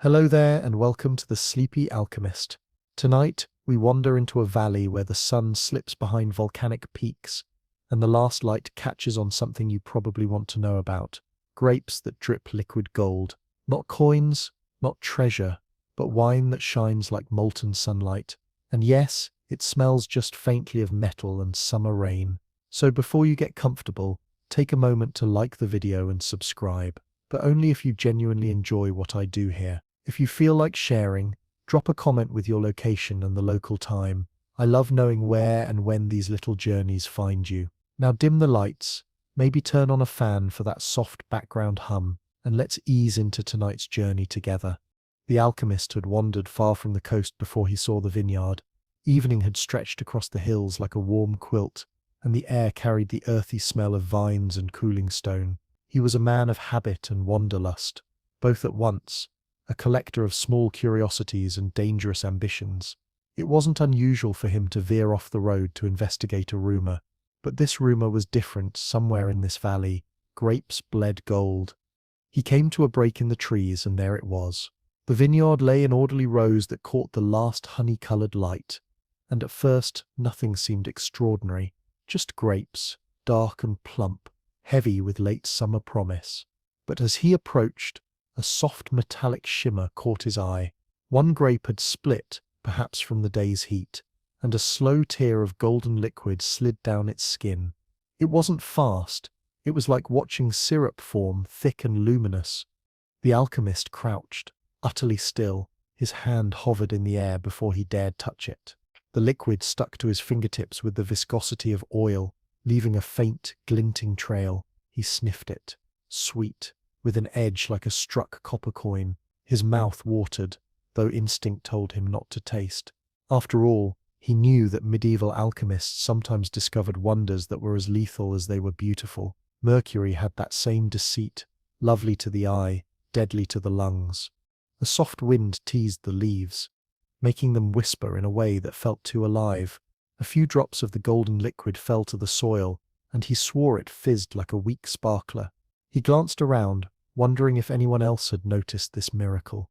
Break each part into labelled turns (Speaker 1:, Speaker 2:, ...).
Speaker 1: Hello there and welcome to the Sleepy Alchemist. Tonight, we wander into a valley where the sun slips behind volcanic peaks and the last light catches on something you probably want to know about. Grapes that drip liquid gold. Not coins, not treasure, but wine that shines like molten sunlight. And yes, it smells just faintly of metal and summer rain. So before you get comfortable, take a moment to like the video and subscribe, but only if you genuinely enjoy what I do here. If you feel like sharing, drop a comment with your location and the local time. I love knowing where and when these little journeys find you. Now dim the lights, maybe turn on a fan for that soft background hum, and let's ease into tonight's journey together. The alchemist had wandered far from the coast before he saw the vineyard. Evening had stretched across the hills like a warm quilt, and the air carried the earthy smell of vines and cooling stone. He was a man of habit and wanderlust, both at once, a collector of small curiosities and dangerous ambitions. It wasn't unusual for him to veer off the road to investigate a rumor, but this rumor was different somewhere in this valley. Grapes bled gold. He came to a break in the trees, and there it was. The vineyard lay in orderly rows that caught the last honey-coloured light, and at first nothing seemed extraordinary, just grapes, dark and plump, heavy with late summer promise. But as he approached, a soft metallic shimmer caught his eye. One grape had split, perhaps from the day's heat, and a slow tear of golden liquid slid down its skin. It wasn't fast, it was like watching syrup form, thick and luminous. The alchemist crouched, utterly still, his hand hovered in the air before he dared touch it. The liquid stuck to his fingertips with the viscosity of oil, leaving a faint, glinting trail. He sniffed it. Sweet, with an edge like a struck copper coin. His mouth watered, though instinct told him not to taste. After all, he knew that medieval alchemists sometimes discovered wonders that were as lethal as they were beautiful. Mercury had that same deceit, lovely to the eye, deadly to the lungs. A soft wind teased the leaves, making them whisper in a way that felt too alive. A few drops of the golden liquid fell to the soil, and he swore it fizzed like a weak sparkler. He glanced around, wondering if anyone else had noticed this miracle.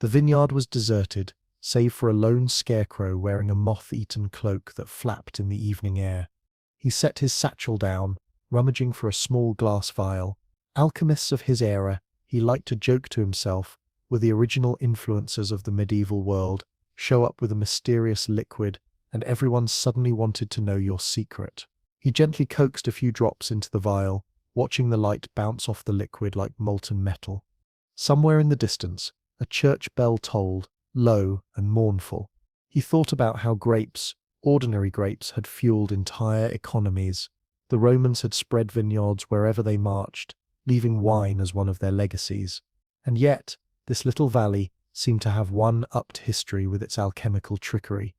Speaker 1: The vineyard was deserted, save for a lone scarecrow wearing a moth-eaten cloak that flapped in the evening air. He set his satchel down, rummaging for a small glass vial. Alchemists of his era, he liked to joke to himself, were the original influencers of the medieval world. Show up with a mysterious liquid, and everyone suddenly wanted to know your secret. He gently coaxed a few drops into the vial, watching the light bounce off the liquid like molten metal. Somewhere in the distance, a church bell tolled, low and mournful. He thought about how grapes, ordinary grapes, had fueled entire economies. The Romans had spread vineyards wherever they marched, leaving wine as one of their legacies. And yet, this little valley seemed to have one-upped history with its alchemical trickery.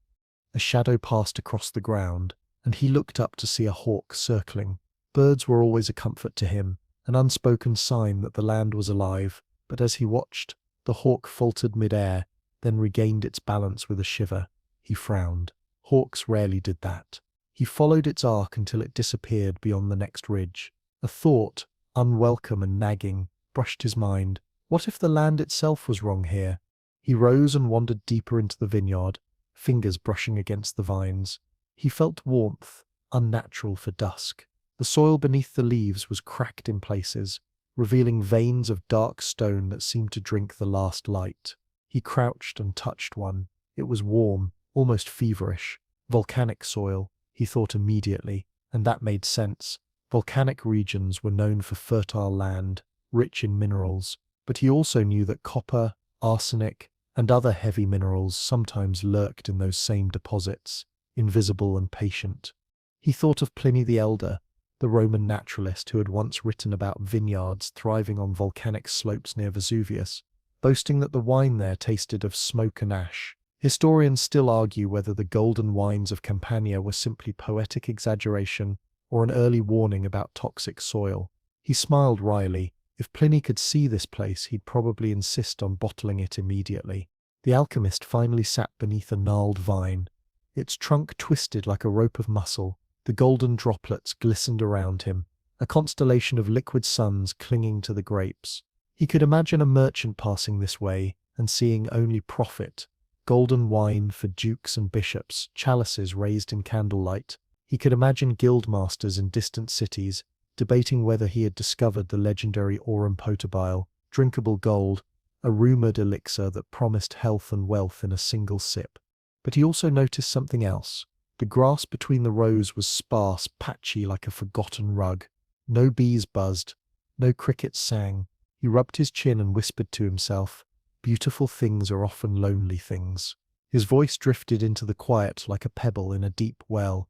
Speaker 1: A shadow passed across the ground, and he looked up to see a hawk circling. Birds were always a comfort to him, an unspoken sign that the land was alive, but as he watched, the hawk faltered mid-air, then regained its balance with a shiver. He frowned. Hawks rarely did that. He followed its arc until it disappeared beyond the next ridge. A thought, unwelcome and nagging, brushed his mind. What if the land itself was wrong here? He rose and wandered deeper into the vineyard, fingers brushing against the vines. He felt warmth, unnatural for dusk. The soil beneath the leaves was cracked in places, revealing veins of dark stone that seemed to drink the last light. He crouched and touched one. It was warm, almost feverish. Volcanic soil, he thought immediately, and that made sense. Volcanic regions were known for fertile land, rich in minerals, but he also knew that copper, arsenic, and other heavy minerals sometimes lurked in those same deposits, invisible and patient. He thought of Pliny the Elder, the Roman naturalist who had once written about vineyards thriving on volcanic slopes near Vesuvius, boasting that the wine there tasted of smoke and ash. Historians still argue whether the golden wines of Campania were simply poetic exaggeration or an early warning about toxic soil. He smiled wryly. If Pliny could see this place, he'd probably insist on bottling it immediately. The alchemist finally sat beneath a gnarled vine. Its trunk twisted like a rope of muscle. The golden droplets glistened around him, a constellation of liquid suns clinging to the grapes. He could imagine a merchant passing this way, and seeing only profit. Golden wine for dukes and bishops, chalices raised in candlelight. He could imagine guildmasters in distant cities, debating whether he had discovered the legendary aurum potabile, drinkable gold, a rumoured elixir that promised health and wealth in a single sip. But he also noticed something else. The grass between the rows was sparse, patchy like a forgotten rug. No bees buzzed, no crickets sang. He rubbed his chin and whispered to himself, "Beautiful things are often lonely things." His voice drifted into the quiet like a pebble in a deep well.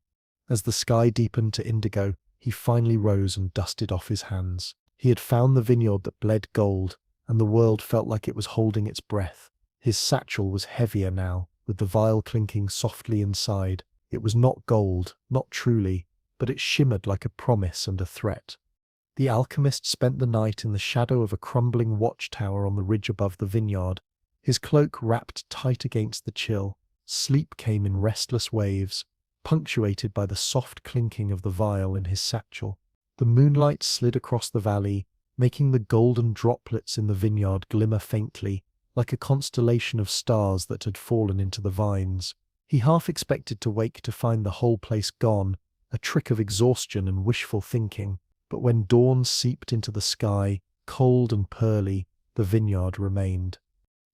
Speaker 1: As the sky deepened to indigo, he finally rose and dusted off his hands. He had found the vineyard that bled gold, and the world felt like it was holding its breath. His satchel was heavier now, with the vial clinking softly inside. It was not gold, not truly, but it shimmered like a promise and a threat. The alchemist spent the night in the shadow of a crumbling watchtower on the ridge above the vineyard, his cloak wrapped tight against the chill. Sleep came in restless waves, punctuated by the soft clinking of the vial in his satchel. The moonlight slid across the valley, making the golden droplets in the vineyard glimmer faintly, like a constellation of stars that had fallen into the vines. He half expected to wake to find the whole place gone, a trick of exhaustion and wishful thinking. But when dawn seeped into the sky, cold and pearly, the vineyard remained.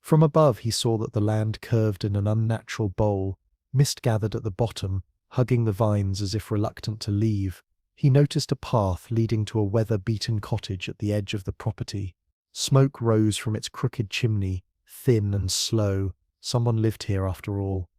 Speaker 1: From above he saw that the land curved in an unnatural bowl, mist gathered at the bottom, hugging the vines as if reluctant to leave. He noticed a path leading to a weather-beaten cottage at the edge of the property. Smoke rose from its crooked chimney, thin and slow. Someone lived here after all.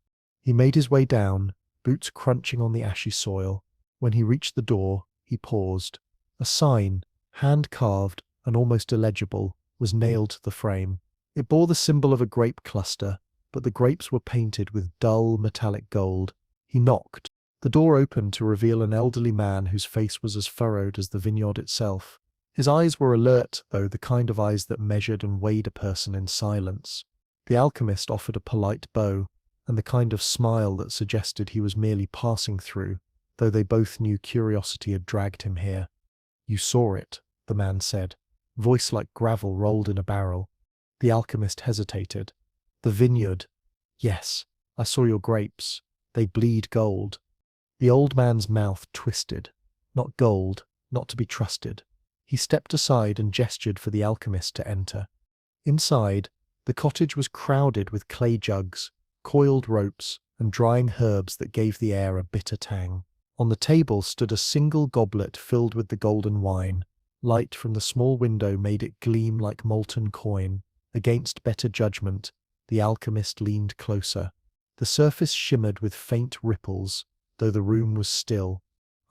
Speaker 1: He made his way down, boots crunching on the ashy soil. When he reached the door, he paused. A sign, hand-carved and almost illegible, was nailed to the frame. It bore the symbol of a grape cluster, but the grapes were painted with dull, metallic gold. He knocked. The door opened to reveal an elderly man whose face was as furrowed as the vineyard itself. His eyes were alert, though, the kind of eyes that measured and weighed a person in silence. The alchemist offered a polite bow, and the kind of smile that suggested he was merely passing through, though they both knew curiosity had dragged him here. "You saw it," the man said. Voice like gravel rolled in a barrel. The alchemist hesitated. "The vineyard. Yes, I saw your grapes. They bleed gold." The old man's mouth twisted. Not gold, not to be trusted. He stepped aside and gestured for the alchemist to enter. Inside, the cottage was crowded with clay jugs, coiled ropes, and drying herbs that gave the air a bitter tang. On the table stood a single goblet filled with the golden wine. Light from the small window made it gleam like molten coin. Against better judgment, the alchemist leaned closer. The surface shimmered with faint ripples, though the room was still.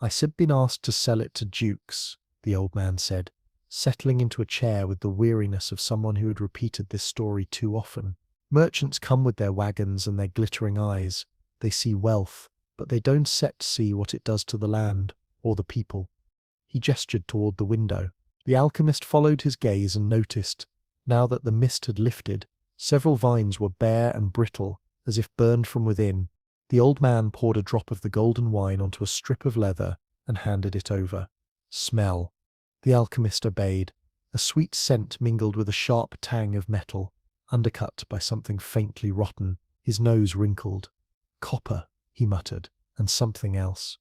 Speaker 1: "I've been asked to sell it to dukes," the old man said, settling into a chair with the weariness of someone who had repeated this story too often. "Merchants come with their wagons and their glittering eyes. They see wealth, but they don't see what it does to the land, or the people." He gestured toward the window. The alchemist followed his gaze and noticed, now that the mist had lifted, several vines were bare and brittle, as if burned from within. The old man poured a drop of the golden wine onto a strip of leather and handed it over. "Smell." The alchemist obeyed. A sweet scent mingled with a sharp tang of metal, undercut by something faintly rotten. His nose wrinkled. "Copper," he muttered, "and something else."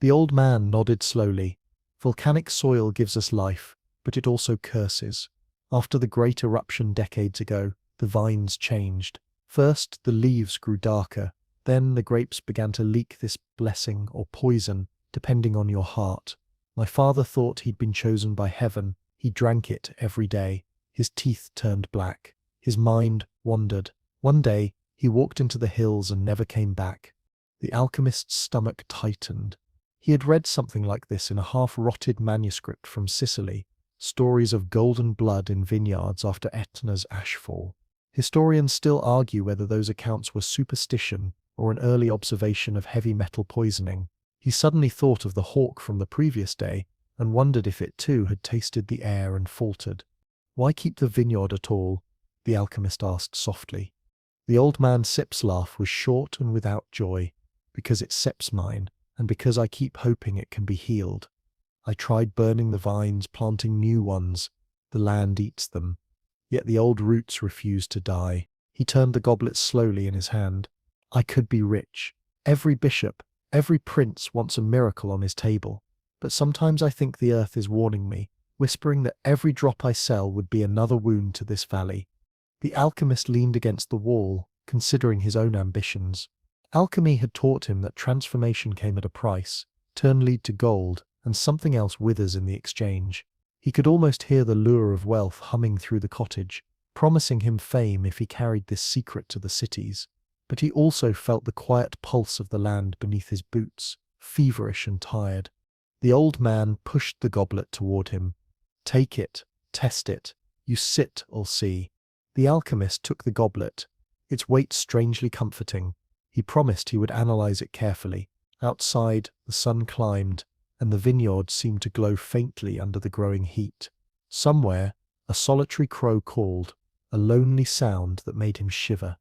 Speaker 1: The old man nodded slowly. "Volcanic soil gives us life, but it also curses. After the great eruption decades ago, the vines changed. First, the leaves grew darker. Then the grapes began to leak this blessing or poison, depending on your heart. My father thought he'd been chosen by heaven. He drank it every day. His teeth turned black. His mind wandered. One day, he walked into the hills and never came back." The alchemist's stomach tightened. He had read something like this in a half-rotted manuscript from Sicily, stories of golden blood in vineyards after Etna's ashfall. Historians still argue whether those accounts were superstition or an early observation of heavy metal poisoning. He suddenly thought of the hawk from the previous day and wondered if it too had tasted the air and faltered. "Why keep the vineyard at all?" the alchemist asked softly. The old man's Sip's laugh was short and without joy. "Because it Sip's mine, and because I keep hoping it can be healed. I tried burning the vines, planting new ones. The land eats them." yet the old roots refused to die. He turned the goblet slowly in his hand. I could be rich. Every bishop, every prince wants a miracle on his table. But sometimes I think the earth is warning me, whispering that every drop I sell would be another wound to this valley. The alchemist leaned against the wall, considering his own ambitions. Alchemy had taught him that transformation came at a price, turn lead to gold, and something else withers in the exchange. He could almost hear the lure of wealth humming through the cottage, promising him fame if he carried this secret to the cities. But he also felt the quiet pulse of the land beneath his boots, feverish and tired. The old man pushed the goblet toward him. Take it, test it, you sit, I'll see. The alchemist took the goblet, its weight strangely comforting. He promised he would analyze it carefully. Outside, the sun climbed, and the vineyard seemed to glow faintly under the growing heat. Somewhere, a solitary crow called, a lonely sound that made him shiver.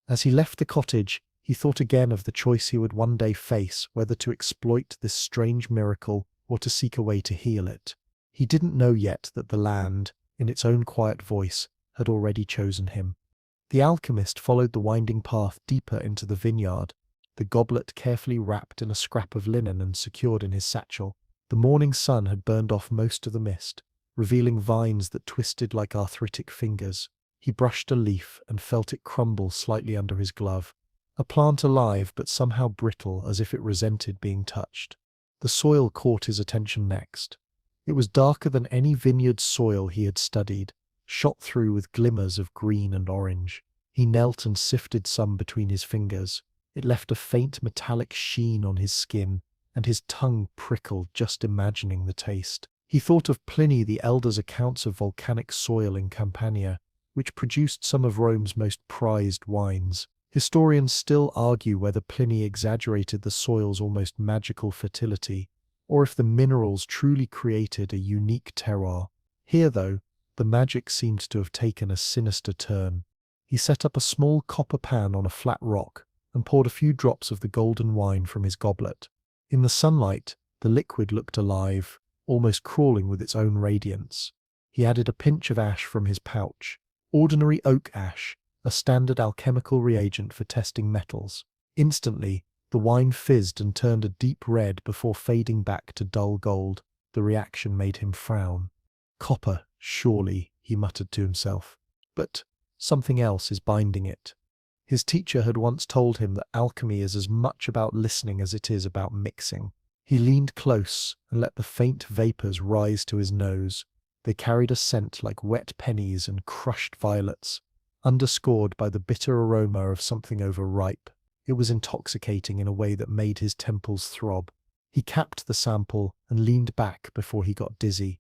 Speaker 1: As he left the cottage, he thought again of the choice he would one day face, whether to exploit this strange miracle or to seek a way to heal it. He didn't know yet that the land, in its own quiet voice, had already chosen him. The alchemist followed the winding path deeper into the vineyard, the goblet carefully wrapped in a scrap of linen and secured in his satchel. The morning sun had burned off most of the mist, revealing vines that twisted like arthritic fingers. He brushed a leaf and felt it crumble slightly under his glove. A plant alive but somehow brittle, as if it resented being touched. The soil caught his attention next. It was darker than any vineyard soil he had studied, shot through with glimmers of green and orange. He knelt and sifted some between his fingers. It left a faint metallic sheen on his skin, and his tongue prickled just imagining the taste. He thought of Pliny the Elder's accounts of volcanic soil in Campania, which produced some of Rome's most prized wines. Historians still argue whether Pliny exaggerated the soil's almost magical fertility, or if the minerals truly created a unique terroir. Here, though, the magic seemed to have taken a sinister turn. He set up a small copper pan on a flat rock and poured a few drops of the golden wine from his goblet. In the sunlight, the liquid looked alive, almost crawling with its own radiance. He added a pinch of ash from his pouch, ordinary oak ash, a standard alchemical reagent for testing metals. Instantly, the wine fizzed and turned a deep red before fading back to dull gold. The reaction made him frown. Copper, surely, he muttered to himself. But something else is binding it. His teacher had once told him that alchemy is as much about listening as it is about mixing. He leaned close and let the faint vapors rise to his nose. They carried a scent like wet pennies and crushed violets, underscored by the bitter aroma of something overripe. It was intoxicating in a way that made his temples throb. He capped the sample and leaned back before he got dizzy.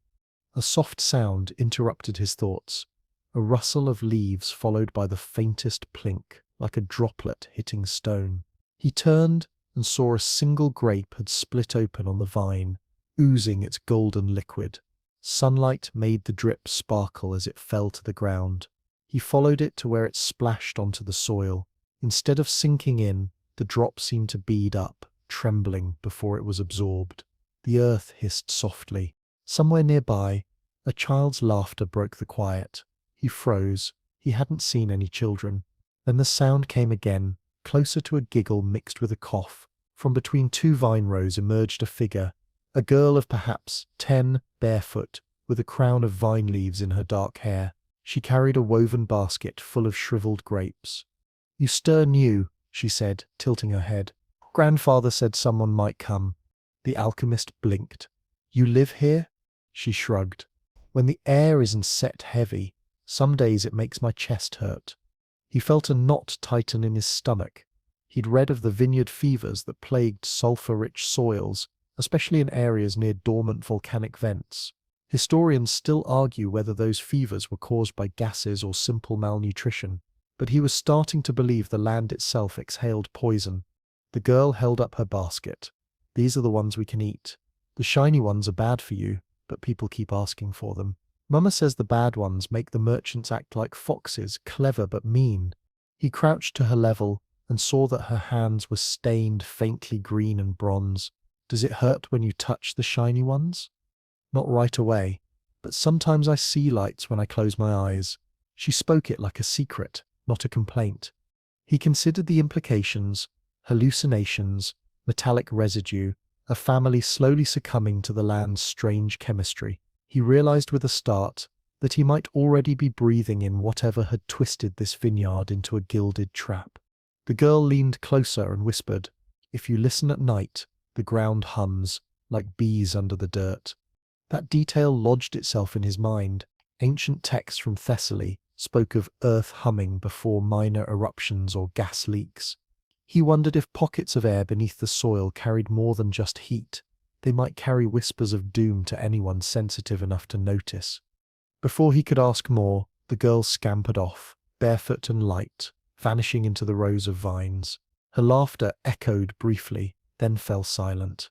Speaker 1: A soft sound interrupted his thoughts, a rustle of leaves followed by the faintest plink, like a droplet hitting stone. He turned and saw a single grape had split open on the vine, oozing its golden liquid. Sunlight made the drip sparkle as it fell to the ground. He followed it to where it splashed onto the soil. Instead of sinking in, the drop seemed to bead up, trembling before it was absorbed. The earth hissed softly. Somewhere nearby, a child's laughter broke the quiet. He froze. He hadn't seen any children. Then the sound came again, closer to a giggle mixed with a cough. From between two vine rows emerged a figure, a girl of perhaps 10, barefoot, with a crown of vine leaves in her dark hair. She carried a woven basket full of shriveled grapes. "You stir new," she said, tilting her head. "Grandfather said someone might come." The alchemist blinked. "You live here?" She shrugged. "When the air isn't set heavy, some days it makes my chest hurt." He felt a knot tighten in his stomach. He'd read of the vineyard fevers that plagued sulfur-rich soils, especially in areas near dormant volcanic vents. Historians still argue whether those fevers were caused by gases or simple malnutrition, but he was starting to believe the land itself exhaled poison. The girl held up her basket. "These are the ones we can eat. The shiny ones are bad for you, but people keep asking for them. Mama says the bad ones make the merchants act like foxes, clever but mean." He crouched to her level and saw that her hands were stained faintly green and bronze. "Does it hurt when you touch the shiny ones?" "Not right away, but sometimes I see lights when I close my eyes." She spoke it like a secret, not a complaint. He considered the implications: hallucinations, metallic residue, a family slowly succumbing to the land's strange chemistry. He realized with a start that he might already be breathing in whatever had twisted this vineyard into a gilded trap. The girl leaned closer and whispered, "If you listen at night, the ground hums, like bees under the dirt." That detail lodged itself in his mind. Ancient texts from Thessaly spoke of earth humming before minor eruptions or gas leaks. He wondered if pockets of air beneath the soil carried more than just heat. They might carry whispers of doom to anyone sensitive enough to notice. Before he could ask more, the girl scampered off, barefoot and light, vanishing into the rows of vines. Her laughter echoed briefly, then fell silent.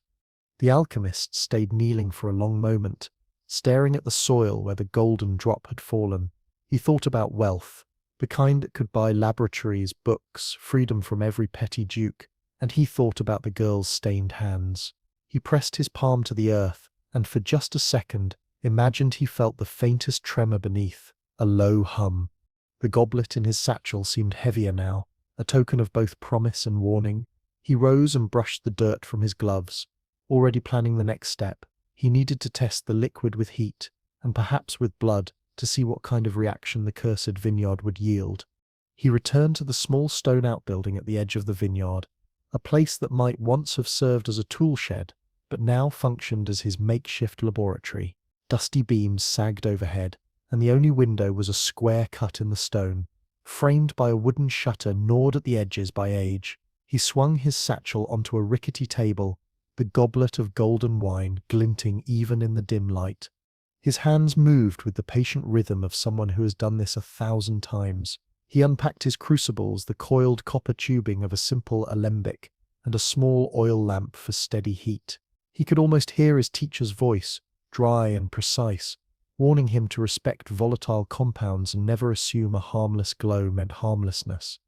Speaker 1: The alchemist stayed kneeling for a long moment, staring at the soil where the golden drop had fallen. He thought about wealth, the kind that could buy laboratories, books, freedom from every petty duke, and he thought about the girl's stained hands. He pressed his palm to the earth, and for just a second, imagined he felt the faintest tremor beneath, a low hum. The goblet in his satchel seemed heavier now, a token of both promise and warning. He rose and brushed the dirt from his gloves. Already planning the next step, he needed to test the liquid with heat, and perhaps with blood, to see what kind of reaction the cursed vineyard would yield. He returned to the small stone outbuilding at the edge of the vineyard, a place that might once have served as a tool shed, but now functioned as his makeshift laboratory. Dusty beams sagged overhead, and the only window was a square cut in the stone, framed by a wooden shutter gnawed at the edges by age. He swung his satchel onto a rickety table, the goblet of golden wine glinting even in the dim light. His hands moved with the patient rhythm of someone who has done this 1,000 times. He unpacked his crucibles, the coiled copper tubing of a simple alembic, and a small oil lamp for steady heat. He could almost hear his teacher's voice, dry and precise, warning him to respect volatile compounds and never assume a harmless glow meant harmlessness.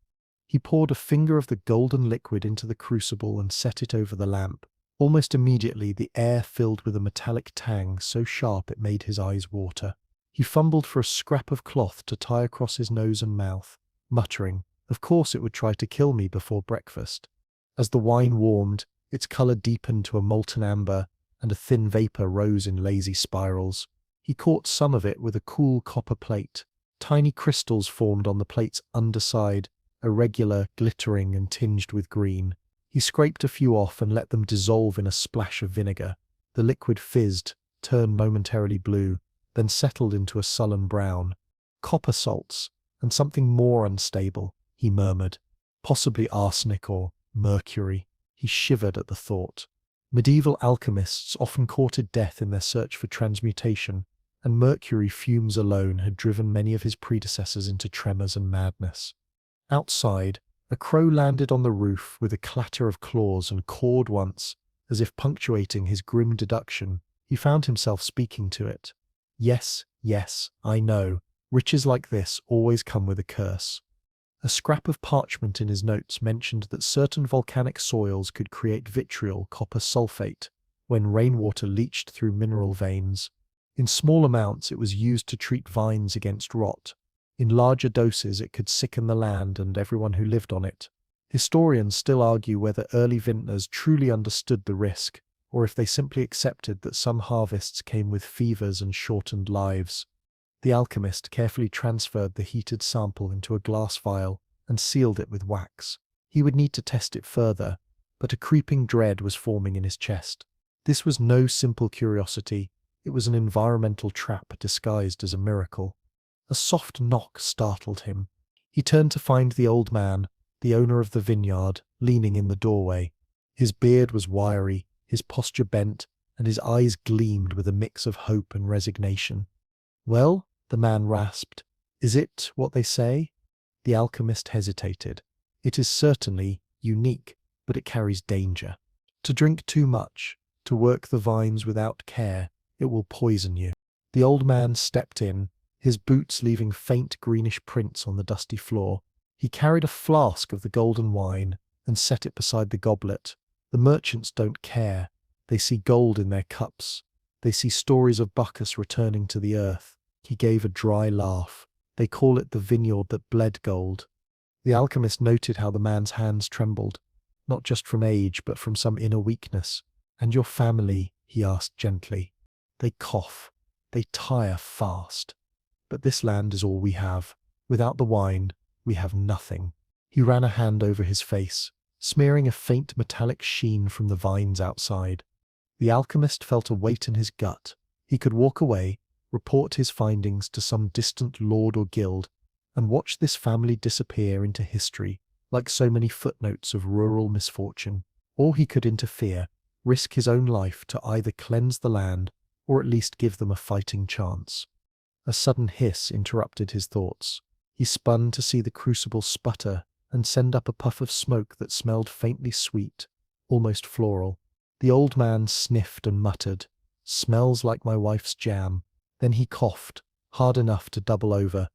Speaker 1: He poured a finger of the golden liquid into the crucible and set it over the lamp. Almost immediately, the air filled with a metallic tang so sharp it made his eyes water. He fumbled for a scrap of cloth to tie across his nose and mouth, muttering, "Of course it would try to kill me before breakfast." As the wine warmed, its color deepened to a molten amber, and a thin vapor rose in lazy spirals. He caught some of it with a cool copper plate. Tiny crystals formed on the plate's underside, irregular, glittering, and tinged with green. He scraped a few off and let them dissolve in a splash of vinegar. The liquid fizzed, turned momentarily blue, then settled into a sullen brown. "Copper salts, and something more unstable," he murmured. "Possibly arsenic or mercury." He shivered at the thought. Medieval alchemists often courted death in their search for transmutation, and mercury fumes alone had driven many of his predecessors into tremors and madness. Outside, a crow landed on the roof with a clatter of claws and cawed once, as if punctuating his grim deduction. He found himself speaking to it. "Yes, yes, I know. Riches like this always come with a curse." A scrap of parchment in his notes mentioned that certain volcanic soils could create vitriol, copper sulfate, when rainwater leached through mineral veins. In small amounts, it was used to treat vines against rot. In larger doses, it could sicken the land and everyone who lived on it. Historians still argue whether early vintners truly understood the risk, or if they simply accepted that some harvests came with fevers and shortened lives. The alchemist carefully transferred the heated sample into a glass vial and sealed it with wax. He would need to test it further, but a creeping dread was forming in his chest. This was no simple curiosity. It was an environmental trap disguised as a miracle. A soft knock startled him. He turned to find the old man, the owner of the vineyard, leaning in the doorway. His beard was wiry, his posture bent, and his eyes gleamed with a mix of hope and resignation. "Well," the man rasped, "is it what they say?" The alchemist hesitated. "It is certainly unique, but it carries danger. To drink too much, to work the vines without care, it will poison you." The old man stepped in, his boots leaving faint greenish prints on the dusty floor. He carried a flask of the golden wine and set it beside the goblet. "The merchants don't care. They see gold in their cups. They see stories of Bacchus returning to the earth." He gave a dry laugh. They call it the vineyard that bled gold." The alchemist noted how the man's hands trembled, not just from age, but from some inner weakness. "And your family?" he asked gently. "They cough. They tire fast. But this land is all we have. Without the wine, we have nothing." He ran a hand over his face, smearing a faint metallic sheen from the vines outside. The alchemist felt a weight in his gut. He could walk away, report his findings to some distant lord or guild, and watch this family disappear into history like so many footnotes of rural misfortune. Or he could interfere, risk his own life to either cleanse the land or at least give them a fighting chance. A sudden hiss interrupted his thoughts. He spun to see the crucible sputter and send up a puff of smoke that smelled faintly sweet, almost floral. The old man sniffed and muttered, "Smells like my wife's jam." Then he coughed, hard enough to double over.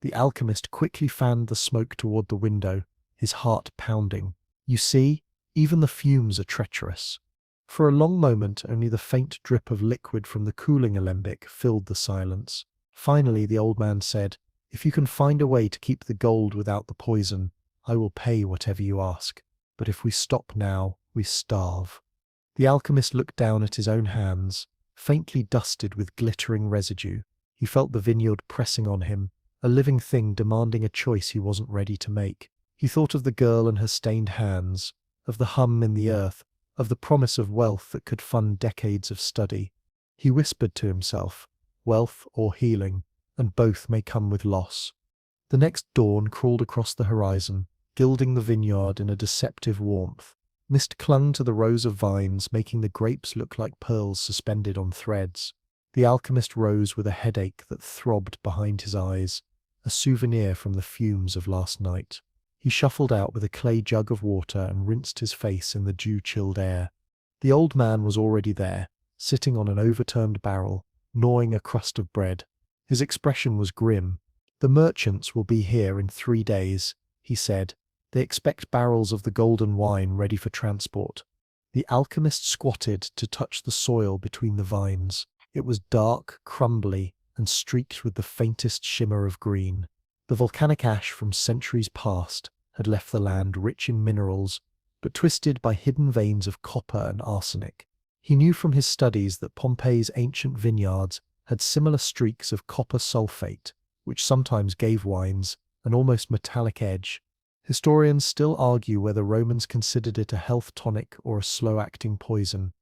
Speaker 1: The alchemist quickly fanned the smoke toward the window, his heart pounding. "You see, even the fumes are treacherous." For a long moment, only the faint drip of liquid from the cooling alembic filled the silence. Finally, the old man said, "If you can find a way to keep the gold without the poison, I will pay whatever you ask. But if we stop now, we starve." The alchemist looked down at his own hands, faintly dusted with glittering residue. He felt the vineyard pressing on him, a living thing demanding a choice he wasn't ready to make. He thought of the girl and her stained hands, of the hum in the earth, of the promise of wealth that could fund decades of study. He whispered to himself, "Wealth or healing, and both may come with loss." The next dawn crawled across the horizon, gilding the vineyard in a deceptive warmth. Mist clung to the rows of vines, making the grapes look like pearls suspended on threads. The alchemist rose with a headache that throbbed behind his eyes, a souvenir from the fumes of last night. He shuffled out with a clay jug of water and rinsed his face in the dew-chilled air. The old man was already there, sitting on an overturned barrel, gnawing a crust of bread. His expression was grim. "The merchants will be here in 3 days," he said. "They expect barrels of the golden wine ready for transport." The alchemist squatted to touch the soil between the vines. It was dark, crumbly, and streaked with the faintest shimmer of green. The volcanic ash from centuries past had left the land rich in minerals, but twisted by hidden veins of copper and arsenic. He knew from his studies that Pompeii's ancient vineyards had similar streaks of copper sulfate, which sometimes gave wines an almost metallic edge. Historians still argue whether Romans considered it a health tonic or a slow-acting poison.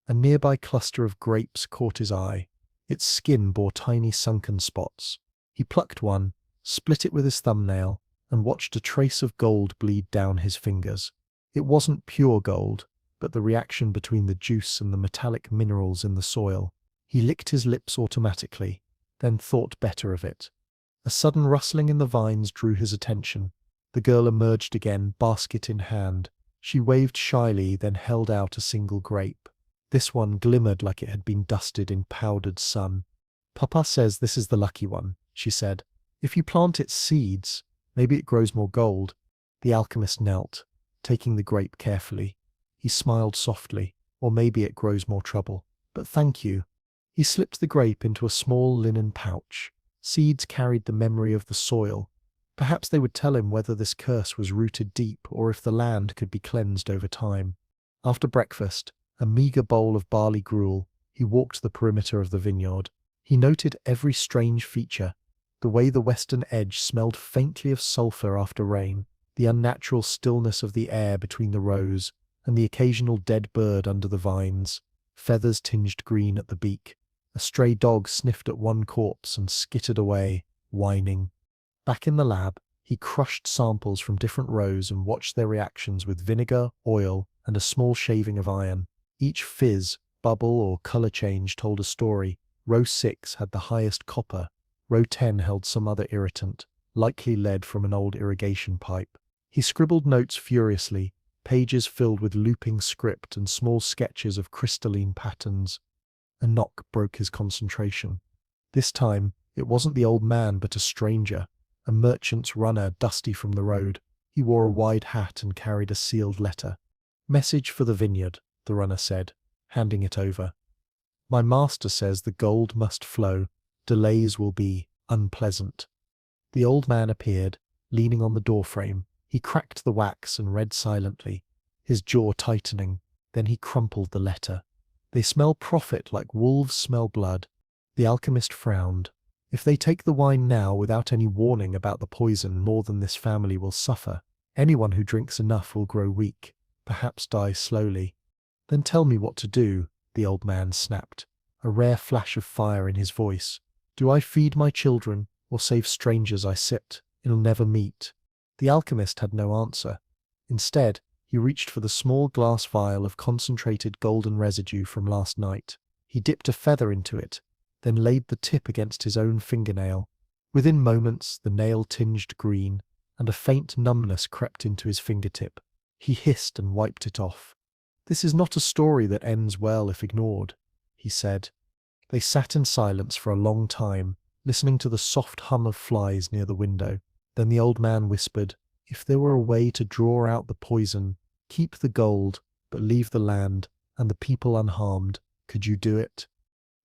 Speaker 1: A nearby cluster of grapes caught his eye. Its skin bore tiny sunken spots. He plucked one, split it with his thumbnail, and watched a trace of gold bleed down his fingers. It wasn't pure gold, but the reaction between the juice and the metallic minerals in the soil. He licked his lips automatically, then thought better of it. A sudden rustling in the vines drew his attention. The girl emerged again, basket in hand. She waved shyly, then held out a single grape. This one glimmered like it had been dusted in powdered sun. "Papa says this is the lucky one," she said. "If you plant its seeds, maybe it grows more gold." The alchemist knelt, taking the grape carefully. He smiled softly. "Or maybe it grows more trouble. But thank you." He slipped the grape into a small linen pouch. Seeds carried the memory of the soil. Perhaps they would tell him whether this curse was rooted deep or if the land could be cleansed over time. After breakfast, a meager bowl of barley gruel, he walked the perimeter of the vineyard. He noted every strange feature: the way the western edge smelled faintly of sulphur after rain, the unnatural stillness of the air between the rows, and the occasional dead bird under the vines, feathers tinged green at the beak. A stray dog sniffed at one corpse and skittered away, whining. Back in the lab, he crushed samples from different rows and watched their reactions with vinegar, oil, and a small shaving of iron. Each fizz, bubble, or color change told a story. Row 6 had the highest copper. Row 10 held some other irritant, likely lead from an old irrigation pipe. He scribbled notes furiously, pages filled with looping script and small sketches of crystalline patterns. A knock broke his concentration. This time, it wasn't the old man but a stranger, a merchant's runner dusty from the road. He wore a wide hat and carried a sealed letter. "Message for the vineyard," the runner said, handing it over. "My master says the gold must flow. Delays will be unpleasant." The old man appeared, leaning on the doorframe. He cracked the wax and read silently, his jaw tightening. Then he crumpled the letter. They smell profit like wolves smell blood. The alchemist frowned. If they take the wine now without any warning about the poison, more than this family will suffer. Anyone who drinks enough will grow weak, perhaps die slowly. Then tell me what to do, the old man snapped, a rare flash of fire in his voice. Do I feed my children, or save strangers I will never meet? The alchemist had no answer. Instead, he reached for the small glass vial of concentrated golden residue from last night. He dipped a feather into it, then laid the tip against his own fingernail. Within moments, the nail tinged green, and a faint numbness crept into his fingertip. He hissed and wiped it off. "This is not a story that ends well if ignored," he said. They sat in silence for a long time, listening to the soft hum of flies near the window. Then the old man whispered, "If there were a way to draw out the poison, keep the gold, but leave the land and the people unharmed, could you do it?"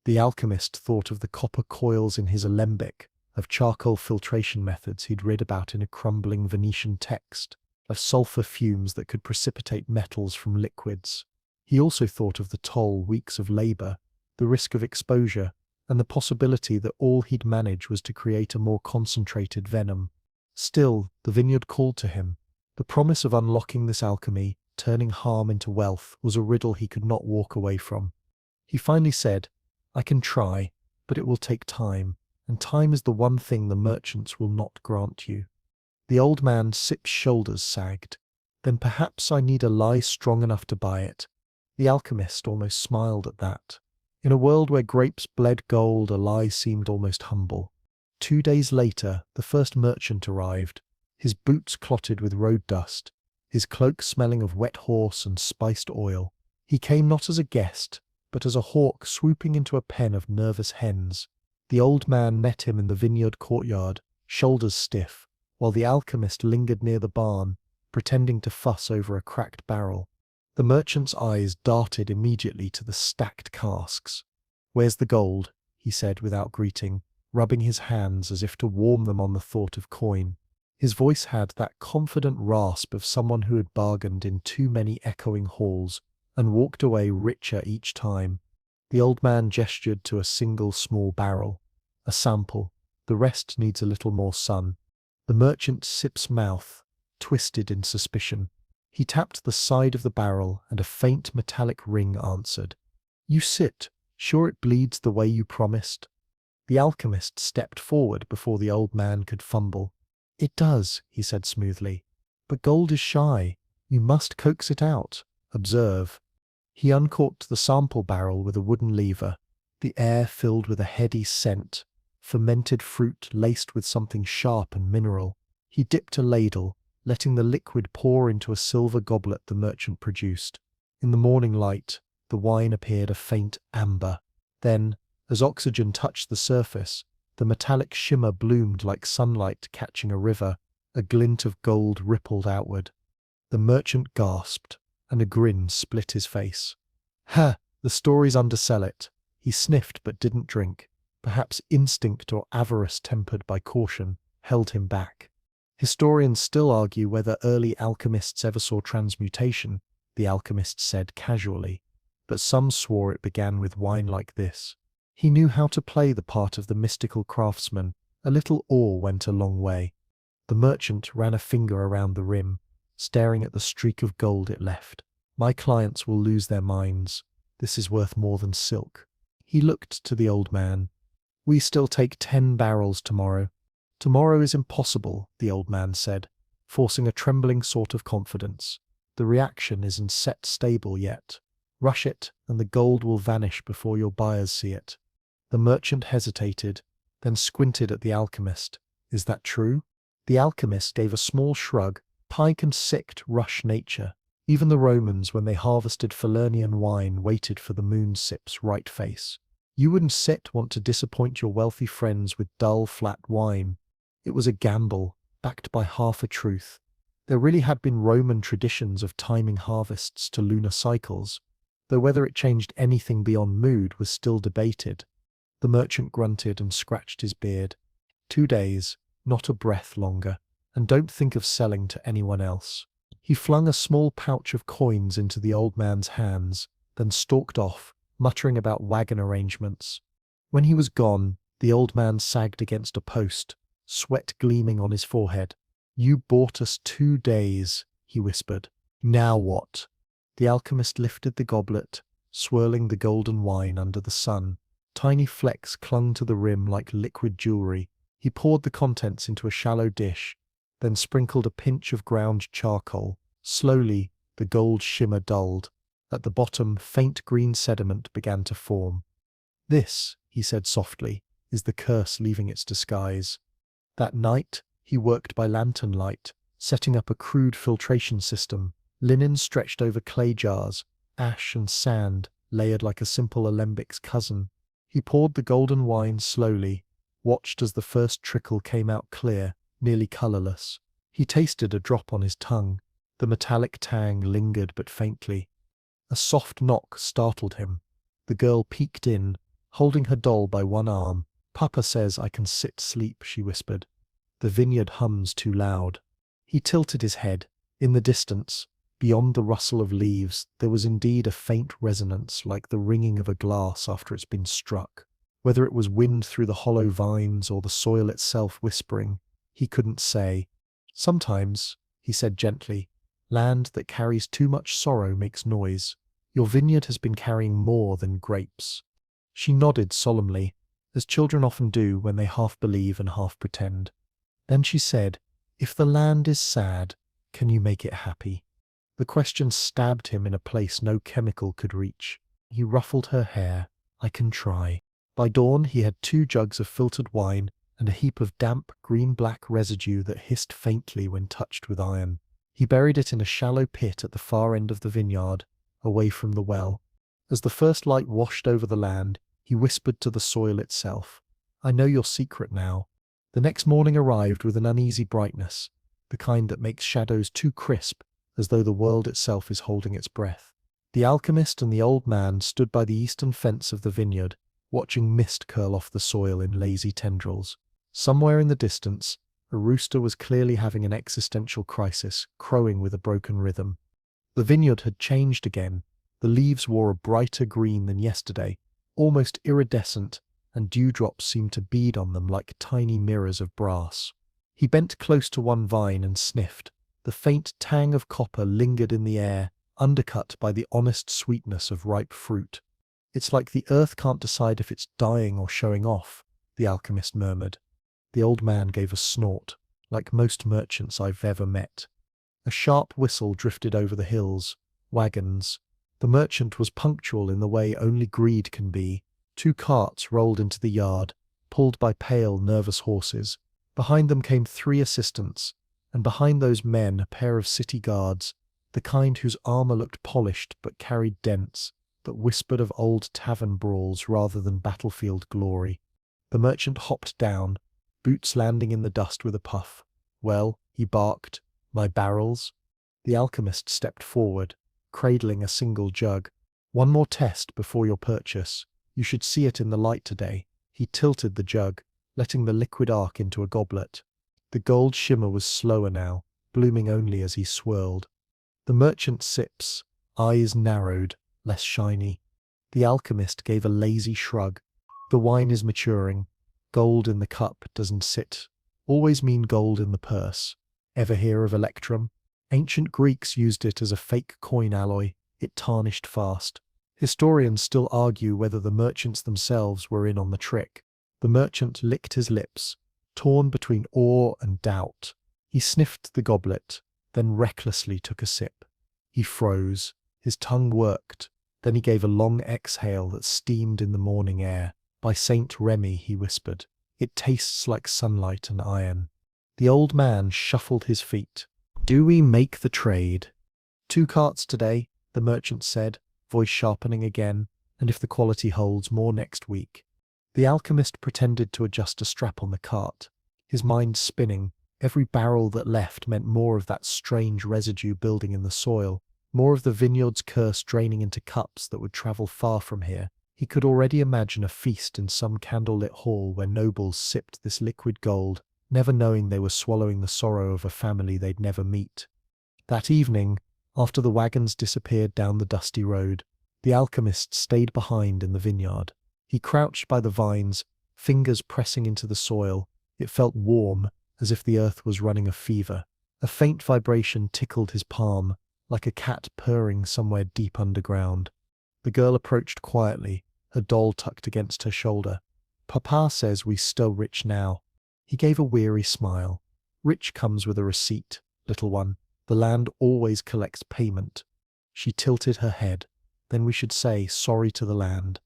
Speaker 1: The alchemist thought of the copper coils in his alembic, of charcoal filtration methods he'd read about in a crumbling Venetian text, of sulfur fumes that could precipitate metals from liquids. He also thought of the toll, weeks of labor, the risk of exposure, and the possibility that all he'd manage was to create a more concentrated venom. Still, the vineyard called to him. The promise of unlocking this alchemy, turning harm into wealth, was a riddle he could not walk away from. He finally said, "I can try, but it will take time, and time is the one thing the merchants will not grant you." The old man's shoulders sagged. "Then perhaps I need a lie strong enough to buy it." The alchemist almost smiled at that. In a world where grapes bled gold, a lie seemed almost humble. 2 days later, the first merchant arrived, his boots clotted with road dust, his cloak smelling of wet horse and spiced oil. He came not as a guest, but as a hawk swooping into a pen of nervous hens. The old man met him in the vineyard courtyard, shoulders stiff, while the alchemist lingered near the barn, pretending to fuss over a cracked barrel. The merchant's eyes darted immediately to the stacked casks. "Where's the gold?" he said without greeting, rubbing his hands as if to warm them on the thought of coin. His voice had that confident rasp of someone who had bargained in too many echoing halls and walked away richer each time. The old man gestured to a single small barrel. "A sample. The rest needs a little more sun." The merchant's mouth twisted in suspicion. He tapped the side of the barrel, and a faint metallic ring answered. "You sit. Sure it bleeds the way you promised?" The alchemist stepped forward before the old man could fumble. "It does," he said smoothly. "But gold is shy. You must coax it out. Observe." He uncorked the sample barrel with a wooden lever. The air filled with a heady scent, fermented fruit laced with something sharp and mineral. He dipped a ladle, letting the liquid pour into a silver goblet the merchant produced. In the morning light, the wine appeared a faint amber. Then, as oxygen touched the surface, the metallic shimmer bloomed like sunlight catching a river. A glint of gold rippled outward. The merchant gasped, and a grin split his face. "Ha! The stories undersell it." He sniffed but didn't drink. Perhaps instinct or avarice tempered by caution held him back. "Historians still argue whether early alchemists ever saw transmutation," the alchemist said casually, "but some swore it began with wine like this." He knew how to play the part of the mystical craftsman. A little awe went a long way. The merchant ran a finger around the rim, staring at the streak of gold it left. "My clients will lose their minds. This is worth more than silk." He looked to the old man. "We still take 10 barrels tomorrow." "Tomorrow is impossible," the old man said, forcing a trembling sort of confidence. "The reaction isn't set stable yet. Rush it, and the gold will vanish before your buyers see it." The merchant hesitated, then squinted at the alchemist. "Is that true?" The alchemist gave a small shrug. Pike and sicked rush nature. Even the Romans, when they harvested Falernian wine, waited for the moon-sip's right face. You wouldn't want to disappoint your wealthy friends with dull, flat wine. It was a gamble, backed by half a truth. There really had been Roman traditions of timing harvests to lunar cycles, though whether it changed anything beyond mood was still debated. The merchant grunted and scratched his beard. 2 days. not a breath longer, and don't think of selling to anyone else." He flung a small pouch of coins into the old man's hands, then stalked off, muttering about wagon arrangements. When he was gone, the old man sagged against a post, sweat gleaming on his forehead. "You bought us 2 days," he whispered. "Now what?" The alchemist lifted the goblet, swirling the golden wine under the sun. Tiny flecks clung to the rim like liquid jewelry. He poured the contents into a shallow dish, then sprinkled a pinch of ground charcoal. Slowly, the gold shimmer dulled. At the bottom, faint green sediment began to form. "This," he said softly, "is the curse leaving its disguise." That night, he worked by lantern light, setting up a crude filtration system. Linen stretched over clay jars, ash and sand layered like a simple alembic's cousin. He poured the golden wine slowly, watched as the first trickle came out clear, nearly colorless. He tasted a drop on his tongue. The metallic tang lingered but faintly. A soft knock startled him. The girl peeked in, holding her doll by one arm. "Papa says I can sit sleep," she whispered. "The vineyard hums too loud." He tilted his head. In the distance, beyond the rustle of leaves, there was indeed a faint resonance like the ringing of a glass after it's been struck. Whether it was wind through the hollow vines or the soil itself whispering, he couldn't say. "Sometimes," he said gently, "land that carries too much sorrow makes noise. Your vineyard has been carrying more than grapes." She nodded solemnly, as children often do when they half believe and half pretend. Then she said, "If the land is sad, can you make it happy?" The question stabbed him in a place no chemical could reach. He ruffled her hair. "I can try." By dawn he had 2 jugs of filtered wine and a heap of damp green-black residue that hissed faintly when touched with iron. He buried it in a shallow pit at the far end of the vineyard, away from the well. As the first light washed over the land, he whispered to the soil itself, "I know your secret now." The next morning arrived with an uneasy brightness, the kind that makes shadows too crisp, as though the world itself is holding its breath. The alchemist and the old man stood by the eastern fence of the vineyard, watching mist curl off the soil in lazy tendrils. Somewhere in the distance, a rooster was clearly having an existential crisis, crowing with a broken rhythm. The vineyard had changed again. The leaves wore a brighter green than yesterday, almost iridescent, and dewdrops seemed to bead on them like tiny mirrors of brass. He bent close to one vine and sniffed. The faint tang of copper lingered in the air, undercut by the honest sweetness of ripe fruit. "It's like the earth can't decide if it's dying or showing off," the alchemist murmured. The old man gave a snort, like most merchants I've ever met. A sharp whistle drifted over the hills. Wagons. The merchant was punctual in the way only greed can be. 2 carts rolled into the yard, pulled by pale, nervous horses. Behind them came 3 assistants, and behind those men a pair of city guards, the kind whose armor looked polished but carried dents, that whispered of old tavern brawls rather than battlefield glory. The merchant hopped down, boots landing in the dust with a puff. "Well," he barked, "my barrels?" The alchemist stepped forward, cradling a single jug. "One more test before your purchase. You should see it in the light today." He tilted the jug, letting the liquid arc into a goblet. The gold shimmer was slower now, blooming only as he swirled. The merchant sips, eyes narrowed, less shiny. The alchemist gave a lazy shrug. "The wine is maturing. Gold in the cup doesn't always mean gold in the purse. Ever hear of electrum? Ancient Greeks used it as a fake coin alloy. It tarnished fast. Historians still argue whether the merchants themselves were in on the trick." The merchant licked his lips, torn between awe and doubt. He sniffed the goblet, then recklessly took a sip. He froze. His tongue worked. Then he gave a long exhale that steamed in the morning air. "By Saint Remy," he whispered, "it tastes like sunlight and iron." The old man shuffled his feet. "Do we make the trade?" 2 carts today," the merchant said, voice sharpening again, "and if the quality holds, more next week." The alchemist pretended to adjust a strap on the cart, his mind spinning. Every barrel that left meant more of that strange residue building in the soil, more of the vineyard's curse draining into cups that would travel far from here. He could already imagine a feast in some candlelit hall where nobles sipped this liquid gold, never knowing they were swallowing the sorrow of a family they'd never meet. That evening, after the wagons disappeared down the dusty road, the alchemist stayed behind in the vineyard. He crouched by the vines, fingers pressing into the soil. It felt warm, as if the earth was running a fever. A faint vibration tickled his palm, like a cat purring somewhere deep underground. The girl approached quietly, her doll tucked against her shoulder. "Papa says we still rich now." He gave a weary smile. "Rich comes with a receipt, little one. The land always collects payment." She tilted her head. "Then we should say sorry to the land."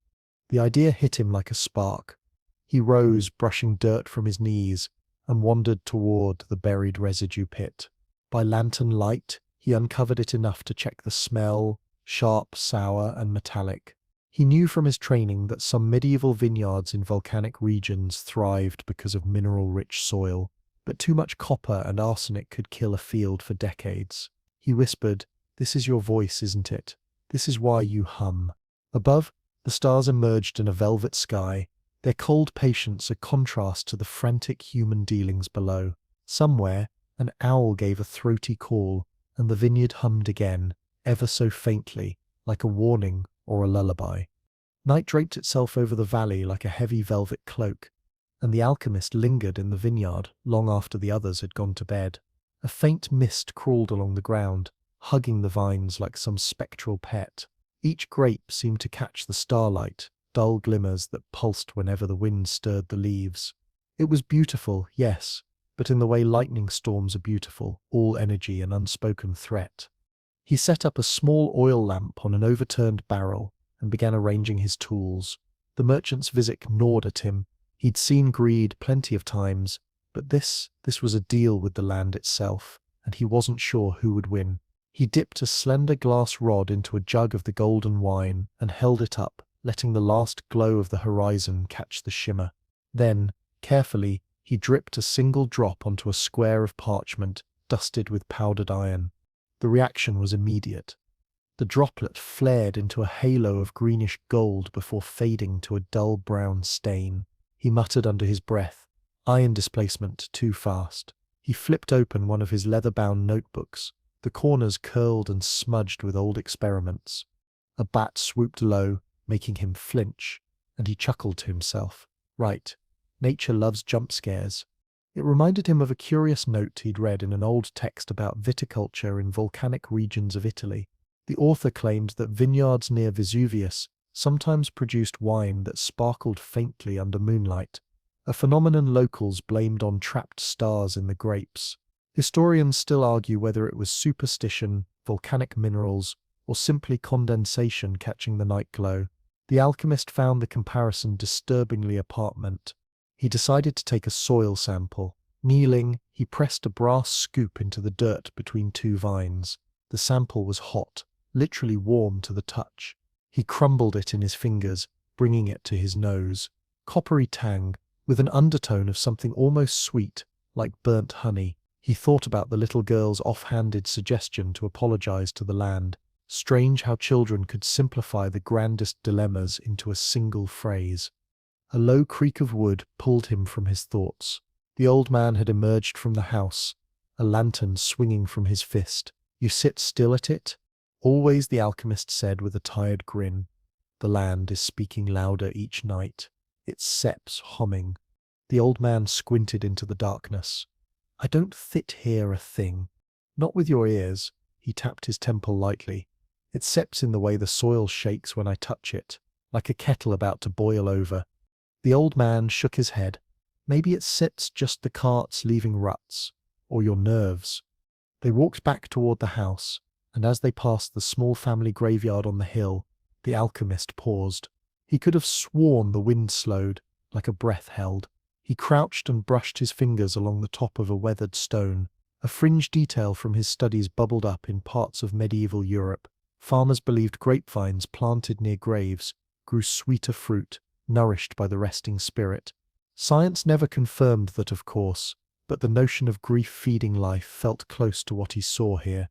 Speaker 1: The idea hit him like a spark. He rose, brushing dirt from his knees, and wandered toward the buried residue pit. By lantern light, he uncovered it enough to check the smell, sharp, sour, and metallic. He knew from his training that some medieval vineyards in volcanic regions thrived because of mineral-rich soil, but too much copper and arsenic could kill a field for decades. He whispered, "This is your voice, isn't it? This is why you hum." Above, the stars emerged in a velvet sky, their cold patience a contrast to the frantic human dealings below. Somewhere, an owl gave a throaty call, and the vineyard hummed again, ever so faintly, like a warning or a lullaby. Night draped itself over the valley like a heavy velvet cloak, and the alchemist lingered in the vineyard long after the others had gone to bed. A faint mist crawled along the ground, hugging the vines like some spectral pet. Each grape seemed to catch the starlight, dull glimmers that pulsed whenever the wind stirred the leaves. It was beautiful, yes, but in the way lightning storms are beautiful, all energy and unspoken threat. He set up a small oil lamp on an overturned barrel and began arranging his tools. The merchant's visit gnawed at him. He'd seen greed plenty of times, but this was a deal with the land itself, and he wasn't sure who would win. He dipped a slender glass rod into a jug of the golden wine and held it up, letting the last glow of the horizon catch the shimmer. Then, carefully, he dripped a single drop onto a square of parchment dusted with powdered iron. The reaction was immediate. The droplet flared into a halo of greenish gold before fading to a dull brown stain. He muttered under his breath, "Iron displacement too fast." He flipped open one of his leather-bound notebooks, the corners curled and smudged with old experiments. A bat swooped low, making him flinch, and he chuckled to himself. Right, nature loves jump scares. It reminded him of a curious note he'd read in an old text about viticulture in volcanic regions of Italy. The author claimed that vineyards near Vesuvius sometimes produced wine that sparkled faintly under moonlight, a phenomenon locals blamed on trapped stars in the grapes. Historians still argue whether it was superstition, volcanic minerals, or simply condensation catching the night glow. The alchemist found the comparison disturbingly apparent. He decided to take a soil sample. Kneeling, he pressed a brass scoop into the dirt between two vines. The sample was hot, literally warm to the touch. He crumbled it in his fingers, bringing it to his nose. Coppery tang, with an undertone of something almost sweet, like burnt honey. He thought about the little girl's off-handed suggestion to apologize to the land. Strange how children could simplify the grandest dilemmas into a single phrase. A low creak of wood pulled him from his thoughts. The old man had emerged from the house, a lantern swinging from his fist. "You sit still at it?" Always, the alchemist said with a tired grin. The land is speaking louder each night, its seps humming. The old man squinted into the darkness. "I don't fit here a thing. Not with your ears." He tapped his temple lightly. "It seps in the way the soil shakes when I touch it, like a kettle about to boil over." The old man shook his head. "Maybe it sets just the carts leaving ruts, or your nerves." They walked back toward the house, and as they passed the small family graveyard on the hill, the alchemist paused. He could have sworn the wind slowed, like a breath held. He crouched and brushed his fingers along the top of a weathered stone. A fringe detail from his studies bubbled up in parts of medieval Europe. Farmers believed grapevines planted near graves grew sweeter fruit, nourished by the resting spirit. Science never confirmed that, of course, but the notion of grief feeding life felt close to what he saw here.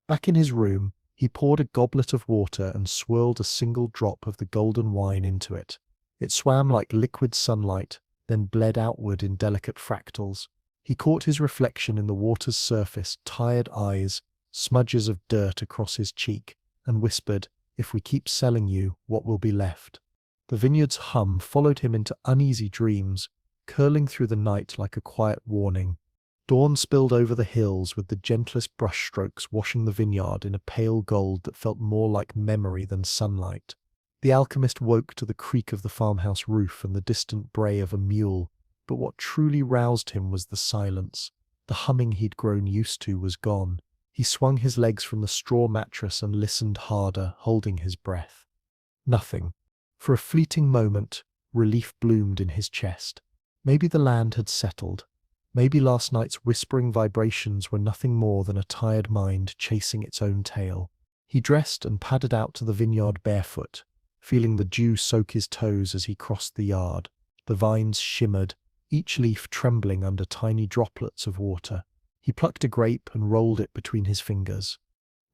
Speaker 1: Back in his room, he poured a goblet of water and swirled a single drop of the golden wine into it. It swam like liquid sunlight, then bled outward in delicate fractals. He caught his reflection in the water's surface, tired eyes, smudges of dirt across his cheek, and whispered, "If we keep selling you, what will be left?" The vineyard's hum followed him into uneasy dreams, curling through the night like a quiet warning. Dawn spilled over the hills with the gentlest brushstrokes washing the vineyard in a pale gold that felt more like memory than sunlight. The alchemist woke to the creak of the farmhouse roof and the distant bray of a mule, but what truly roused him was the silence. The humming he'd grown used to was gone. He swung his legs from the straw mattress and listened harder, holding his breath. Nothing. For a fleeting moment, relief bloomed in his chest. Maybe the land had settled. Maybe last night's whispering vibrations were nothing more than a tired mind chasing its own tail. He dressed and padded out to the vineyard barefoot, feeling the dew soak his toes as he crossed the yard. The vines shimmered, each leaf trembling under tiny droplets of water. He plucked a grape and rolled it between his fingers.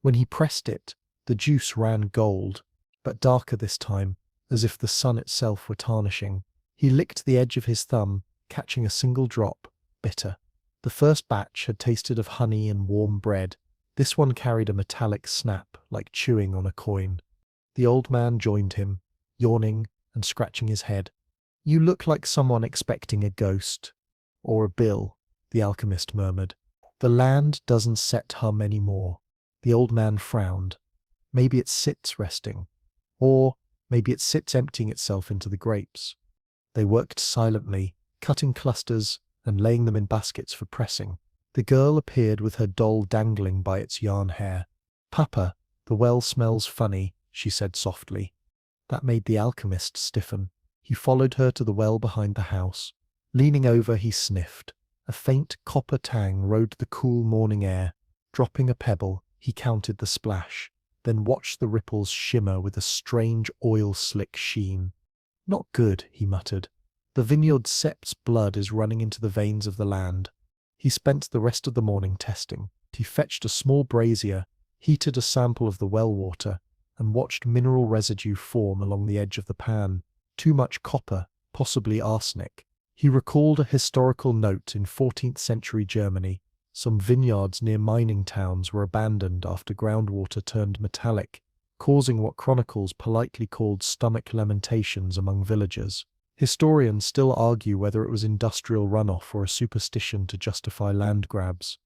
Speaker 1: When he pressed it, the juice ran gold, but darker this time, as if the sun itself were tarnishing. He licked the edge of his thumb, catching a single drop, bitter. The first batch had tasted of honey and warm bread. This one carried a metallic snap, like chewing on a coin. The old man joined him, yawning and scratching his head. "You look like someone expecting a ghost. Or a bill," the alchemist murmured. "The land doesn't set hum anymore." The old man frowned. "Maybe it sits resting. Or maybe it sits emptying itself into the grapes." They worked silently, cutting clusters and laying them in baskets for pressing. The girl appeared with her doll dangling by its yarn hair. "Papa, the well smells funny," she said softly. That made the alchemist stiffen. He followed her to the well behind the house. Leaning over, he sniffed. A faint copper tang rode the cool morning air. Dropping a pebble, he counted the splash, then watched the ripples shimmer with a strange oil-slick sheen. "Not good," he muttered. "The vineyard sept's blood is running into the veins of the land." He spent the rest of the morning testing. He fetched a small brazier, heated a sample of the well water, and watched mineral residue form along the edge of the pan. Too much copper, possibly arsenic. He recalled a historical note in 14th century Germany. Some vineyards near mining towns were abandoned after groundwater turned metallic, causing what chronicles politely called stomach lamentations among villagers. Historians still argue whether it was industrial runoff or a superstition to justify land grabs.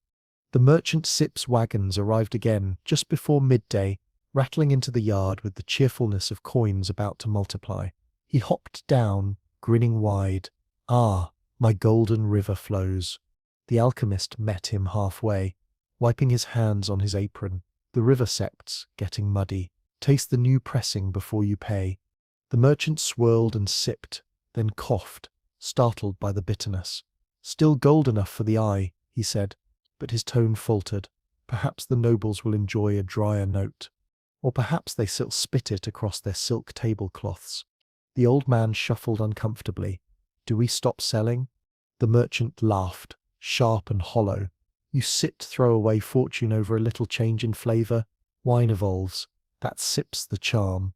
Speaker 1: The merchant Sip's wagons arrived again just before midday, rattling into the yard with the cheerfulness of coins about to multiply. He hopped down, grinning wide. "Ah, my golden river flows." The alchemist met him halfway, wiping his hands on his apron. "The river sept's getting muddy. Taste the new pressing before you pay." The merchant swirled and sipped, then coughed, startled by the bitterness. "Still gold enough for the eye," he said, but his tone faltered. "Perhaps the nobles will enjoy a drier note. Or perhaps they still spit it across their silk tablecloths." The old man shuffled uncomfortably. "Do we stop selling?" The merchant laughed, sharp and hollow. "You throw away fortune over a little change in flavor. Wine evolves. That sips the charm."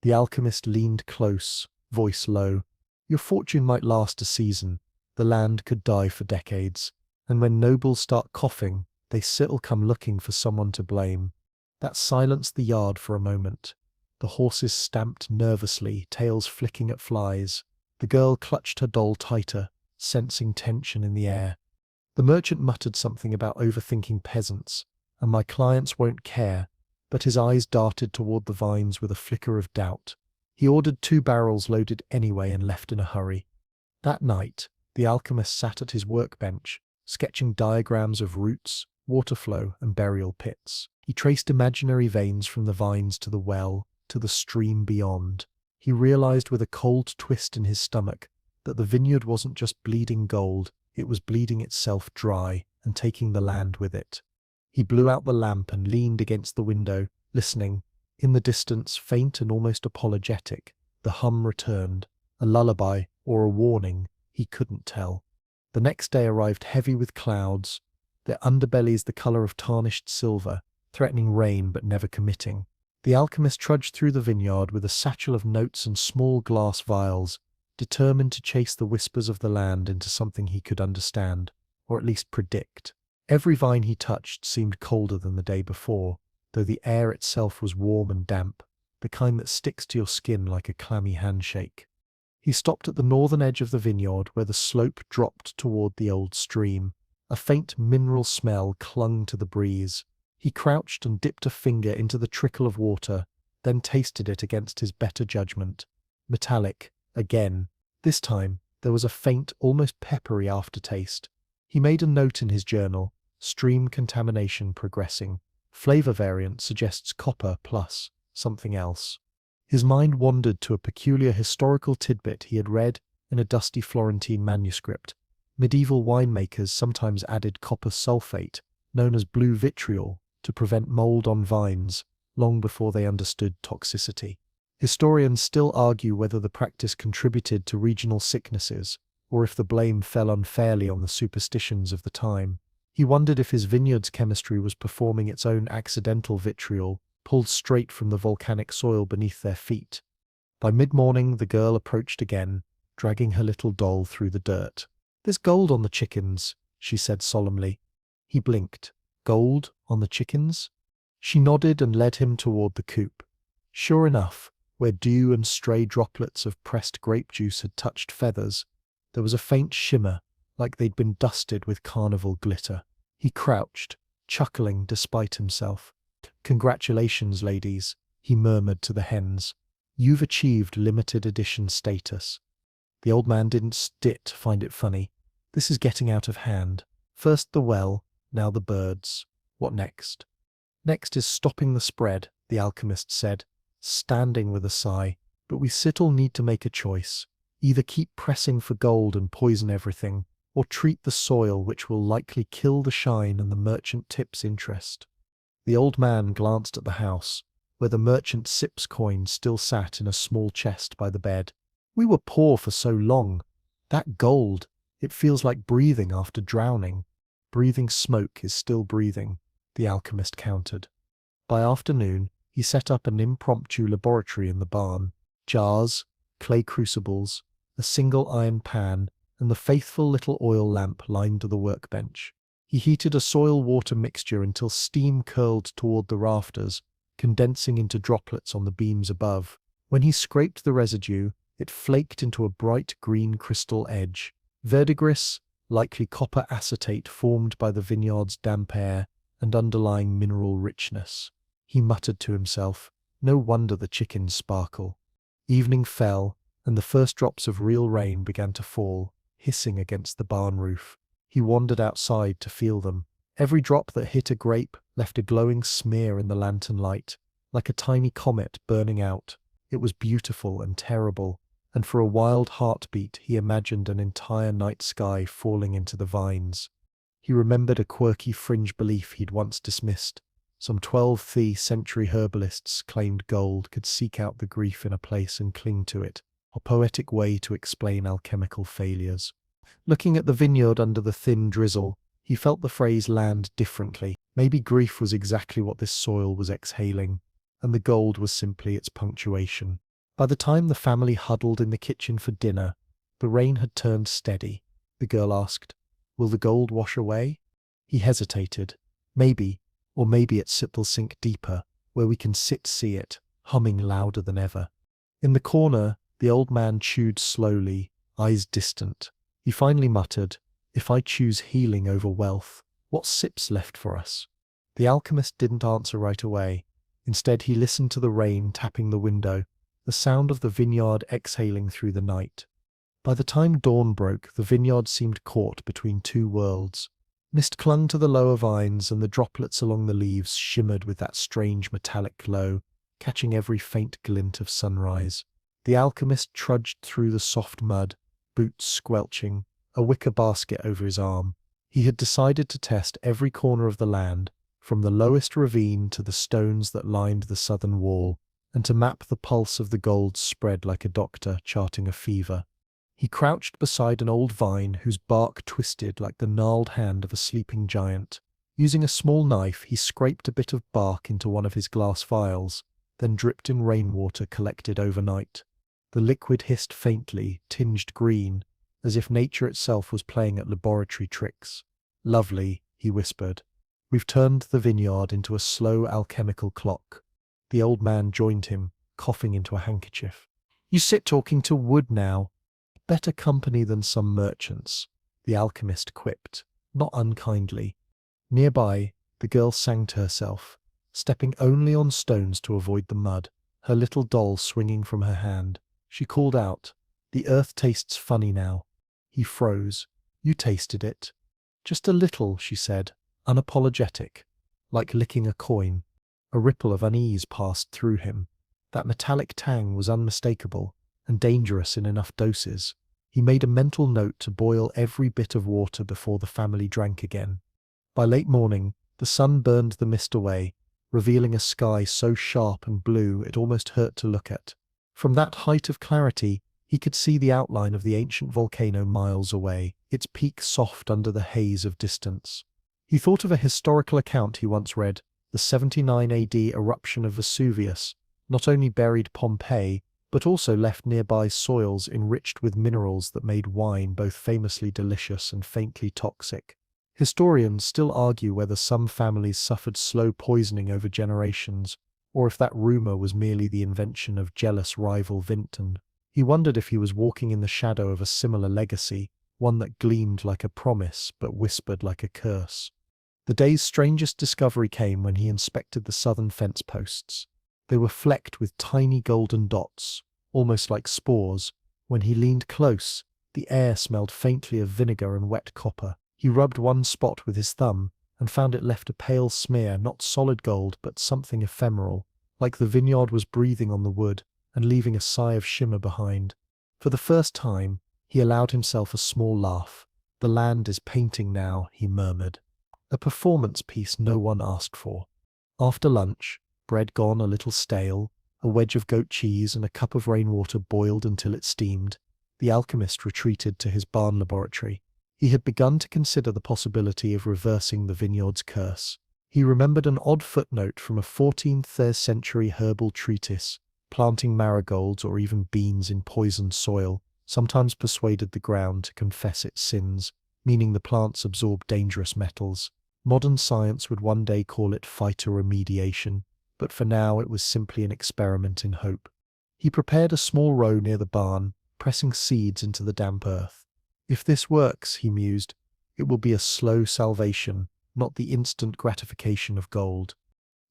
Speaker 1: The alchemist leaned close, voice low. "Your fortune might last a season. The land could die for decades. And when nobles start coughing, they still come looking for someone to blame." That silenced the yard for a moment. The horses stamped nervously, tails flicking at flies. The girl clutched her doll tighter, sensing tension in the air. The merchant muttered something about overthinking peasants, and "my clients won't care," but his eyes darted toward the vines with a flicker of doubt. He ordered 2 barrels loaded anyway and left in a hurry. That night, the alchemist sat at his workbench, sketching diagrams of roots, water flow, and burial pits. He traced imaginary veins from the vines to the well, to the stream beyond. He realized with a cold twist in his stomach that the vineyard wasn't just bleeding gold, it was bleeding itself dry and taking the land with it. He blew out the lamp and leaned against the window, listening. In the distance, faint and almost apologetic, the hum returned, a lullaby or a warning, he couldn't tell. The next day arrived heavy with clouds, their underbellies the color of tarnished silver, threatening rain but never committing. The alchemist trudged through the vineyard with a satchel of notes and small glass vials, determined to chase the whispers of the land into something he could understand. or at least predict. Every vine he touched seemed colder than the day before, though the air itself was warm and damp, the kind that sticks to your skin like a clammy handshake. He stopped at the northern edge of the vineyard where the slope dropped toward the old stream. A faint mineral smell clung to the breeze. He crouched and dipped a finger into the trickle of water, then tasted it against his better judgment. Metallic, again. This time, there was a faint, almost peppery aftertaste. He made a note in his journal, stream contamination progressing. Flavor variant suggests copper plus something else. His mind wandered to a peculiar historical tidbit he had read in a dusty Florentine manuscript. Medieval winemakers sometimes added copper sulfate, known as blue vitriol, to prevent mold on vines, long before they understood toxicity. Historians still argue whether the practice contributed to regional sicknesses, or if the blame fell unfairly on the superstitions of the time. He wondered if his vineyard's chemistry was performing its own accidental vitriol, pulled straight from the volcanic soil beneath their feet. By mid-morning the girl approached again, dragging her little doll through the dirt. "There's gold on the chickens," she said solemnly. He blinked. "Gold on the chickens?" She nodded and led him toward the coop. Sure enough, where dew and stray droplets of pressed grape juice had touched feathers, there was a faint shimmer, like they'd been dusted with carnival glitter. He crouched, chuckling despite himself. "Congratulations, ladies," he murmured to the hens. "You've achieved limited edition status." The old man didn't find it funny. "This is getting out of hand. First the well, now the birds. What next?" "Next is stopping the spread," the alchemist said, standing with a sigh. "But we still need to make a choice. Either keep pressing for gold and poison everything, or treat the soil, which will likely kill the shine and the merchant tip's interest." The old man glanced at the house, where the merchant Sip's coin still sat in a small chest by the bed. "We were poor for so long. That gold, it feels like breathing after drowning." "Breathing smoke is still breathing," the alchemist countered. By afternoon, he set up an impromptu laboratory in the barn. Jars, clay crucibles, a single iron pan, and the faithful little oil lamp lined the workbench. He heated a soil-water mixture until steam curled toward the rafters, condensing into droplets on the beams above. When he scraped the residue, it flaked into a bright green crystal edge. Verdigris, likely copper acetate formed by the vineyard's damp air and underlying mineral richness. He muttered to himself, "No wonder the chickens sparkle." Evening fell, and the first drops of real rain began to fall, hissing against the barn roof. He wandered outside to feel them. Every drop that hit a grape left a glowing smear in the lantern light, like a tiny comet burning out. It was beautiful and terrible, and for a wild heartbeat he imagined an entire night sky falling into the vines. He remembered a quirky fringe belief he'd once dismissed. Some 12th century herbalists claimed gold could seek out the grief in a place and cling to it, a poetic way to explain alchemical failures. Looking at the vineyard under the thin drizzle, he felt the phrase land differently. Maybe grief was exactly what this soil was exhaling, and the gold was simply its punctuation. By the time the family huddled in the kitchen for dinner, the rain had turned steady. The girl asked, "Will the gold wash away?" He hesitated. "Maybe, or maybe it'll sink deeper, where we can see it," humming louder than ever. In the corner, the old man chewed slowly, eyes distant. He finally muttered, "If I choose healing over wealth, what's Sip's left for us?" The alchemist didn't answer right away. Instead, he listened to the rain tapping the window, the sound of the vineyard exhaling through the night. By the time dawn broke, the vineyard seemed caught between two worlds. Mist clung to the lower vines, and the droplets along the leaves shimmered with that strange metallic glow, catching every faint glint of sunrise. The alchemist trudged through the soft mud, boots squelching, a wicker basket over his arm. He had decided to test every corner of the land, from the lowest ravine to the stones that lined the southern wall, and to map the pulse of the gold spread like a doctor charting a fever. He crouched beside an old vine whose bark twisted like the gnarled hand of a sleeping giant. Using a small knife, he scraped a bit of bark into one of his glass vials, then dripped in rainwater collected overnight. The liquid hissed faintly, tinged green, as if nature itself was playing at laboratory tricks. Lovely, he whispered. We've turned the vineyard into a slow alchemical clock. The old man joined him, coughing into a handkerchief. You sit talking to wood now. Better company than some merchants, the alchemist quipped, not unkindly. Nearby, the girl sang to herself, stepping only on stones to avoid the mud, her little doll swinging from her hand. She called out, "The earth tastes funny now." He froze. "You tasted it." "Just a little," she said, unapologetic, like licking a coin. A ripple of unease passed through him. That metallic tang was unmistakable, and dangerous in enough doses. He made a mental note to boil every bit of water before the family drank again. By late morning, the sun burned the mist away, revealing a sky so sharp and blue it almost hurt to look at. From that height of clarity, he could see the outline of the ancient volcano miles away, its peak soft under the haze of distance. He thought of a historical account he once read, the 79 AD eruption of Vesuvius, not only buried Pompeii, but also left nearby soils enriched with minerals that made wine both famously delicious and faintly toxic. Historians still argue whether some families suffered slow poisoning over generations, or if that rumor was merely the invention of jealous rival Vinton. He wondered if he was walking in the shadow of a similar legacy, one that gleamed like a promise but whispered like a curse. The day's strangest discovery came when he inspected the southern fence posts. They were flecked with tiny golden dots, almost like spores. When he leaned close, the air smelled faintly of vinegar and wet copper. He rubbed one spot with his thumb and found it left a pale smear, not solid gold, but something ephemeral, like the vineyard was breathing on the wood and leaving a sigh of shimmer behind. For the first time, he allowed himself a small laugh. "The land is painting now," he murmured. A performance piece no one asked for. After lunch, bread gone a little stale, a wedge of goat cheese and a cup of rainwater boiled until it steamed, the alchemist retreated to his barn laboratory. He had begun to consider the possibility of reversing the vineyard's curse. He remembered an odd footnote from a 14th century herbal treatise. Planting marigolds or even beans in poisoned soil sometimes persuaded the ground to confess its sins, meaning the plants absorb dangerous metals. Modern science would one day call it phytoremediation, but for now it was simply an experiment in hope. He prepared a small row near the barn, pressing seeds into the damp earth. If this works, he mused, it will be a slow salvation, not the instant gratification of gold.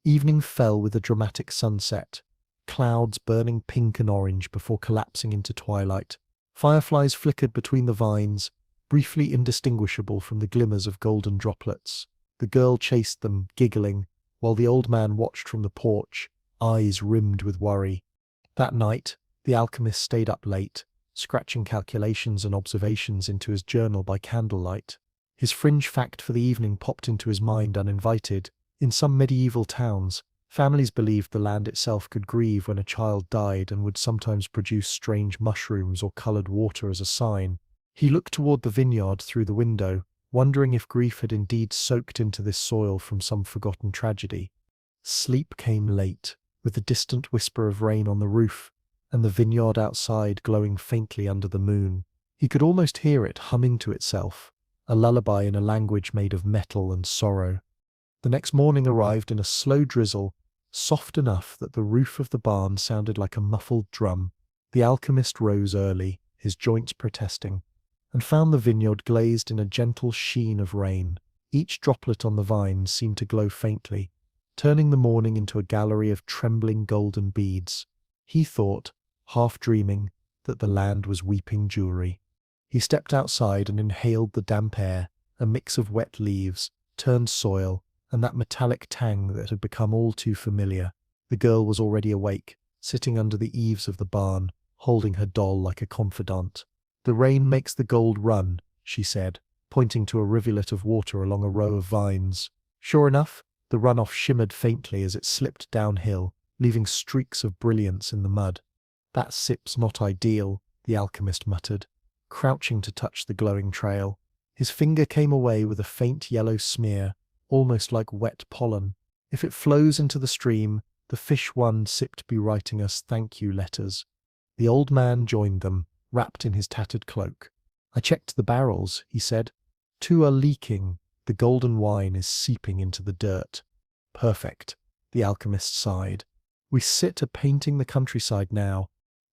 Speaker 1: Evening fell with a dramatic sunset, clouds burning pink and orange before collapsing into twilight. Fireflies flickered between the vines, briefly indistinguishable from the glimmers of golden droplets. The girl chased them, giggling, while the old man watched from the porch, eyes rimmed with worry. That night, the alchemist stayed up late, scratching calculations and observations into his journal by candlelight. His fringe fact for the evening popped into his mind uninvited. In some medieval towns, families believed the land itself could grieve when a child died and would sometimes produce strange mushrooms or coloured water as a sign. He looked toward the vineyard through the window, wondering if grief had indeed soaked into this soil from some forgotten tragedy. Sleep came late, with the distant whisper of rain on the roof, and the vineyard outside glowing faintly under the moon. He could almost hear it humming to itself, a lullaby in a language made of metal and sorrow. The next morning arrived in a slow drizzle, soft enough that the roof of the barn sounded like a muffled drum. The alchemist rose early, his joints protesting, and found the vineyard glazed in a gentle sheen of rain. Each droplet on the vines seemed to glow faintly, turning the morning into a gallery of trembling golden beads. He thought, half dreaming, that the land was weeping jewelry. He stepped outside and inhaled the damp air, a mix of wet leaves, turned soil, and that metallic tang that had become all too familiar. The girl was already awake, sitting under the eaves of the barn, holding her doll like a confidant. "The rain makes the gold run," she said, pointing to a rivulet of water along a row of vines. Sure enough, the runoff shimmered faintly as it slipped downhill, leaving streaks of brilliance in the mud. "That sip's not ideal," the alchemist muttered, crouching to touch the glowing trail. His finger came away with a faint yellow smear, almost like wet pollen. "If it flows into the stream, the fish one sipped be writing us thank you letters." The old man joined them, wrapped in his tattered cloak. "I checked the barrels," he said. "Two are leaking. The golden wine is seeping into the dirt. Perfect, the alchemist sighed. We sit a painting the countryside now.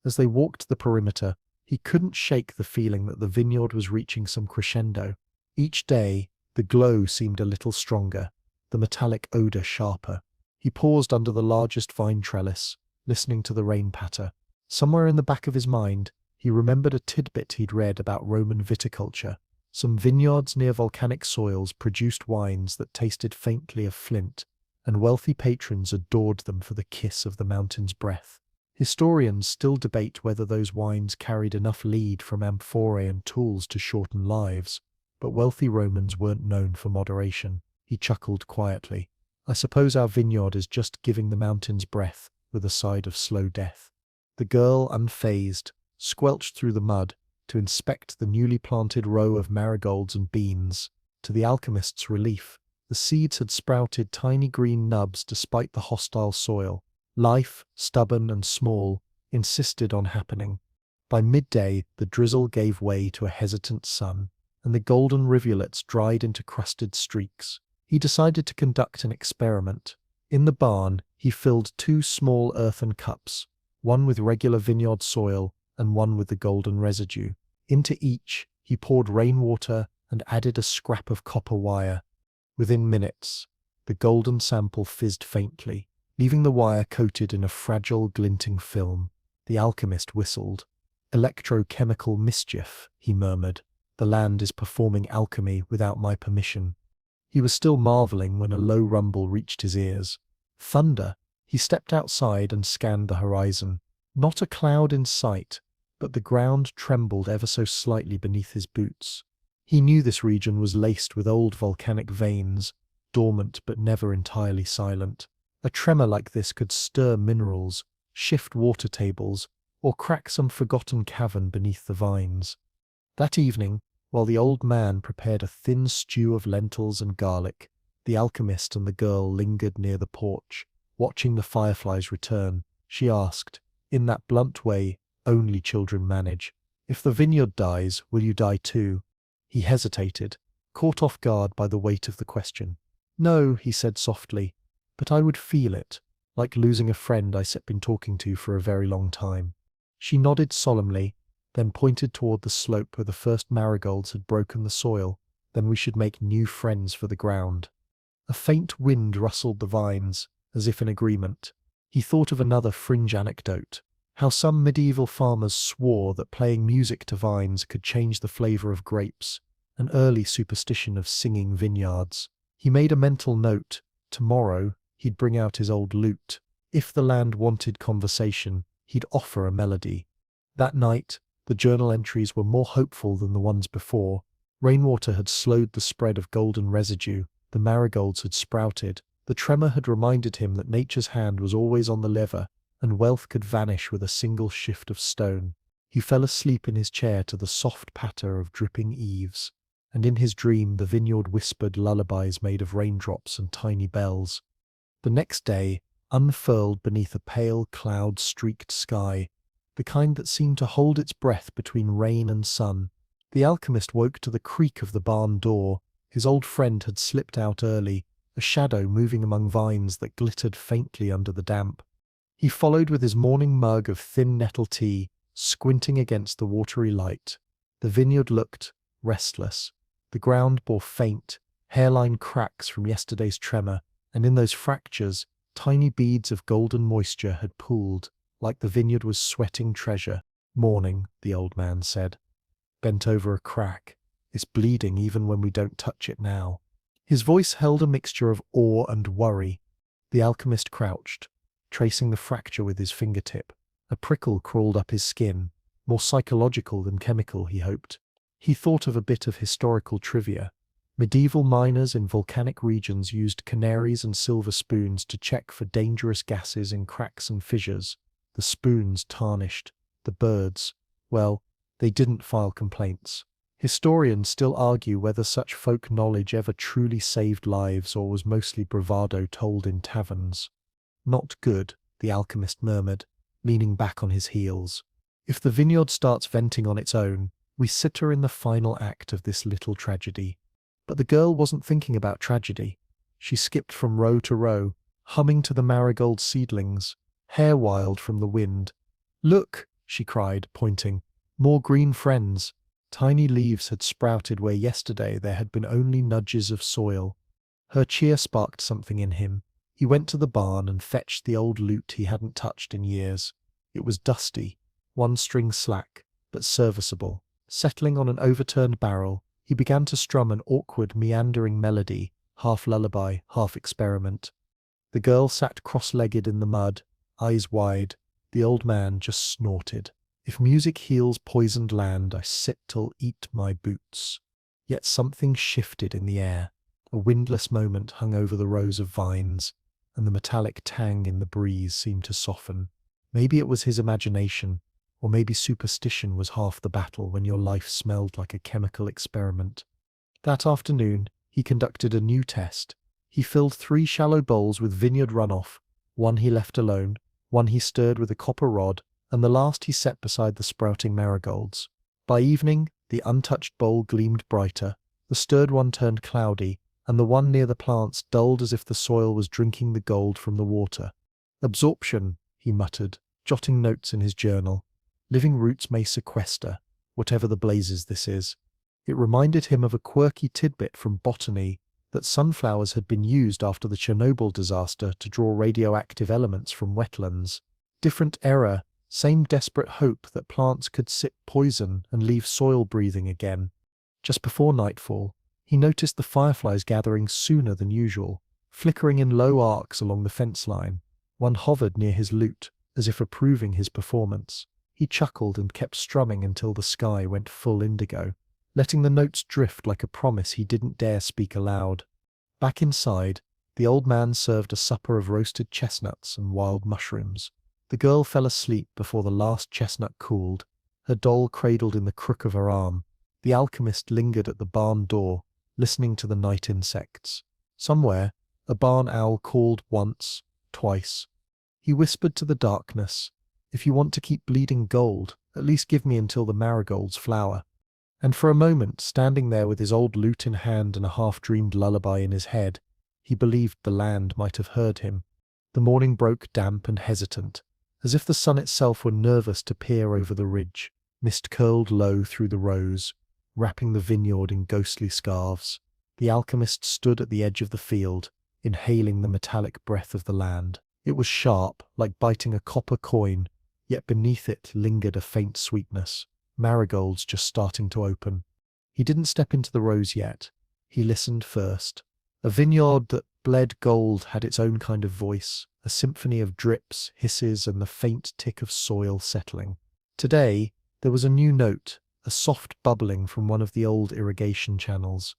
Speaker 1: As they walked the perimeter, he couldn't shake the feeling that the vineyard was reaching some crescendo. Each day, the glow seemed a little stronger, the metallic odor sharper. He paused under the largest vine trellis, listening to the rain patter. Somewhere in the back of his mind, he remembered a tidbit he'd read about Roman viticulture. Some vineyards near volcanic soils produced wines that tasted faintly of flint, and wealthy patrons adored them for the kiss of the mountain's breath. Historians still debate whether those wines carried enough lead from amphorae and tools to shorten lives, but wealthy Romans weren't known for moderation. He chuckled quietly. I suppose our vineyard is just giving the mountains breath, with a side of slow death. The girl, unfazed, squelched through the mud to inspect the newly planted row of marigolds and beans. To the alchemist's relief, the seeds had sprouted tiny green nubs despite the hostile soil. Life, stubborn and small, insisted on happening. By midday, the drizzle gave way to a hesitant sun, and the golden rivulets dried into crusted streaks. He decided to conduct an experiment. In the barn, he filled 2 small earthen cups, one with regular vineyard soil and one with the golden residue. Into each, he poured rainwater and added a scrap of copper wire. Within minutes, the golden sample fizzed faintly, leaving the wire coated in a fragile, glinting film. The alchemist whistled. Electrochemical mischief, he murmured. The land is performing alchemy without my permission. He was still marveling when a low rumble reached his ears. Thunder! He stepped outside and scanned the horizon. Not a cloud in sight, but the ground trembled ever so slightly beneath his boots. He knew this region was laced with old volcanic veins, dormant but never entirely silent. A tremor like this could stir minerals, shift water tables, or crack some forgotten cavern beneath the vines. That evening, while the old man prepared a thin stew of lentils and garlic, the alchemist and the girl lingered near the porch, watching the fireflies return. She asked, in that blunt way only children manage, "If the vineyard dies, will you die too?" He hesitated, caught off guard by the weight of the question. "No," he said softly, "but I would feel it, like losing a friend I've been talking to for a very long time." She nodded solemnly, then pointed toward the slope where the first marigolds had broken the soil. "Then we should make new friends for the ground." A faint wind rustled the vines, as if in agreement. He thought of another fringe anecdote, how some medieval farmers swore that playing music to vines could change the flavor of grapes, an early superstition of singing vineyards. He made a mental note. Tomorrow, he'd bring out his old lute. If the land wanted conversation, he'd offer a melody. That night, the journal entries were more hopeful than the ones before. Rainwater had slowed the spread of golden residue, the marigolds had sprouted, the tremor had reminded him that nature's hand was always on the lever, and wealth could vanish with a single shift of stone. He fell asleep in his chair to the soft patter of dripping eaves, and in his dream the vineyard whispered lullabies made of raindrops and tiny bells. The next day, unfurled beneath a pale cloud-streaked sky, the kind that seemed to hold its breath between rain and sun, the alchemist woke to the creak of the barn door. His old friend had slipped out early, a shadow moving among vines that glittered faintly under the damp. He followed with his morning mug of thin nettle tea, squinting against the watery light. The vineyard looked restless. The ground bore faint, hairline cracks from yesterday's tremor, and in those fractures, tiny beads of golden moisture had pooled, like the vineyard was sweating treasure. "Morning," the old man said, bent over a crack. "It's bleeding even when we don't touch it now." His voice held a mixture of awe and worry. The alchemist crouched, tracing the fracture with his fingertip. A prickle crawled up his skin, more psychological than chemical, he hoped. He thought of a bit of historical trivia. Medieval miners in volcanic regions used canaries and silver spoons to check for dangerous gases in cracks and fissures. The spoons tarnished. The birds, well, they didn't file complaints. Historians still argue whether such folk knowledge ever truly saved lives or was mostly bravado told in taverns. "Not good," the alchemist murmured, leaning back on his heels. "If the vineyard starts venting on its own, we sit her in the final act of this little tragedy." But the girl wasn't thinking about tragedy. She skipped from row to row, humming to the marigold seedlings, hair wild from the wind. "Look!" she cried, pointing. "More green friends." Tiny leaves had sprouted where yesterday there had been only nudges of soil. Her cheer sparked something in him. He went to the barn and fetched the old lute he hadn't touched in years. It was dusty, one string slack, but serviceable. Settling on an overturned barrel, he began to strum an awkward, meandering melody, half lullaby, half experiment. The girl sat cross-legged in the mud, eyes wide. The old man just snorted. "If music heals poisoned land, I sit till eat my boots." Yet something shifted in the air. A windless moment hung over the rows of vines, and the metallic tang in the breeze seemed to soften. Maybe it was his imagination, or maybe superstition was half the battle when your life smelled like a chemical experiment. That afternoon, he conducted a new test. He filled 3 shallow bowls with Vineyard runoff. One he left alone, one he stirred with a copper rod, and the last he set beside the sprouting marigolds. By evening, the untouched bowl gleamed brighter, the stirred one turned cloudy, and the one near the plants dulled as if the soil was drinking the gold from the water. "Absorption," he muttered, jotting notes in his journal. "Living roots may sequester, whatever the blazes this is." It reminded him of a quirky tidbit from botany that sunflowers had been used after the Chernobyl disaster to draw radioactive elements from wetlands. Different era, same desperate hope that plants could sip poison and leave soil breathing again. Just before nightfall, he noticed the fireflies gathering sooner than usual, flickering in low arcs along the fence line. One hovered near his lute, as if approving his performance. He chuckled and kept strumming until the sky went full indigo, letting the notes drift like a promise he didn't dare speak aloud. Back inside, the old man served a supper of roasted chestnuts and wild mushrooms. The girl fell asleep before the last chestnut cooled, her doll cradled in the crook of her arm. The alchemist lingered at the barn door, listening to the night insects. Somewhere, a barn owl called once, twice. He whispered to the darkness, "If you want to keep bleeding gold, at least give me until the marigolds flower." And for a moment, standing there with his old lute in hand and a half-dreamed lullaby in his head, he believed the land might have heard him. The morning broke damp and hesitant, as if the sun itself were nervous to peer over the ridge. Mist curled low through the rows, wrapping the vineyard in ghostly scarves. The alchemist stood at the edge of the field, inhaling the metallic breath of the land. It was sharp, like biting a copper coin, yet beneath it lingered a faint sweetness. Marigolds just starting to open. He didn't step into the rows yet. He listened first. A vineyard that bled gold had its own kind of voice, a symphony of drips, hisses, and the faint tick of soil settling. Today, there was a new note, a soft bubbling from one of the old irrigation channels.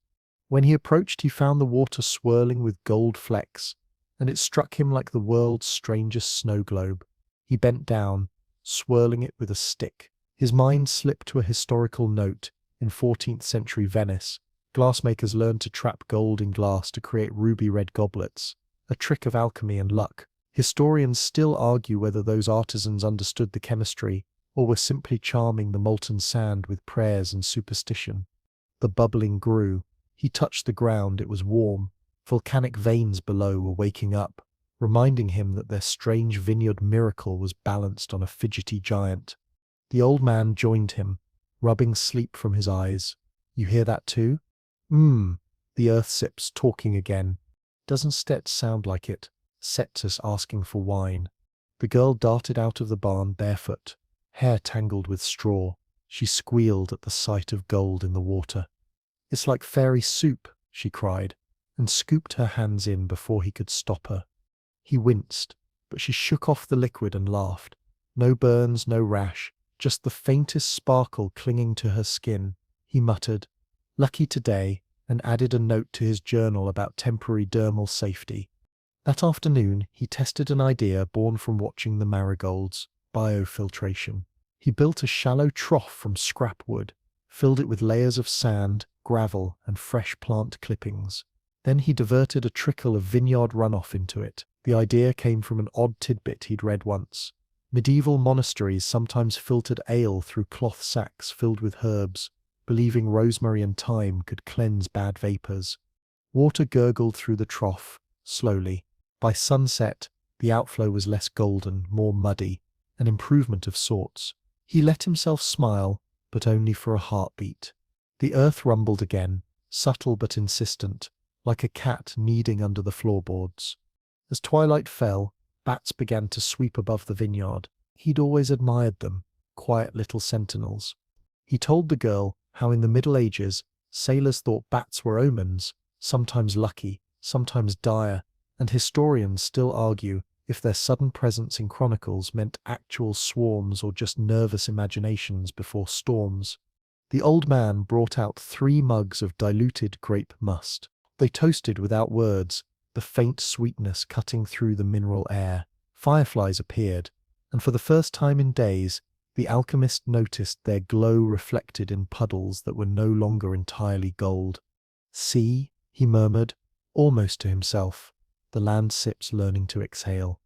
Speaker 1: When he approached, he found the water swirling with gold flecks, and it struck him like the world's strangest snow globe. He bent down, swirling it with a stick. His mind slipped to a historical note. In 14th century Venice, glassmakers learned to trap gold in glass to create ruby-red goblets, a trick of alchemy and luck. Historians still argue whether those artisans understood the chemistry or were simply charming the molten sand with prayers and superstition. The bubbling grew. He touched the ground. It was warm. Volcanic veins below were waking up, reminding him that their strange vineyard miracle was balanced on a fidgety giant. The old man joined him, rubbing sleep from his eyes. "You hear that too?" The earth sips, talking again. "Doesn't Stet sound like it?" Set's asking for wine. The girl darted out of the barn barefoot, hair tangled with straw. She squealed at the sight of gold in the water. "It's like fairy soup," she cried, and scooped her hands in before he could stop her. He winced, but she shook off the liquid and laughed. No burns, no rash, just the faintest sparkle clinging to her skin. He muttered, "Lucky today," and added a note to his journal about temporary dermal safety. That afternoon, he tested an idea born from watching the marigolds: biofiltration. He built a shallow trough from scrap wood, filled it with layers of sand, gravel, and fresh plant clippings. Then he diverted a trickle of vineyard runoff into it. The idea came from an odd tidbit he'd read once. Medieval monasteries sometimes filtered ale through cloth sacks filled with herbs, believing rosemary and thyme could cleanse bad vapors. Water gurgled through the trough, slowly. By sunset, the outflow was less golden, more muddy, an improvement of sorts. He let himself smile, but only for a heartbeat. The earth rumbled again, subtle but insistent, like a cat kneading under the floorboards. As twilight fell, bats began to sweep above the vineyard. He'd always admired them, quiet little sentinels. He told the girl how in the Middle Ages, sailors thought bats were omens, sometimes lucky, sometimes dire, and historians still argue if their sudden presence in chronicles meant actual swarms or just nervous imaginations before storms. The old man brought out 3 mugs of diluted grape must. They toasted without words, the faint sweetness cutting through the mineral air. Fireflies appeared, and for the first time in days, the alchemist noticed their glow reflected in puddles that were no longer entirely gold. "See," he murmured, almost to himself, the land sips learning to exhale.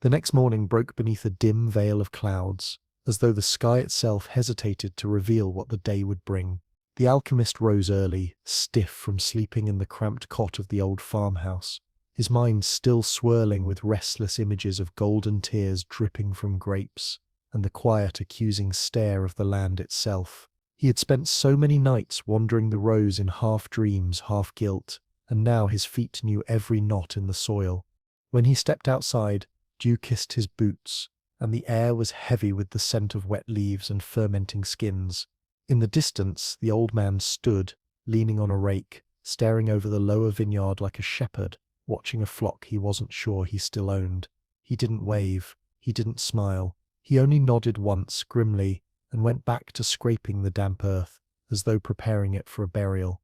Speaker 1: The next morning broke beneath a dim veil of clouds, as though the sky itself hesitated to reveal what the day would bring. The alchemist rose early, stiff from sleeping in the cramped cot of the old farmhouse, his mind still swirling with restless images of golden tears dripping from grapes, and the quiet accusing stare of the land itself. He had spent so many nights wandering the rows in half dreams, half guilt, and now his feet knew every knot in the soil. When he stepped outside, dew kissed his boots, and the air was heavy with the scent of wet leaves and fermenting skins. In the distance, the old man stood, leaning on a rake, staring over the lower vineyard like a shepherd, watching a flock he wasn't sure he still owned. He didn't wave, he didn't smile, he only nodded once, grimly, and went back to scraping the damp earth, as though preparing it for a burial.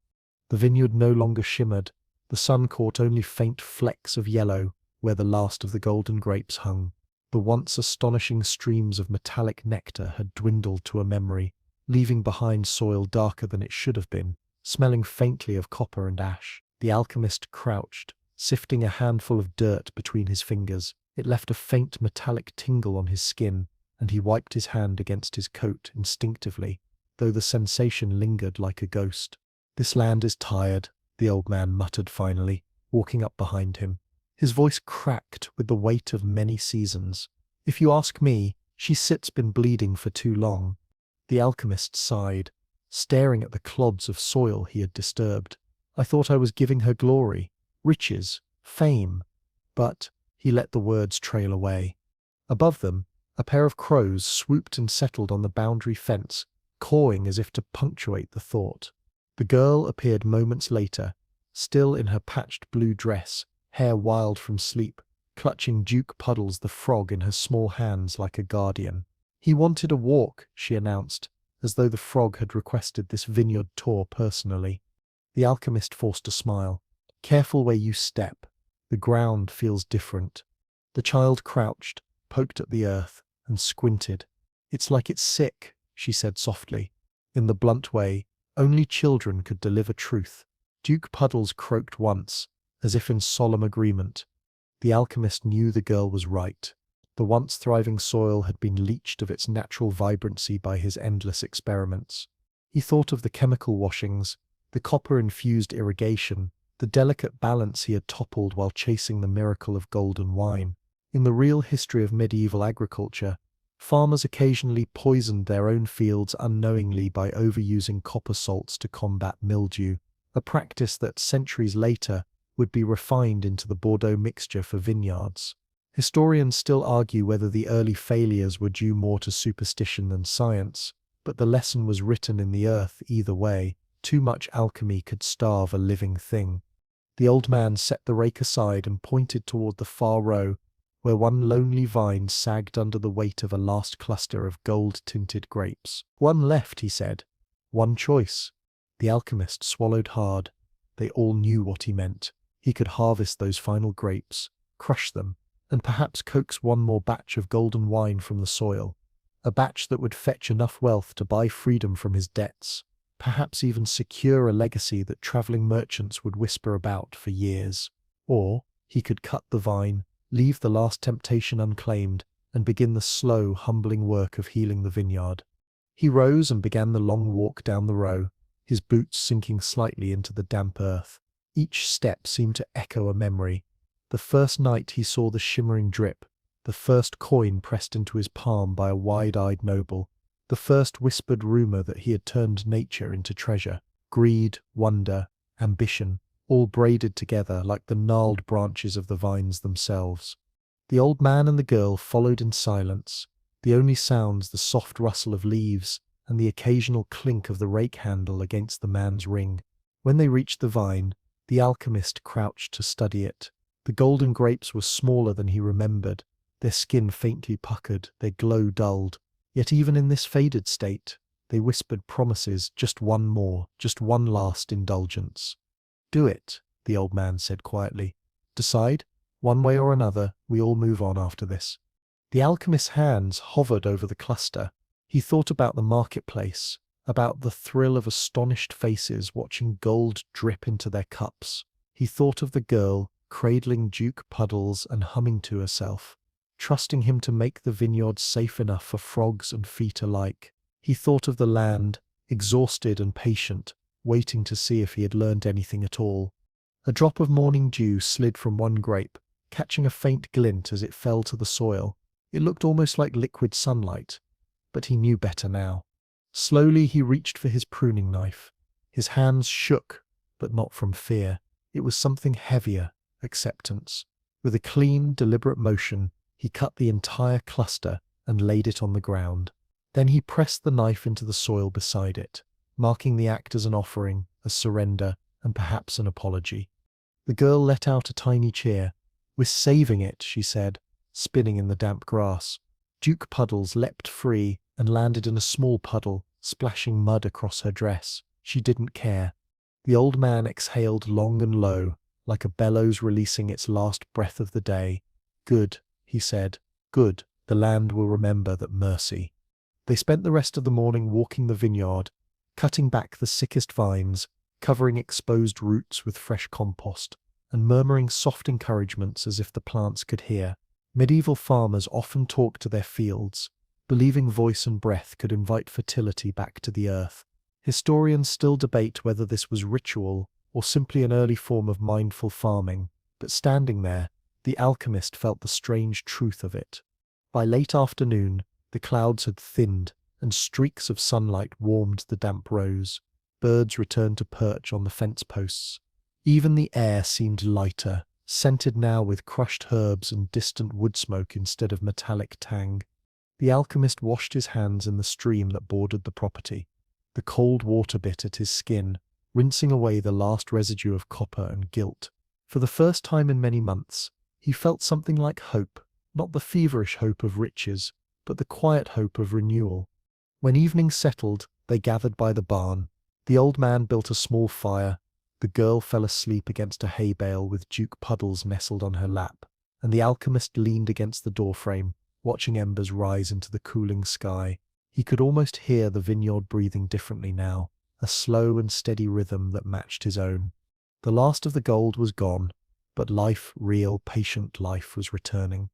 Speaker 1: The vineyard no longer shimmered, the sun caught only faint flecks of yellow where the last of the golden grapes hung. The once astonishing streams of metallic nectar had dwindled to a memory, leaving behind soil darker than it should have been, smelling faintly of copper and ash. The alchemist crouched, sifting a handful of dirt between his fingers. It left a faint metallic tingle on his skin, and he wiped his hand against his coat instinctively, though the sensation lingered like a ghost. "This land is tired," the old man muttered finally, walking up behind him. His voice cracked with the weight of many seasons. "If you ask me, she's been bleeding for too long." The alchemist sighed, staring at the clods of soil he had disturbed. "I thought I was giving her glory, riches, fame." But he let the words trail away. Above them, a pair of crows swooped and settled on the boundary fence, cawing as if to punctuate the thought. The girl appeared moments later, still in her patched blue dress, hair wild from sleep, clutching Duke Puddles the frog in her small hands like a guardian. "He wanted a walk," she announced, as though the frog had requested this vineyard tour personally. The alchemist forced a smile. "Careful where you step. The ground feels different." The child crouched, poked at the earth, and squinted. "It's like it's sick," she said softly, in the blunt way only children could deliver truth. Duke Puddles croaked once, as if in solemn agreement. The alchemist knew the girl was right. The once thriving soil had been leached of its natural vibrancy by his endless experiments. He thought of the chemical washings, the copper-infused irrigation, the delicate balance he had toppled while chasing the miracle of golden wine. In the real history of medieval agriculture, farmers occasionally poisoned their own fields unknowingly by overusing copper salts to combat mildew, a practice that centuries later would be refined into the Bordeaux mixture for vineyards. Historians still argue whether the early failures were due more to superstition than science, but the lesson was written in the earth either way. Too much alchemy could starve a living thing. The old man set the rake aside and pointed toward the far row, where one lonely vine sagged under the weight of a last cluster of gold-tinted grapes. "One left," he said. "One choice." The alchemist swallowed hard. They all knew what he meant. He could harvest those final grapes, crush them, and perhaps coax one more batch of golden wine from the soil, a batch that would fetch enough wealth to buy freedom from his debts, perhaps even secure a legacy that traveling merchants would whisper about for years. Or he could cut the vine, leave the last temptation unclaimed, and begin the slow, humbling work of healing the vineyard. He rose and began the long walk down the row, his boots sinking slightly into the damp earth. Each step seemed to echo a memory. The first night he saw the shimmering drip, the first coin pressed into his palm by a wide-eyed noble, the first whispered rumor that he had turned nature into treasure. Greed, wonder, ambition, all braided together like the gnarled branches of the vines themselves. The old man and the girl followed in silence, the only sounds the soft rustle of leaves and the occasional clink of the rake handle against the man's ring. When they reached the vine, the alchemist crouched to study it. The golden grapes were smaller than he remembered, their skin faintly puckered, their glow dulled. Yet even in this faded state, they whispered promises, just one more, just one last indulgence. "Do it," the old man said quietly. "Decide, one way or another, we all move on after this." The alchemist's hands hovered over the cluster. He thought about the marketplace, about the thrill of astonished faces watching gold drip into their cups. He thought of the girl, cradling Duke Puddles and humming to herself, trusting him to make the vineyard safe enough for frogs and feet alike. He thought of the land, exhausted and patient, waiting to see if he had learned anything at all. A drop of morning dew slid from one grape, catching a faint glint as it fell to the soil. It looked almost like liquid sunlight, but he knew better now. Slowly he reached for his pruning knife. His hands shook, but not from fear. It was something heavier, acceptance. With a clean, deliberate motion, he cut the entire cluster and laid it on the ground. Then he pressed the knife into the soil beside it, marking the act as an offering, a surrender, and perhaps an apology. The girl let out a tiny cheer. "We're saving it," she said, spinning in the damp grass. Duke Puddles leapt free and landed in a small puddle, splashing mud across her dress. She didn't care. The old man exhaled long and low, like a bellows releasing its last breath of the day. "Good," he said. "Good. The land will remember that mercy." They spent the rest of the morning walking the vineyard, cutting back the sickest vines, covering exposed roots with fresh compost, and murmuring soft encouragements as if the plants could hear. Medieval farmers often talked to their fields, believing voice and breath could invite fertility back to the earth. Historians still debate whether this was ritual or simply an early form of mindful farming, but standing there, the alchemist felt the strange truth of it. By late afternoon, the clouds had thinned, and streaks of sunlight warmed the damp rows. Birds returned to perch on the fence posts. Even the air seemed lighter, scented now with crushed herbs and distant wood smoke instead of metallic tang. The alchemist washed his hands in the stream that bordered the property. The cold water bit at his skin, rinsing away the last residue of copper and guilt. For the first time in many months, he felt something like hope, not the feverish hope of riches, but the quiet hope of renewal. When evening settled, they gathered by the barn. The old man built a small fire. The girl fell asleep against a hay bale with Duke Puddles nestled on her lap, and the alchemist leaned against the doorframe, watching embers rise into the cooling sky. He could almost hear the vineyard breathing differently now, a slow and steady rhythm that matched his own. The last of the gold was gone, but life, real, patient life, was returning.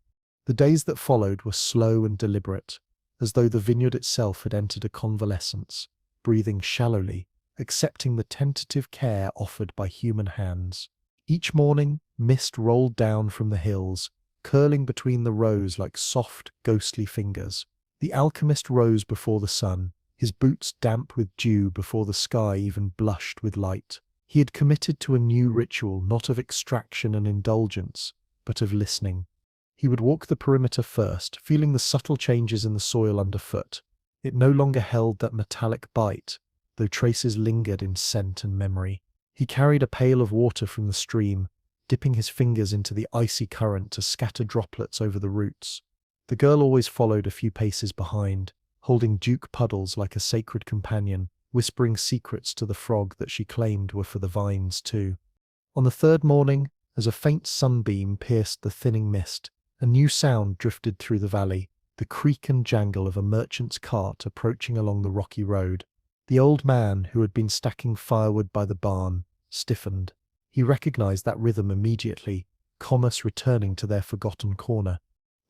Speaker 1: The days that followed were slow and deliberate, as though the vineyard itself had entered a convalescence, breathing shallowly, accepting the tentative care offered by human hands. Each morning, mist rolled down from the hills, curling between the rows like soft, ghostly fingers. The alchemist rose before the sun, his boots damp with dew before the sky even blushed with light. He had committed to a new ritual, not of extraction and indulgence, but of listening. He would walk the perimeter first, feeling the subtle changes in the soil underfoot. It no longer held that metallic bite, though traces lingered in scent and memory. He carried a pail of water from the stream, dipping his fingers into the icy current to scatter droplets over the roots. The girl always followed a few paces behind, holding Duke Puddles like a sacred companion, whispering secrets to the frog that she claimed were for the vines too. On the third morning, as a faint sunbeam pierced the thinning mist, a new sound drifted through the valley, the creak and jangle of a merchant's cart approaching along the rocky road. The old man, who had been stacking firewood by the barn, stiffened. He recognized that rhythm immediately, commerce returning to their forgotten corner.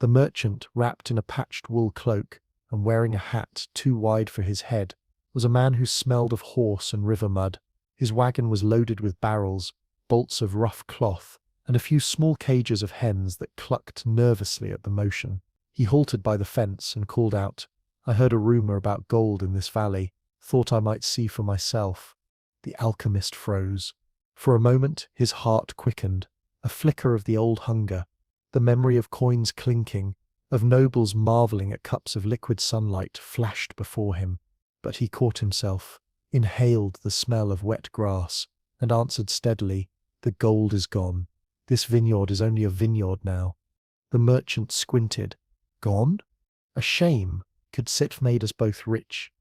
Speaker 1: The merchant, wrapped in a patched wool cloak and wearing a hat too wide for his head, was a man who smelled of horse and river mud. His wagon was loaded with barrels, bolts of rough cloth, and a few small cages of hens that clucked nervously at the motion. He halted by the fence and called out, "I heard a rumor about gold in this valley. Thought I might see for myself." The alchemist froze. For a moment his heart quickened, a flicker of the old hunger, the memory of coins clinking, of nobles marveling at cups of liquid sunlight flashed before him. But he caught himself, inhaled the smell of wet grass, and answered steadily, "The gold is gone. This vineyard is only a vineyard now." The merchant squinted. "Gone? A shame. Could sit made us both rich."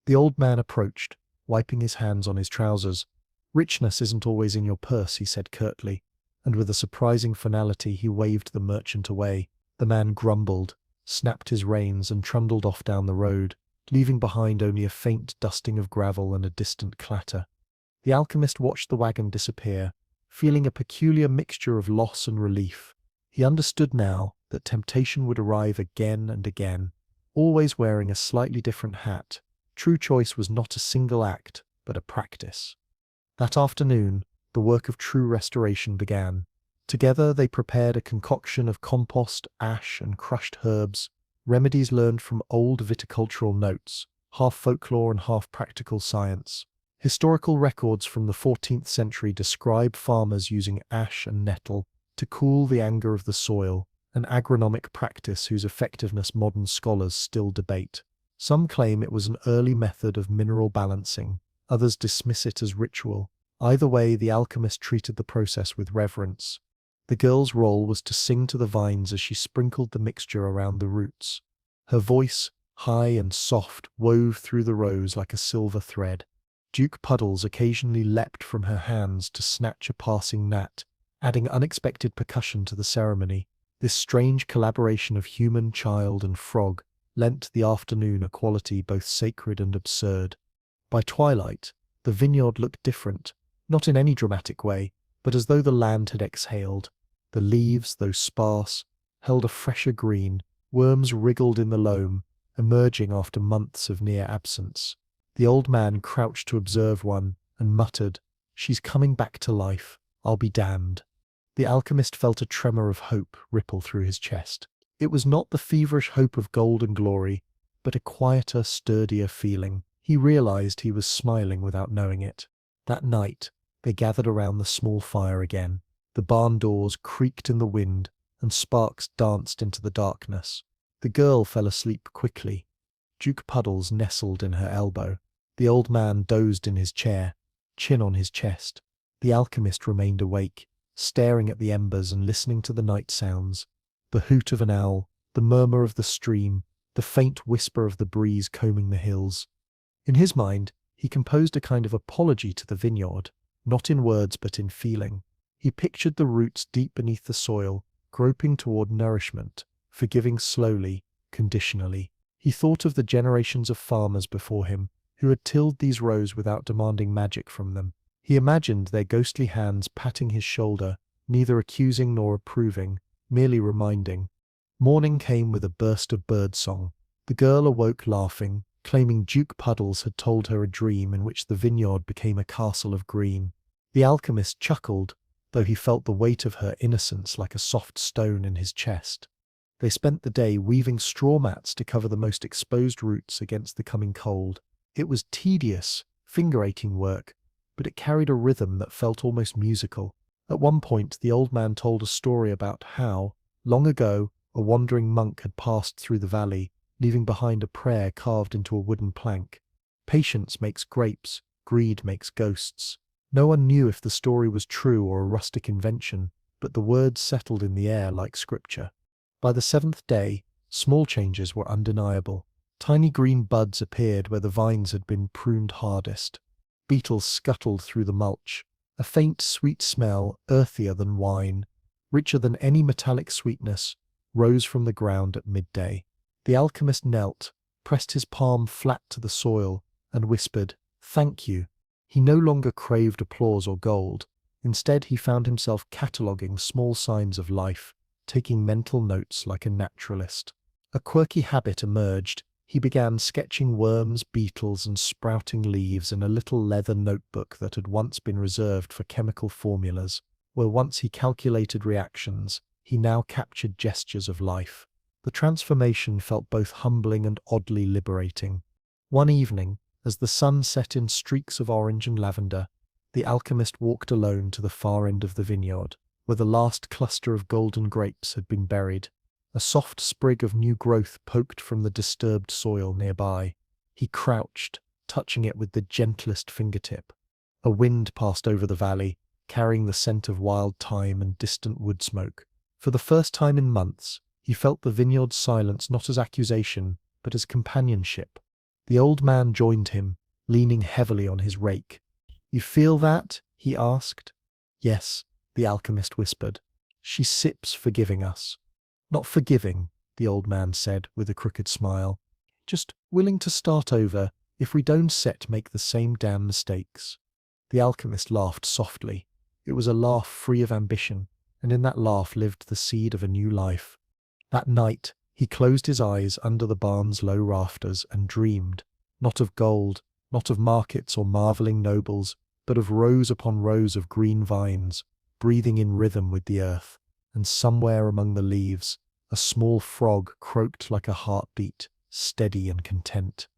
Speaker 1: The old man approached, wiping his hands on his trousers. "Richness isn't always in your purse," he said curtly, and with a surprising finality he waved the merchant away. The man grumbled, snapped his reins and trundled off down the road, leaving behind only a faint dusting of gravel and a distant clatter. The alchemist watched the wagon disappear, feeling a peculiar mixture of loss and relief. He understood now that temptation would arrive again and again, always wearing a slightly different hat. True choice was not a single act, but a practice. That afternoon, the work of true restoration began. Together they prepared a concoction of compost, ash, and crushed herbs, remedies learned from old viticultural notes, half folklore and half practical science. Historical records from the 14th century describe farmers using ash and nettle to cool the anger of the soil, an agronomic practice whose effectiveness modern scholars still debate. Some claim it was an early method of mineral balancing, others dismiss it as ritual. Either way, the alchemist treated the process with reverence. The girl's role was to sing to the vines as she sprinkled the mixture around the roots. Her voice, high and soft, wove through the rows like a silver thread. Duke Puddles occasionally leapt from her hands to snatch a passing gnat, adding unexpected percussion to the ceremony. This strange collaboration of human, child, and frog lent the afternoon a quality both sacred and absurd. By twilight, the vineyard looked different, not in any dramatic way, but as though the land had exhaled. The leaves, though sparse, held a fresher green. Worms wriggled in the loam, emerging after months of near absence. The old man crouched to observe one, and muttered, "She's coming back to life. I'll be damned." The alchemist felt a tremor of hope ripple through his chest. It was not the feverish hope of gold and glory, but a quieter, sturdier feeling. He realized he was smiling without knowing it. That night, they gathered around the small fire again. The barn doors creaked in the wind, and sparks danced into the darkness. The girl fell asleep quickly. Duke Puddles nestled in her elbow. The old man dozed in his chair, chin on his chest. The alchemist remained awake, staring at the embers and listening to the night sounds. The hoot of an owl, the murmur of the stream, the faint whisper of the breeze combing the hills. In his mind, he composed a kind of apology to the vineyard, not in words but in feeling. He pictured the roots deep beneath the soil, groping toward nourishment, forgiving slowly, conditionally. He thought of the generations of farmers before him, who had tilled these rows without demanding magic from them. He imagined their ghostly hands patting his shoulder, neither accusing nor approving, merely reminding. Morning came with a burst of birdsong. The girl awoke laughing, claiming Duke Puddles had told her a dream in which the vineyard became a castle of green. The alchemist chuckled, though he felt the weight of her innocence like a soft stone in his chest. They spent the day weaving straw mats to cover the most exposed roots against the coming cold. It was tedious, finger-aching work, but it carried a rhythm that felt almost musical. At one point, the old man told a story about how, long ago, a wandering monk had passed through the valley, leaving behind a prayer carved into a wooden plank. Patience makes grapes, greed makes ghosts. No one knew if the story was true or a rustic invention, but the words settled in the air like scripture. By the 7th day, small changes were undeniable. Tiny green buds appeared where the vines had been pruned hardest. Beetles scuttled through the mulch. A faint, sweet smell, earthier than wine, richer than any metallic sweetness, rose from the ground at midday. The alchemist knelt, pressed his palm flat to the soil, and whispered, "Thank you." He no longer craved applause or gold. Instead, he found himself cataloguing small signs of life, taking mental notes like a naturalist. A quirky habit emerged. He began sketching worms, beetles, and sprouting leaves in a little leather notebook that had once been reserved for chemical formulas. Where once he calculated reactions, he now captured gestures of life. The transformation felt both humbling and oddly liberating. One evening, as the sun set in streaks of orange and lavender, the alchemist walked alone to the far end of the vineyard, where the last cluster of golden grapes had been buried. A soft sprig of new growth poked from the disturbed soil nearby. He crouched, touching it with the gentlest fingertip. A wind passed over the valley, carrying the scent of wild thyme and distant wood smoke. For the first time in months, he felt the vineyard's silence not as accusation, but as companionship. The old man joined him, leaning heavily on his rake. "You feel that?" he asked. "Yes," the alchemist whispered. "She sips forgiving us." "Not forgiving," the old man said with a crooked smile. "Just willing to start over if we don't make the same damn mistakes." The alchemist laughed softly. It was a laugh free of ambition, and in that laugh lived the seed of a new life. That night, he closed his eyes under the barn's low rafters and dreamed, not of gold, not of markets or marveling nobles, but of rows upon rows of green vines, breathing in rhythm with the earth. And somewhere among the leaves, a small frog croaked like a heartbeat, steady and content.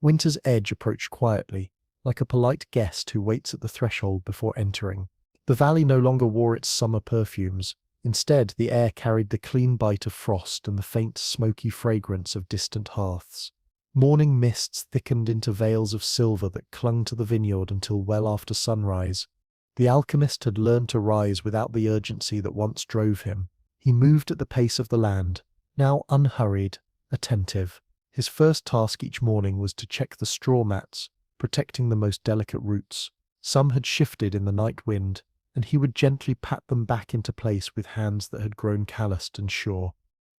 Speaker 1: Winter's edge approached quietly, like a polite guest who waits at the threshold before entering. The valley no longer wore its summer perfumes. Instead, the air carried the clean bite of frost and the faint, smoky fragrance of distant hearths. Morning mists thickened into veils of silver that clung to the vineyard until well after sunrise. The alchemist had learned to rise without the urgency that once drove him. He moved at the pace of the land, now unhurried, attentive. His first task each morning was to check the straw mats, protecting the most delicate roots. Some had shifted in the night wind, and he would gently pat them back into place with hands that had grown calloused and sure.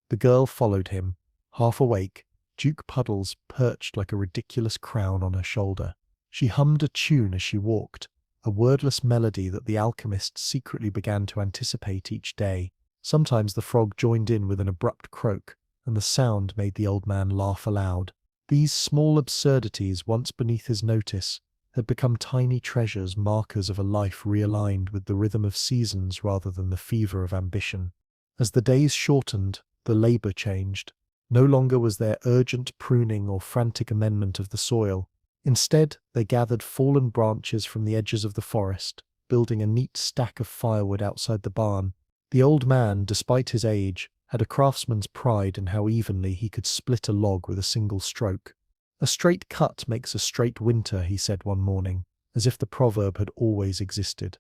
Speaker 1: The girl followed him, half awake, Duke Puddles perched like a ridiculous crown on her shoulder. She hummed a tune as she walked, a wordless melody that the alchemist secretly began to anticipate each day. Sometimes the frog joined in with an abrupt croak, and the sound made the old man laugh aloud. These small absurdities, once beneath his notice, had become tiny treasures, markers of a life realigned with the rhythm of seasons rather than the fever of ambition. As the days shortened, the labor changed. No longer was there urgent pruning or frantic amendment of the soil. Instead, they gathered fallen branches from the edges of the forest, building a neat stack of firewood outside the barn. The old man, despite his age, had a craftsman's pride in how evenly he could split a log with a single stroke. "A straight cut makes a straight winter," he said one morning, as if the proverb had always existed.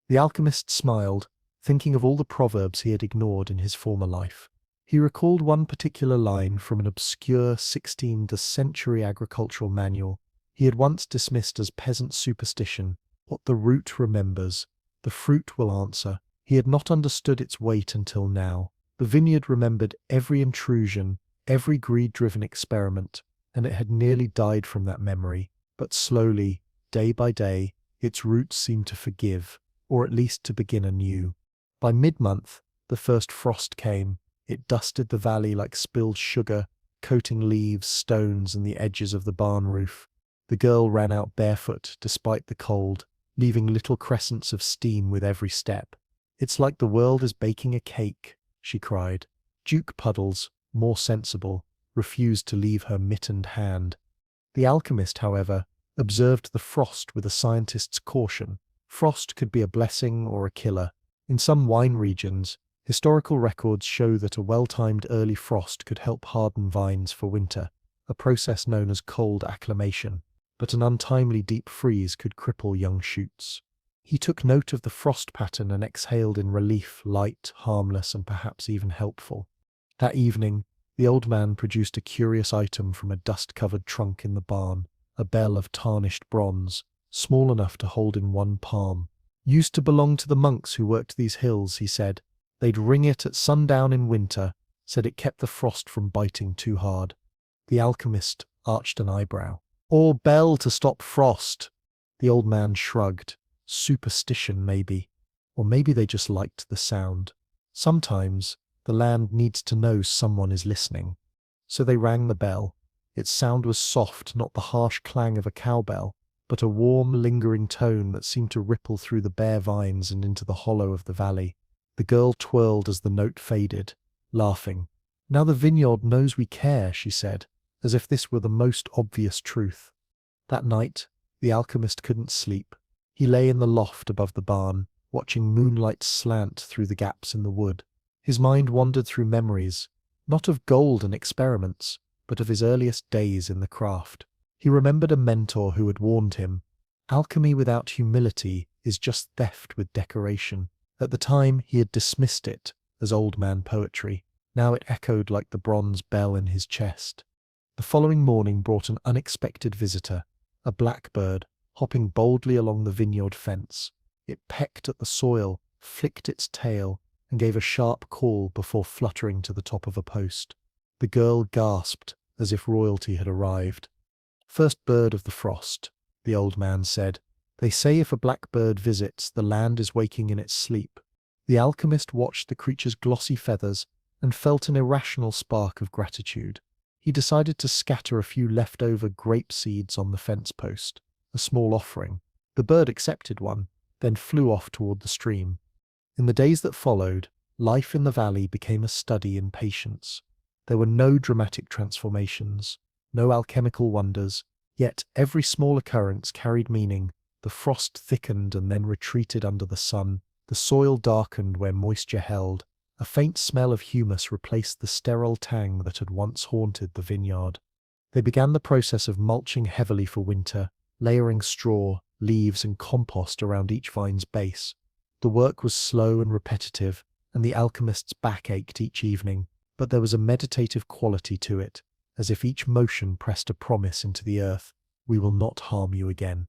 Speaker 1: The alchemist smiled, thinking of all the proverbs he had ignored in his former life. He recalled one particular line from an obscure 16th century agricultural manual he had once dismissed as peasant superstition. "What the root remembers, the fruit will answer." He had not understood its weight until now. The vineyard remembered every intrusion, every greed-driven experiment, and it had nearly died from that memory. But slowly, day by day, its roots seemed to forgive, or at least to begin anew. By mid-month, the first frost came. It dusted the valley like spilled sugar, coating leaves, stones, and the edges of the barn roof. The girl ran out barefoot, despite the cold, leaving little crescents of steam with every step. "It's like the world is baking a cake," she cried. Duke Puddles, more sensible, refused to leave her mittened hand. The alchemist, however, observed the frost with a scientist's caution. Frost could be a blessing or a killer. In some wine regions, historical records show that a well-timed early frost could help harden vines for winter, a process known as cold acclimation, but an untimely deep freeze could cripple young shoots. He took note of the frost pattern and exhaled in relief, light, harmless, and perhaps even helpful. That evening, the old man produced a curious item from a dust-covered trunk in the barn, a bell of tarnished bronze, small enough to hold in one palm. "Used to belong to the monks who worked these hills," he said. "They'd ring it at sundown in winter, said it kept the frost from biting too hard." The alchemist arched an eyebrow. "Or bell to stop frost." The old man shrugged. Superstition, maybe. Or maybe they just liked the sound. Sometimes the land needs to know someone is listening. So they rang the bell. Its sound was soft, not the harsh clang of a cowbell, but a warm, lingering tone that seemed to ripple through the bare vines and into the hollow of the valley. The girl twirled as the note faded, laughing. "Now the vineyard knows we care," she said, as if this were the most obvious truth. That night, the alchemist couldn't sleep. He lay in the loft above the barn, watching moonlight slant through the gaps in the wood. His mind wandered through memories, not of gold and experiments, but of his earliest days in the craft. He remembered a mentor who had warned him, "Alchemy without humility is just theft with decoration." At the time, he had dismissed it as old man poetry. Now it echoed like the bronze bell in his chest. The following morning brought an unexpected visitor, a blackbird, hopping boldly along the vineyard fence. It pecked at the soil, flicked its tail, and gave a sharp call before fluttering to the top of a post. The girl gasped as if royalty had arrived. "First bird of the frost," the old man said. "They say if a blackbird visits, the land is waking in its sleep." The alchemist watched the creature's glossy feathers and felt an irrational spark of gratitude. He decided to scatter a few leftover grape seeds on the fence post, a small offering. The bird accepted one, then flew off toward the stream. In the days that followed, life in the valley became a study in patience. There were no dramatic transformations, no alchemical wonders, yet every small occurrence carried meaning. The frost thickened and then retreated under the sun. The soil darkened where moisture held. A faint smell of humus replaced the sterile tang that had once haunted the vineyard. They began the process of mulching heavily for winter, layering straw, leaves, and compost around each vine's base. The work was slow and repetitive, and the alchemist's back ached each evening, but there was a meditative quality to it, as if each motion pressed a promise into the earth: "We will not harm you again."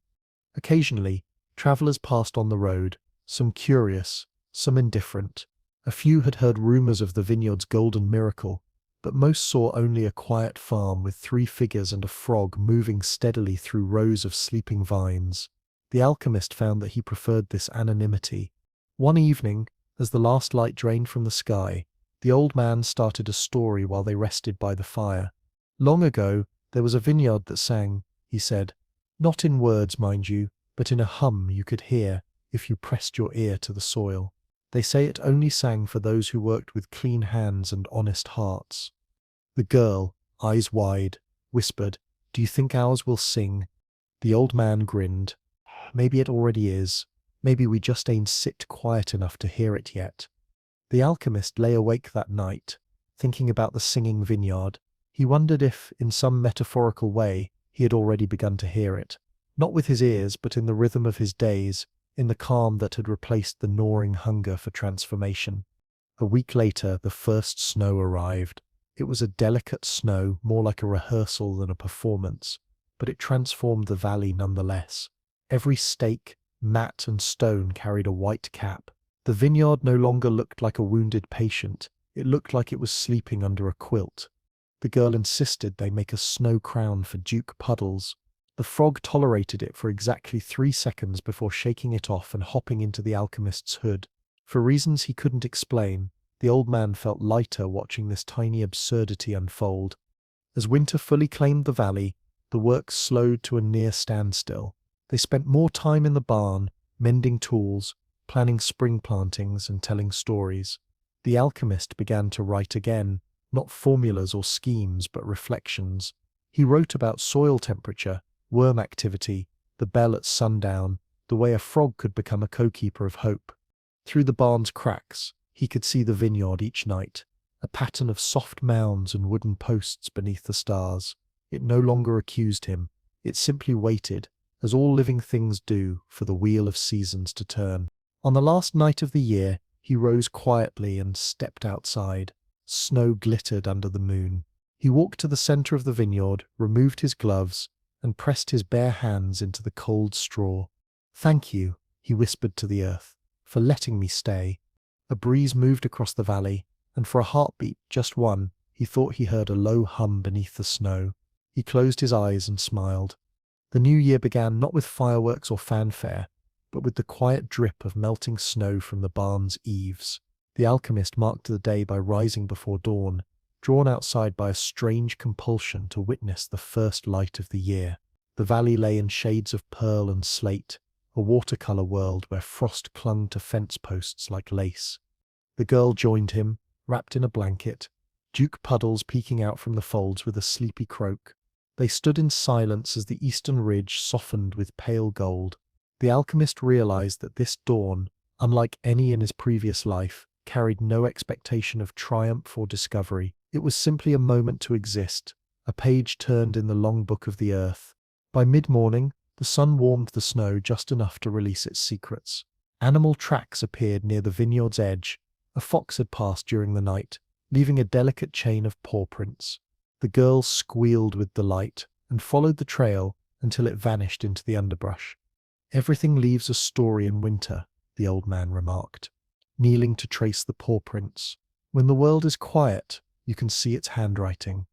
Speaker 1: Occasionally, travellers passed on the road, some curious, some indifferent. A few had heard rumours of the vineyard's golden miracle, but most saw only a quiet farm with 3 figures and a frog moving steadily through rows of sleeping vines. The alchemist found that he preferred this anonymity. One evening, as the last light drained from the sky, the old man started a story while they rested by the fire. "Long ago, there was a vineyard that sang," he said. "Not in words, mind you, but in a hum you could hear if you pressed your ear to the soil. They say it only sang for those who worked with clean hands and honest hearts." The girl, eyes wide, whispered, "Do you think ours will sing?" The old man grinned. "Maybe it already is. Maybe we just ain't sit quiet enough to hear it yet." The alchemist lay awake that night, thinking about the singing vineyard. He wondered if, in some metaphorical way, he had already begun to hear it. Not with his ears, but in the rhythm of his days, in the calm that had replaced the gnawing hunger for transformation. A week later, the first snow arrived. It was a delicate snow, more like a rehearsal than a performance, but it transformed the valley nonetheless. Every stake, mat, and stone carried a white cap. The vineyard no longer looked like a wounded patient. It looked like it was sleeping under a quilt. The girl insisted they make a snow crown for Duke Puddles. The frog tolerated it for exactly 3 seconds before shaking it off and hopping into the alchemist's hood. For reasons he couldn't explain, the old man felt lighter watching this tiny absurdity unfold. As winter fully claimed the valley, the work slowed to a near standstill. They spent more time in the barn, mending tools, planning spring plantings, and telling stories. The alchemist began to write again, not formulas or schemes, but reflections. He wrote about soil temperature, worm activity, the bell at sundown, the way a frog could become a co-keeper of hope. Through the barn's cracks, he could see the vineyard each night, a pattern of soft mounds and wooden posts beneath the stars. It no longer accused him. It simply waited, as all living things do, for the wheel of seasons to turn. On the last night of the year, he rose quietly and stepped outside. Snow glittered under the moon. He walked to the center of the vineyard, removed his gloves, and pressed his bare hands into the cold straw. "Thank you," he whispered to the earth, "for letting me stay." A breeze moved across the valley, and for a heartbeat, just one, he thought he heard a low hum beneath the snow. He closed his eyes and smiled. The new year began not with fireworks or fanfare, but with the quiet drip of melting snow from the barn's eaves. The alchemist marked the day by rising before dawn, drawn outside by a strange compulsion to witness the first light of the year. The valley lay in shades of pearl and slate, a watercolor world where frost clung to fence posts like lace. The girl joined him, wrapped in a blanket, Duke Puddles peeking out from the folds with a sleepy croak. They stood in silence as the eastern ridge softened with pale gold. The alchemist realized that this dawn, unlike any in his previous life, carried no expectation of triumph or discovery. It was simply a moment to exist, a page turned in the long book of the earth. By mid-morning, the sun warmed the snow just enough to release its secrets. Animal tracks appeared near the vineyard's edge. A fox had passed during the night, leaving a delicate chain of paw prints. The girl squealed with delight and followed the trail until it vanished into the underbrush. "Everything leaves a story in winter," the old man remarked, kneeling to trace the paw prints. "When the world is quiet, you can see its handwriting."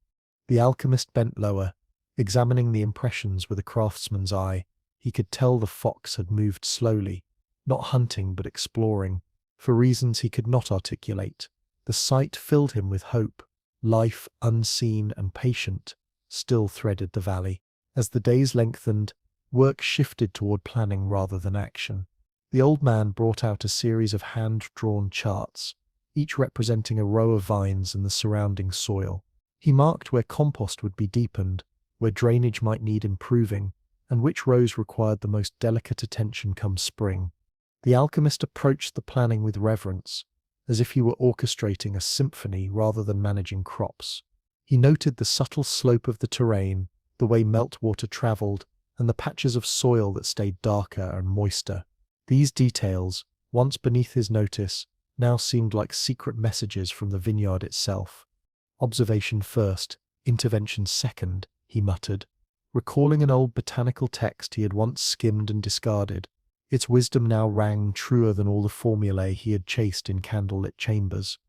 Speaker 1: The alchemist bent lower, examining the impressions with a craftsman's eye. He could tell the fox had moved slowly, not hunting but exploring, for reasons he could not articulate. The sight filled him with hope. Life, unseen and patient, still threaded the valley. As the days lengthened, work shifted toward planning rather than action. The old man brought out a series of hand-drawn charts, each representing a row of vines and the surrounding soil. He marked where compost would be deepened, where drainage might need improving, and which rows required the most delicate attention come spring. The alchemist approached the planning with reverence, as if he were orchestrating a symphony rather than managing crops. He noted the subtle slope of the terrain, the way meltwater traveled, and the patches of soil that stayed darker and moister. These details, once beneath his notice, now seemed like secret messages from the vineyard itself. "Observation first, intervention second," he muttered, recalling an old botanical text he had once skimmed and discarded. Its wisdom now rang truer than all the formulae he had chased in candlelit chambers.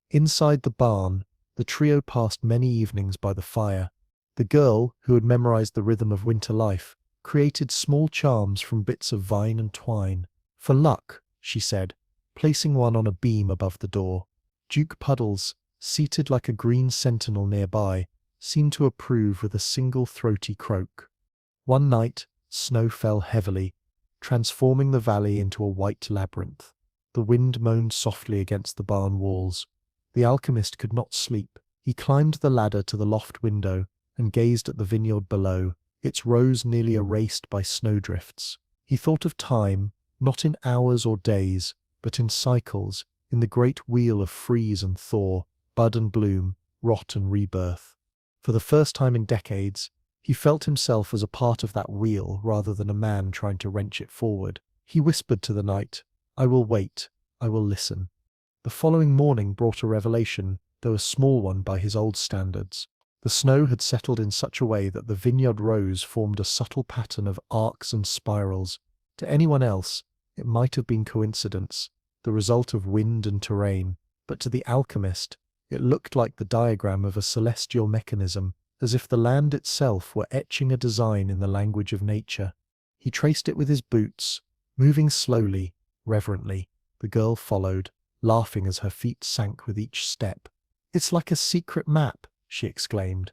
Speaker 1: Inside the barn, the trio passed many evenings by the fire. The girl, who had memorized the rhythm of winter life, created small charms from bits of vine and twine. "For luck," she said, placing one on a beam above the door. Duke Puddles, seated like a green sentinel nearby, seemed to approve with a single throaty croak. One night, snow fell heavily, transforming the valley into a white labyrinth. The wind moaned softly against the barn walls. The alchemist could not sleep. He climbed the ladder to the loft window and gazed at the vineyard below, its rows nearly erased by snowdrifts. He thought of time, not in hours or days, but in cycles, in the great wheel of freeze and thaw, bud and bloom, rot and rebirth. For the first time in decades, he felt himself as a part of that wheel rather than a man trying to wrench it forward. He whispered to the night, "I will wait, I will listen." The following morning brought a revelation, though a small one by his old standards. The snow had settled in such a way that the vineyard rows formed a subtle pattern of arcs and spirals. To anyone else, it might have been coincidence, the result of wind and terrain, but to the alchemist, it looked like the diagram of a celestial mechanism, as if the land itself were etching a design in the language of nature. He traced it with his boots, moving slowly, reverently. The girl followed, laughing as her feet sank with each step. "It's like a secret map," she exclaimed.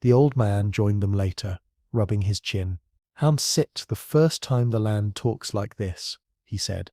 Speaker 1: The old man joined them later, rubbing his chin. "Hound sit the first time the land talks like this," he said.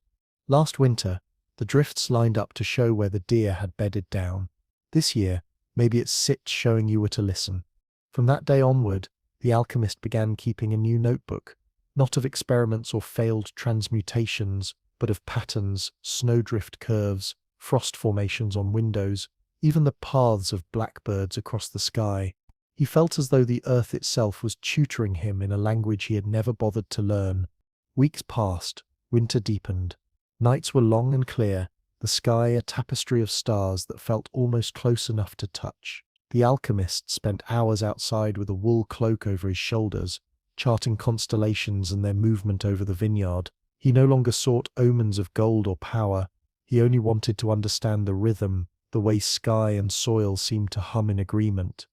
Speaker 1: "Last winter, the drifts lined up to show where the deer had bedded down. This year, maybe it's sit showing you where to listen." From that day onward, the alchemist began keeping a new notebook, not of experiments or failed transmutations, but of patterns, snowdrift curves, frost formations on windows, even the paths of blackbirds across the sky. He felt as though the earth itself was tutoring him in a language he had never bothered to learn. Weeks passed, winter deepened. Nights were long and clear, the sky a tapestry of stars that felt almost close enough to touch. The alchemist spent hours outside with a wool cloak over his shoulders, charting constellations and their movement over the vineyard. He no longer sought omens of gold or power. He only wanted to understand the rhythm, the way sky and soil seemed to hum in agreement.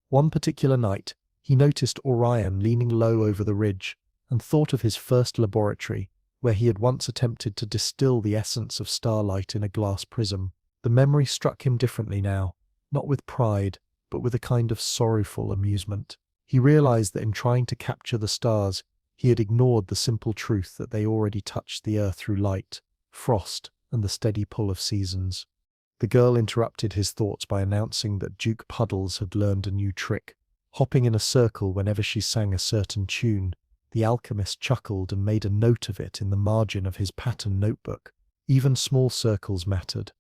Speaker 1: One particular night, he noticed Orion leaning low over the ridge and thought of his first laboratory, where he had once attempted to distill the essence of starlight in a glass prism. The memory struck him differently now. not with pride, but with a kind of sorrowful amusement. He realized that in trying to capture the stars, he had ignored the simple truth that they already touched the earth through light, frost, and the steady pull of seasons. The girl interrupted his thoughts by announcing that Duke Puddles had learned a new trick. Hopping in a circle whenever she sang a certain tune, the alchemist chuckled and made a note of it in the margin of his pattern notebook. Even small circles mattered.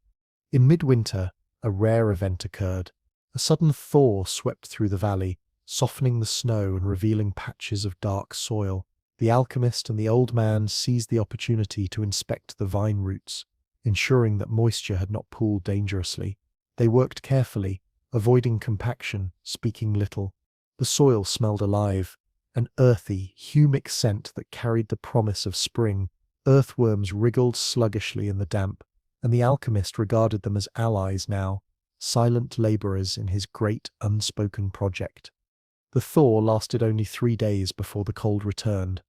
Speaker 1: In midwinter, a rare event occurred. A sudden thaw swept through the valley, softening the snow and revealing patches of dark soil. The alchemist and the old man seized the opportunity to inspect the vine roots, ensuring that moisture had not pooled dangerously. They worked carefully, avoiding compaction, speaking little. The soil smelled alive, an earthy, humic scent that carried the promise of spring. Earthworms wriggled sluggishly in the damp, and the alchemist regarded them as allies now, silent laborers in his great unspoken project. The thaw lasted only 3 days before the cold returned,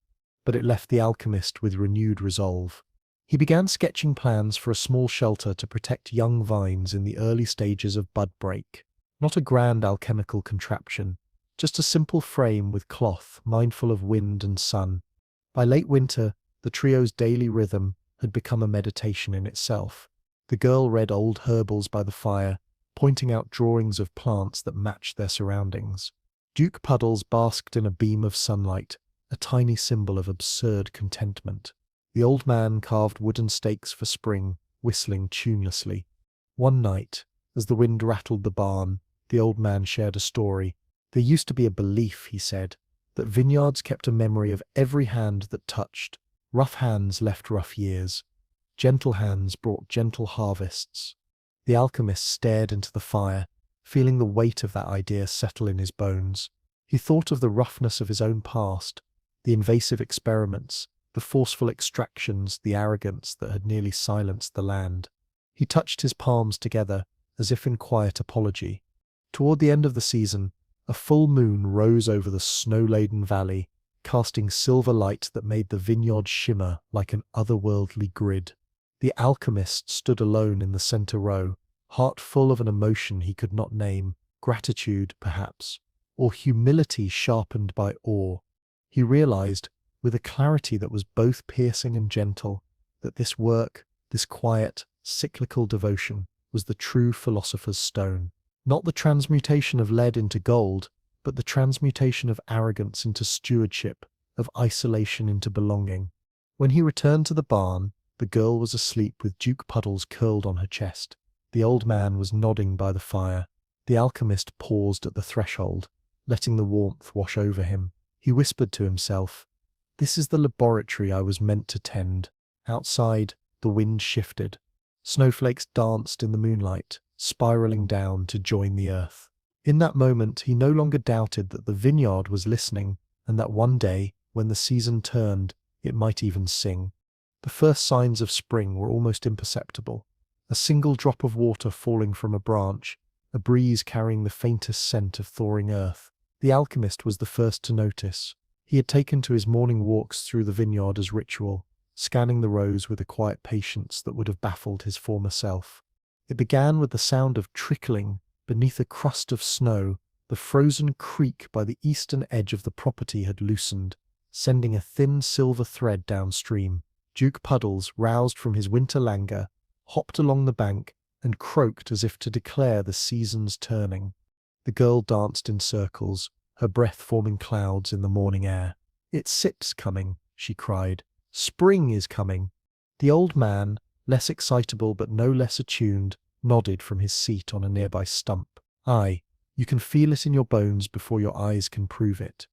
Speaker 1: but it left the alchemist with renewed resolve. He began sketching plans for a small shelter to protect young vines in the early stages of bud break. Not a grand alchemical contraption, just a simple frame with cloth, mindful of wind and sun. By late winter, the trio's daily rhythm had become a meditation in itself. The girl read old herbals by the fire, pointing out drawings of plants that matched their surroundings. Duke Puddles basked in a beam of sunlight, a tiny symbol of absurd contentment. The old man carved wooden stakes for spring, whistling tunelessly. One night, as the wind rattled the barn, the old man shared a story. There used to be a belief, he said, that vineyards kept a memory of every hand that touched. Rough hands left rough years. Gentle hands brought gentle harvests. The alchemist stared into the fire, feeling the weight of that idea settle in his bones. He thought of the roughness of his own past, the invasive experiments, the forceful extractions, the arrogance that had nearly silenced the land. He touched his palms together, as if in quiet apology. Toward the end of the season, a full moon rose over the snow-laden valley, casting silver light that made the vineyard shimmer like an otherworldly grid. The alchemist stood alone in the center row, heart full of an emotion he could not name, gratitude, perhaps, or humility sharpened by awe. He realized, with a clarity that was both piercing and gentle, that this work, this quiet, cyclical devotion, was the true philosopher's stone. Not the transmutation of lead into gold, but the transmutation of arrogance into stewardship, of isolation into belonging. When he returned to the barn, the girl was asleep with Duke Puddles curled on her chest. The old man was nodding by the fire. The alchemist paused at the threshold, letting the warmth wash over him. He whispered to himself, "This is the laboratory I was meant to tend." Outside, the wind shifted. Snowflakes danced in the moonlight, spiraling down to join the earth. In that moment, he no longer doubted that the vineyard was listening, and that one day, when the season turned, it might even sing. The first signs of spring were almost imperceptible. A single drop of water falling from a branch, a breeze carrying the faintest scent of thawing earth. The alchemist was the first to notice. He had taken to his morning walks through the vineyard as ritual, scanning the rows with a quiet patience that would have baffled his former self. It began with the sound of trickling beneath a crust of snow. The frozen creek by the eastern edge of the property had loosened, sending a thin silver thread downstream. Duke Puddles, roused from his winter languor, hopped along the bank and croaked as if to declare the season's turning. The girl danced in circles, her breath forming clouds in the morning air. "It's coming," she cried. "Spring is coming." The old man, less excitable but no less attuned, nodded from his seat on a nearby stump. "Aye, you can feel it in your bones before your eyes can prove it."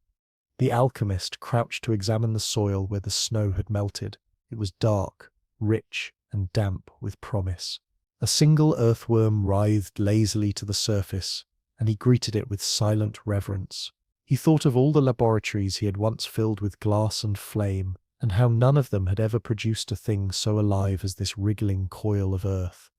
Speaker 1: The alchemist crouched to examine the soil where the snow had melted. It was dark, rich, and damp with promise. A single earthworm writhed lazily to the surface, and he greeted it with silent reverence. He thought of all the laboratories he had once filled with glass and flame, and how none of them had ever produced a thing so alive as this wriggling coil of earth.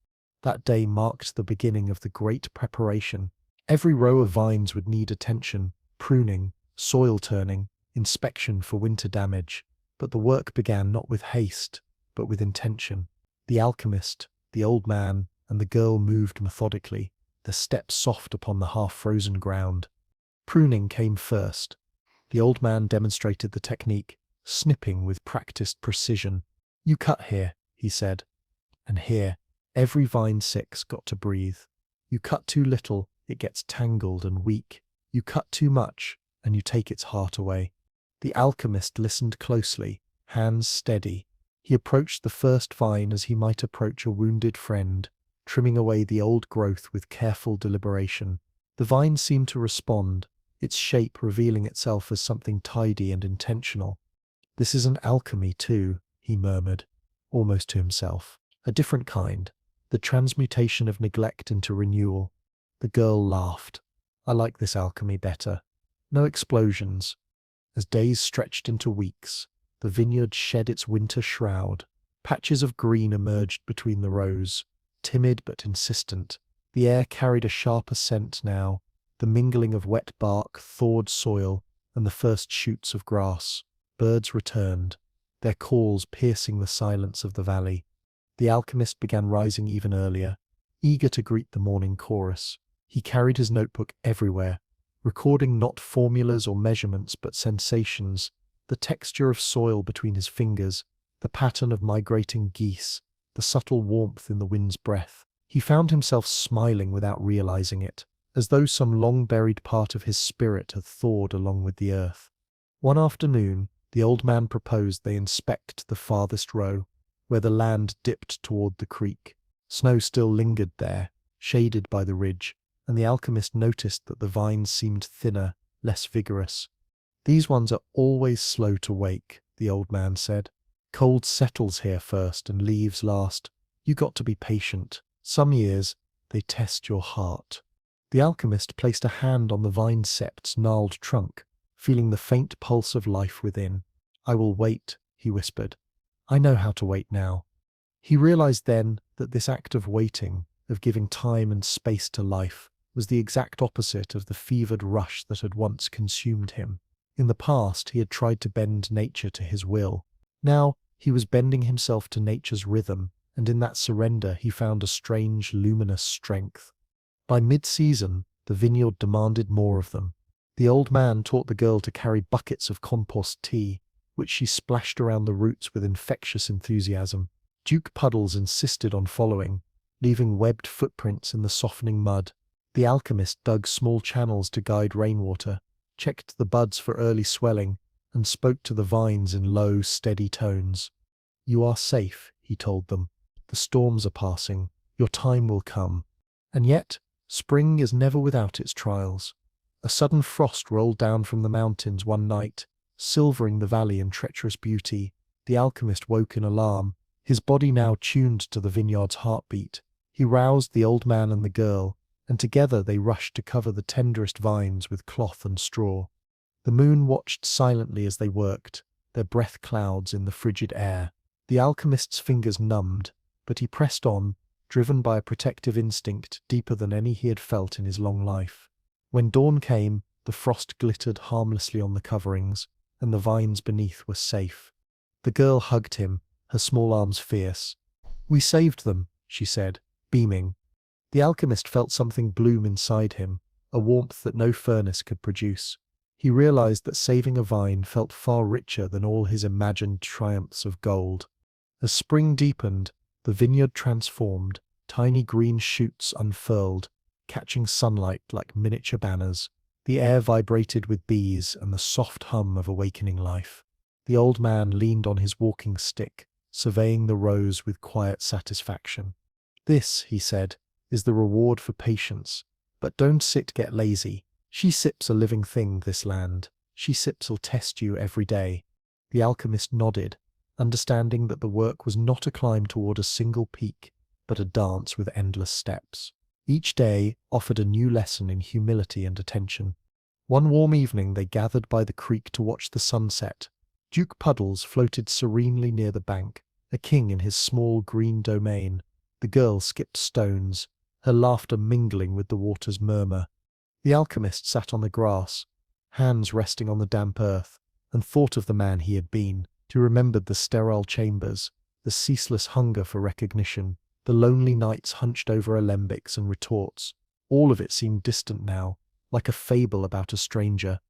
Speaker 1: That day marked the beginning of the great preparation. Every row of vines would need attention, pruning, soil turning, inspection for winter damage. But the work began not with haste, but with intention. The alchemist, the old man, and the girl moved methodically, the steps soft upon the half-frozen ground. Pruning came first. The old man demonstrated the technique, snipping with practiced precision. "You cut here," he said, "and here. Every vine six got to breathe. You cut too little, it gets tangled and weak. You cut too much, and you take its heart away." The alchemist listened closely, hands steady. He approached the first vine as he might approach a wounded friend, trimming away the old growth with careful deliberation. The vine seemed to respond, its shape revealing itself as something tidy and intentional. "This is an alchemy too," he murmured, almost to himself. "A different kind. The transmutation of neglect into renewal." The girl laughed. "I like this alchemy better. No explosions." As days stretched into weeks, the vineyard shed its winter shroud. Patches of green emerged between the rows, timid but insistent. The air carried a sharper scent now, the mingling of wet bark, thawed soil, and the first shoots of grass. Birds returned, their calls piercing the silence of the valley. The alchemist began rising even earlier, eager to greet the morning chorus. He carried his notebook everywhere, recording not formulas or measurements but sensations, the texture of soil between his fingers, the pattern of migrating geese, the subtle warmth in the wind's breath. He found himself smiling without realizing it, as though some long-buried part of his spirit had thawed along with the earth. One afternoon, the old man proposed they inspect the farthest row, where the land dipped toward the creek. Snow still lingered there, shaded by the ridge, and the alchemist noticed that the vines seemed thinner, less vigorous. "These ones are always slow to wake," the old man said. "Cold settles here first and leaves last. You got to be patient. Some years, they test your heart." The alchemist placed a hand on the vine sept's gnarled trunk, feeling the faint pulse of life within. "I will wait," he whispered. "I know how to wait now." He realized then that this act of waiting, of giving time and space to life, was the exact opposite of the fevered rush that had once consumed him. In the past, he had tried to bend nature to his will. Now, he was bending himself to nature's rhythm, and in that surrender he found a strange, luminous strength. By mid-season, the vineyard demanded more of them. The old man taught the girl to carry buckets of compost tea, which she splashed around the roots with infectious enthusiasm. Duke Puddles insisted on following, leaving webbed footprints in the softening mud. The alchemist dug small channels to guide rainwater, checked the buds for early swelling, and spoke to the vines in low, steady tones. "You are safe," he told them. "The storms are passing. Your time will come." And yet, spring is never without its trials. A sudden frost rolled down from the mountains one night, silvering the valley in treacherous beauty. The alchemist woke in alarm, his body now tuned to the vineyard's heartbeat. He roused the old man and the girl, and together they rushed to cover the tenderest vines with cloth and straw. The moon watched silently as they worked, their breath clouds in the frigid air. The alchemist's fingers numbed, but he pressed on, driven by a protective instinct deeper than any he had felt in his long life. When dawn came, the frost glittered harmlessly on the coverings, and the vines beneath were safe. The girl hugged him, her small arms fierce. "We saved them," she said, beaming. The alchemist felt something bloom inside him, a warmth that no furnace could produce. He realized that saving a vine felt far richer than all his imagined triumphs of gold. As spring deepened, the vineyard transformed, tiny green shoots unfurled, catching sunlight like miniature banners. The air vibrated with bees and the soft hum of awakening life. The old man leaned on his walking stick, surveying the rows with quiet satisfaction. "This," he said, "is the reward for patience. But don't get lazy. She sips a living thing, this land. She sips'll test you every day." The alchemist nodded, understanding that the work was not a climb toward a single peak, but a dance with endless steps. Each day offered a new lesson in humility and attention. One warm evening they gathered by the creek to watch the sunset. Duke Puddles floated serenely near the bank, a king in his small green domain. The girl skipped stones, her laughter mingling with the water's murmur. The alchemist sat on the grass, hands resting on the damp earth, and thought of the man he had been. He remembered the sterile chambers, the ceaseless hunger for recognition, the lonely nights hunched over alembics and retorts. All of it seemed distant now, like a fable about a stranger.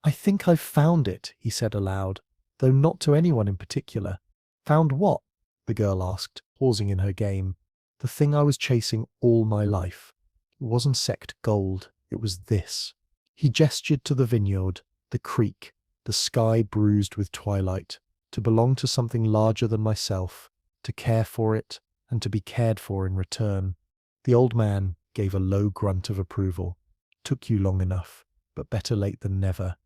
Speaker 1: "I think I've found it," he said aloud, though not to anyone in particular. "Found what?" the girl asked, pausing in her game. "The thing I was chasing all my life. It wasn't sect gold, it was this." He gestured to the vineyard, the creek, the sky bruised with twilight, to belong to something larger than myself, to care for it, and to be cared for in return. The old man gave a low grunt of approval. "Took you long enough, but better late than never."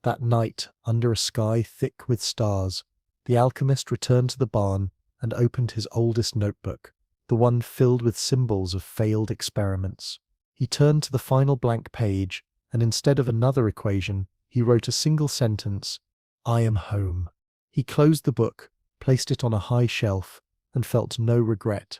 Speaker 1: That night, under a sky thick with stars, the alchemist returned to the barn and opened his oldest notebook, the one filled with symbols of failed experiments. He turned to the final blank page, and instead of another equation, he wrote a single sentence: "I am home." He closed the book, placed it on a high shelf, and felt no regret.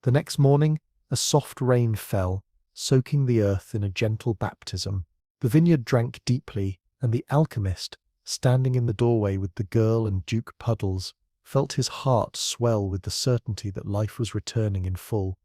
Speaker 1: The next morning, a soft rain fell, soaking the earth in a gentle baptism. The vineyard drank deeply, and the alchemist, standing in the doorway with the girl and Duke Puddles, felt his heart swell with the certainty that life was returning in full.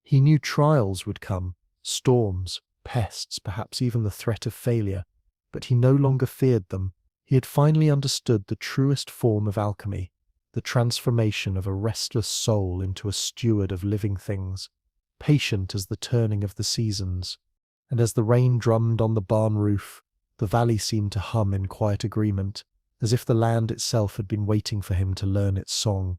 Speaker 1: He knew trials would come, storms, pests, perhaps even the threat of failure, but he no longer feared them. He had finally understood the truest form of alchemy, the transformation of a restless soul into a steward of living things, patient as the turning of the seasons. And as the rain drummed on the barn roof, the valley seemed to hum in quiet agreement, as if the land itself had been waiting for him to learn its song.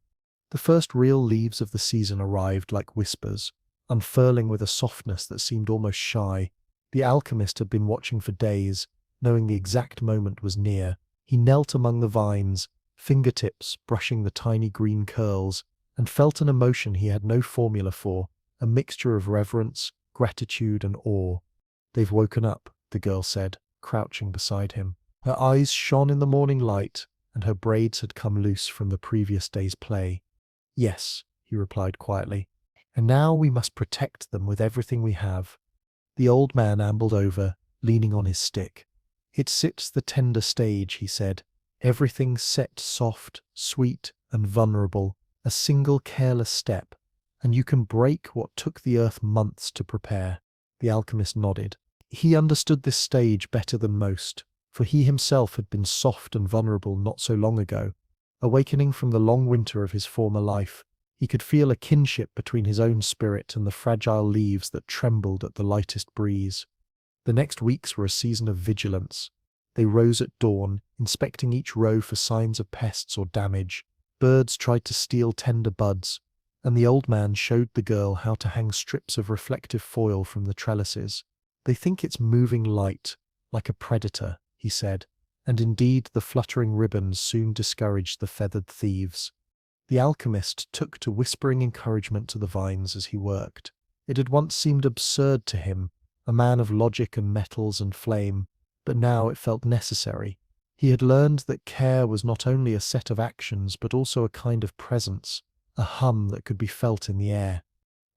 Speaker 1: The first real leaves of the season arrived like whispers, unfurling with a softness that seemed almost shy. The alchemist had been watching for days, knowing the exact moment was near. He knelt among the vines, fingertips brushing the tiny green curls, and felt an emotion he had no formula for, a mixture of reverence, gratitude, and awe. "They've woken up," the girl said, crouching beside him. Her eyes shone in the morning light, and her braids had come loose from the previous day's play. "Yes," he replied quietly, "and now we must protect them with everything we have." The old man ambled over, leaning on his stick. "It sits the tender stage," he said. "Everything set soft, sweet, and vulnerable, a single careless step, and you can break what took the earth months to prepare." The alchemist nodded. He understood this stage better than most, for he himself had been soft and vulnerable not so long ago. Awakening from the long winter of his former life, he could feel a kinship between his own spirit and the fragile leaves that trembled at the lightest breeze. The next weeks were a season of vigilance. They rose at dawn, inspecting each row for signs of pests or damage. Birds tried to steal tender buds, and the old man showed the girl how to hang strips of reflective foil from the trellises. "They think it's moving light, like a predator," he said, and indeed the fluttering ribbons soon discouraged the feathered thieves. The alchemist took to whispering encouragement to the vines as he worked. It had once seemed absurd to him, a man of logic and metals and flame, but now it felt necessary. He had learned that care was not only a set of actions but also a kind of presence, a hum that could be felt in the air.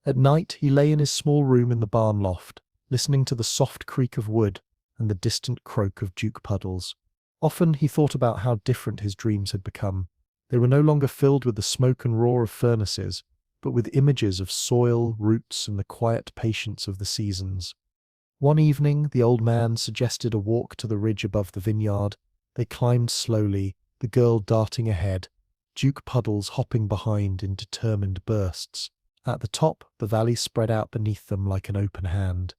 Speaker 1: At night he lay in his small room in the barn loft, listening to the soft creak of wood and the distant croak of Duke Puddles. Often he thought about how different his dreams had become. They were no longer filled with the smoke and roar of furnaces, but with images of soil, roots, and the quiet patience of the seasons. One evening the old man suggested a walk to the ridge above the vineyard. They climbed slowly, the girl darting ahead, Duke Puddles hopping behind in determined bursts. At the top, the valley spread out beneath them like an open hand.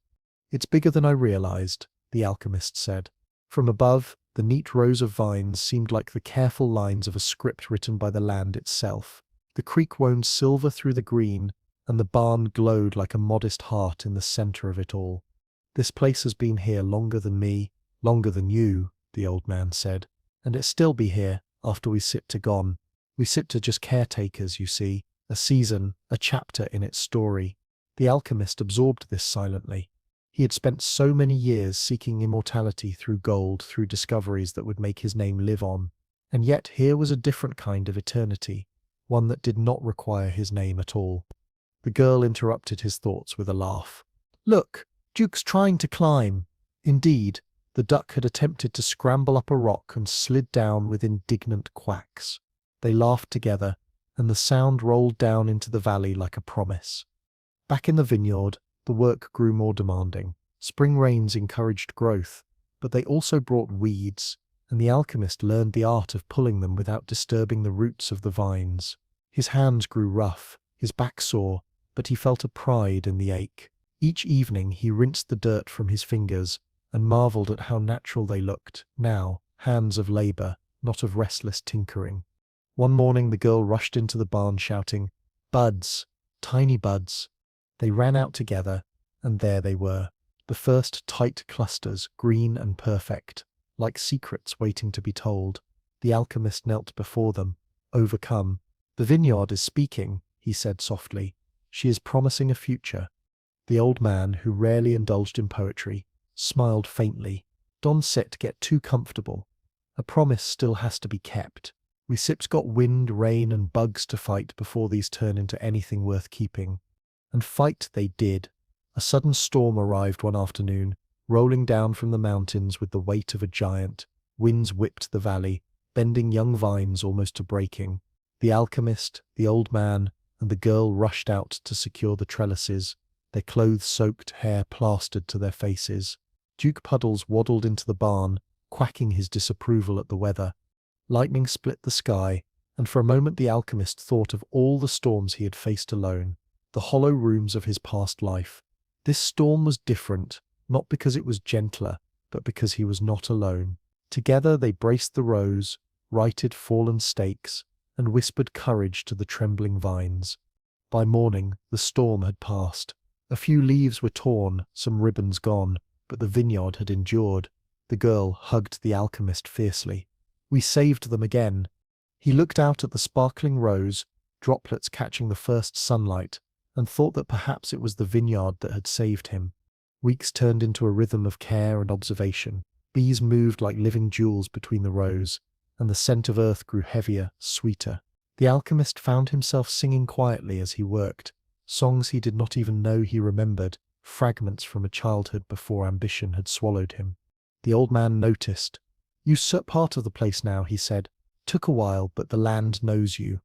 Speaker 1: "It's bigger than I realized," the alchemist said. From above, the neat rows of vines seemed like the careful lines of a script written by the land itself. The creek wound silver through the green, and the barn glowed like a modest heart in the center of it all. "This place has been here longer than me, longer than you," the old man said, "and it still be here after we sit to gone. We sit to just caretakers, you see, a season, a chapter in its story." The alchemist absorbed this silently. He had spent so many years seeking immortality through gold, through discoveries that would make his name live on. And yet here was a different kind of eternity, one that did not require his name at all. The girl interrupted his thoughts with a laugh. "Look, Duke's trying to climb." Indeed, the duck had attempted to scramble up a rock and slid down with indignant quacks. They laughed together, and the sound rolled down into the valley like a promise. Back in the vineyard, The work grew more demanding. Spring rains encouraged growth, but they also brought weeds, and the alchemist learned the art of pulling them without disturbing the roots of the vines. His hands grew rough, his back sore, but he felt a pride in the ache. Each evening he rinsed the dirt from his fingers and marveled at how natural they looked, now, hands of labor, not of restless tinkering. One morning the girl rushed into the barn shouting, "Buds! Tiny buds!" They ran out together, and there they were, the first tight clusters, green and perfect, like secrets waiting to be told. The alchemist knelt before them, overcome. "The vineyard is speaking," he said softly. "She is promising a future." The old man, who rarely indulged in poetry, smiled faintly. "Don't get too comfortable. A promise still has to be kept. We sips got wind, rain, and bugs to fight before these turn into anything worth keeping." And fight they did. A sudden storm arrived one afternoon, rolling down from the mountains with the weight of a giant. Winds whipped the valley, bending young vines almost to breaking. The alchemist, the old man, and the girl rushed out to secure the trellises, their clothes soaked, hair plastered to their faces. Duke Puddles waddled into the barn, quacking his disapproval at the weather. Lightning split the sky, and for a moment the alchemist thought of all the storms he had faced alone, the hollow rooms of his past life. This storm was different, not because it was gentler, but because he was not alone. Together they braced the rows, righted fallen stakes, and whispered courage to the trembling vines. By morning, the storm had passed. A few leaves were torn, some ribbons gone, but the vineyard had endured. The girl hugged the alchemist fiercely. "We saved them again." He looked out at the sparkling rows, droplets catching the first sunlight, and thought that perhaps it was the vineyard that had saved him. Weeks turned into a rhythm of care and observation. Bees moved like living jewels between the rows, and the scent of earth grew heavier, sweeter. The alchemist found himself singing quietly as he worked, songs he did not even know he remembered, fragments from a childhood before ambition had swallowed him. The old man noticed. "You part of the place now," he said. "Took a while, but the land knows you."